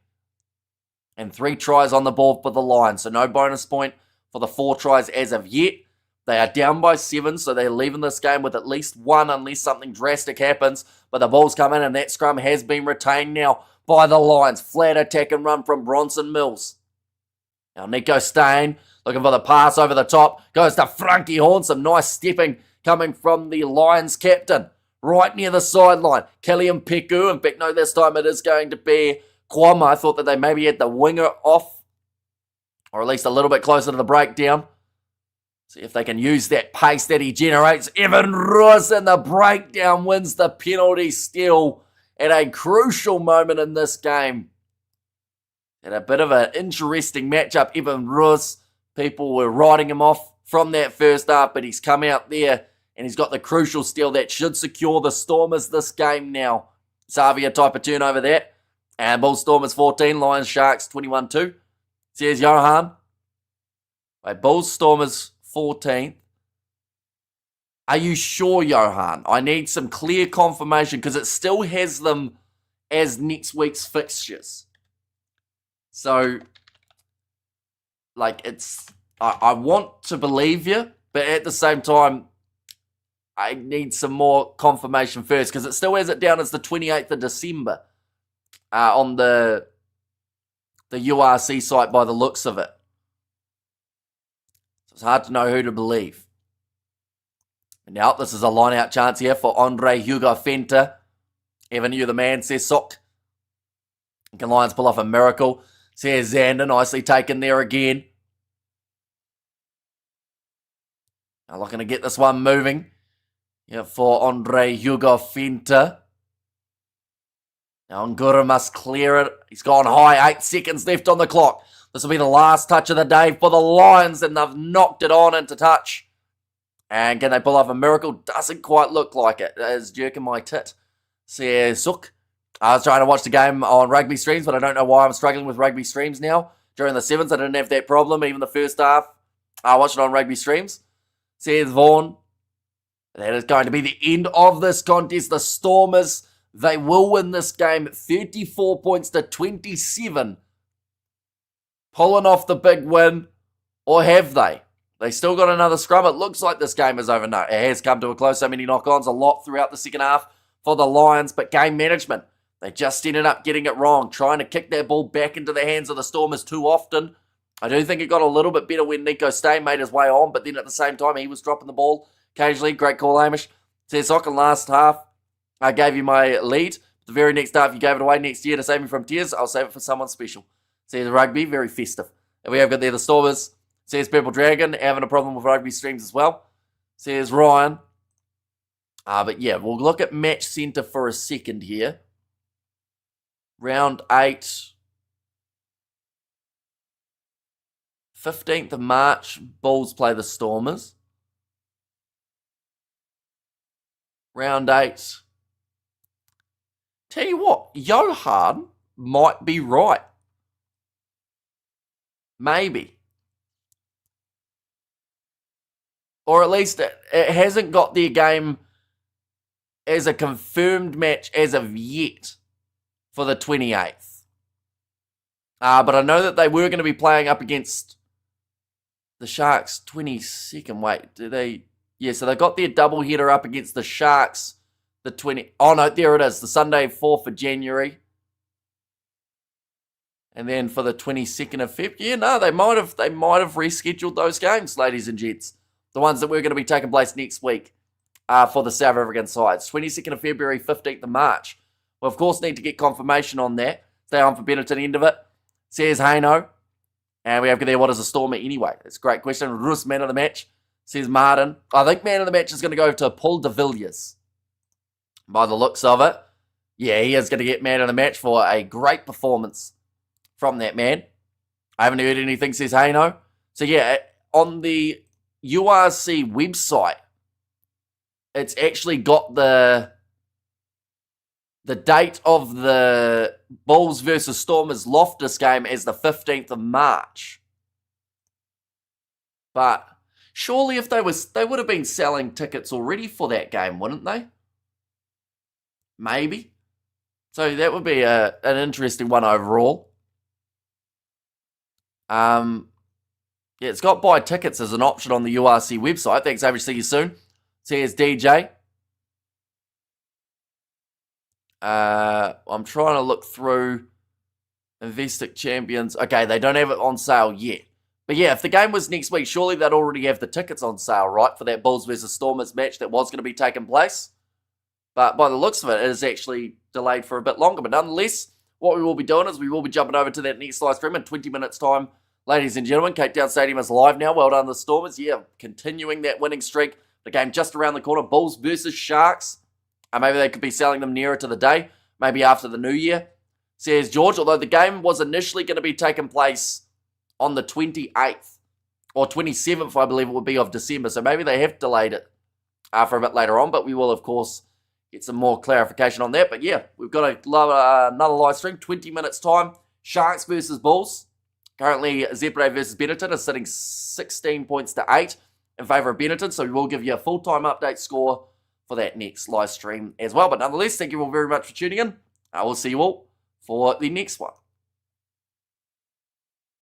And 3 tries on the board for the Lions. So no bonus point for the 4 tries as of yet. They are down by 7, so they're leaving this game with at least 1 unless something drastic happens. But the Bulls come in and that scrum has been retained now by the Lions. Flat attack and run from Bronson Mills. Now Nico Stain looking for the pass over the top. Goes to Frankie Horn. Some nice stepping coming from the Lions captain. Right near the sideline. Killian Peku. In fact, no, this time it is going to be Kwama. I thought that they maybe had the winger off. Or at least a little bit closer to the breakdown. See if they can use that pace that he generates. Evan Roos in the breakdown wins the penalty still at a crucial moment in this game. And a bit of an interesting matchup. Evan Roos, people were writing him off from that first half, but he's come out there and he's got the crucial steal that should secure the Stormers this game now. Xavier type of turnover there. And Bulls Stormers 14, Lions Sharks 21-2. Says Johan. Wait, Bulls Stormers 14th. Are you sure, Johan? I need some clear confirmation because it still has them as next week's fixtures. So, like, it's... I want to believe you, but at the same time, I need some more confirmation first because it still has it down as the 28th of December on the URC site by the looks of it. So it's hard to know who to believe. And now this is a line-out chance here for Andre Hugo Fenta. Evan, you the man, says Sock. Can Lions pull off a miracle? Says Xander, nicely taken there again. Now looking to get this one moving. Yeah, for Andre Hugo Fenta. Now Ngura must clear it. He's gone high. 8 seconds left on the clock. This will be the last touch of the day for the Lions, and they've knocked it on into touch. And can they pull off a miracle? Doesn't quite look like it. It is jerking my tit. Says Sook. I was trying to watch the game on rugby streams, but I don't know why I'm struggling with rugby streams now. During the sevens, I didn't have that problem. Even the first half, I watched it on rugby streams. Says Vaughan. That is going to be the end of this contest. The Stormers, they will win this game 34 points to 27. Pulling off the big win, or have they? They still got another scrum. It looks like this game is over. No, it has come to a close. So many knock-ons, a lot throughout the second half for the Lions, but game management. They just ended up getting it wrong, trying to kick that ball back into the hands of the Stormers too often. I do think it got a little bit better when Nico Stay made his way on, but then at the same time, he was dropping the ball occasionally. Great call, Hamish. Says, Sock, in last half, I gave you my lead. The very next half, you gave it away next year to save me from tears. I'll save it for someone special. Says Rugby, very festive. And we have got there the Stormers. Says Purple Dragon, having a problem with rugby streams as well. Says Ryan. But yeah, we'll look at match centre for a second here. Round 8. 15th of March, Bulls play the Stormers. Round 8. Tell you what, Johan might be right. Maybe. Or at least it hasn't got their game as a confirmed match as of yet for the 28th. But I know that they were going to be playing up against the Sharks 22nd. Wait, do they? Yeah, so they got their double header up against the Sharks the 20. Oh no, there it is. The Sunday 4th of January. And then for the 22nd of February. Yeah, no, they might have rescheduled those games, ladies and gents. The ones that were going to be taking place next week for the South African sides. 22nd of February, 15th of March. Well, of course, need to get confirmation on that. Stay on for Benetton, end of it. Says Haino. And we have there, what is a Stormer anyway? That's a great question. Rus, man of the match. Says Martin. I think man of the match is going to go to Paul de Villiers. By the looks of it. Yeah, he is going to get man of the match for a great performance from that man. I haven't heard anything, says Haino. So yeah, on the URC website, it's actually got the date of the Bulls versus Stormers Loftus game as the 15th of March. But surely if they would have been selling tickets already for that game, wouldn't they? Maybe. So that would be an interesting one overall. Yeah, it's got buy tickets as an option on the URC website. Thanks, Average. See you soon. Says DJ. I'm trying to look through Investec Champions. Okay, they don't have it on sale yet. But yeah, if the game was next week, surely they'd already have the tickets on sale, right? For that Bulls versus Stormers match that was going to be taking place. But by the looks of it, it is actually delayed for a bit longer. But nonetheless, what we will be doing is we will be jumping over to that next live stream in 20 minutes' time. Ladies and gentlemen, Cape Town Stadium is live now. Well done, the Stormers. Yeah, continuing that winning streak. The game just around the corner. Bulls versus Sharks. Maybe they could be selling them nearer to the day. Maybe after the new year. Says George, although the game was initially going to be taking place on the 28th. Or 27th, I believe it would be, of December. So maybe they have delayed it for a bit later on. But we will, of course, get some more clarification on that. But yeah, we've got another live stream. 20 minutes time. Sharks versus Bulls. Currently, Zebra versus Benetton is sitting 16 points to 8 in favour of Benetton. So we will give you a full-time update score for that next live stream as well. But nonetheless, thank you all very much for tuning in. I will see you all for the next one.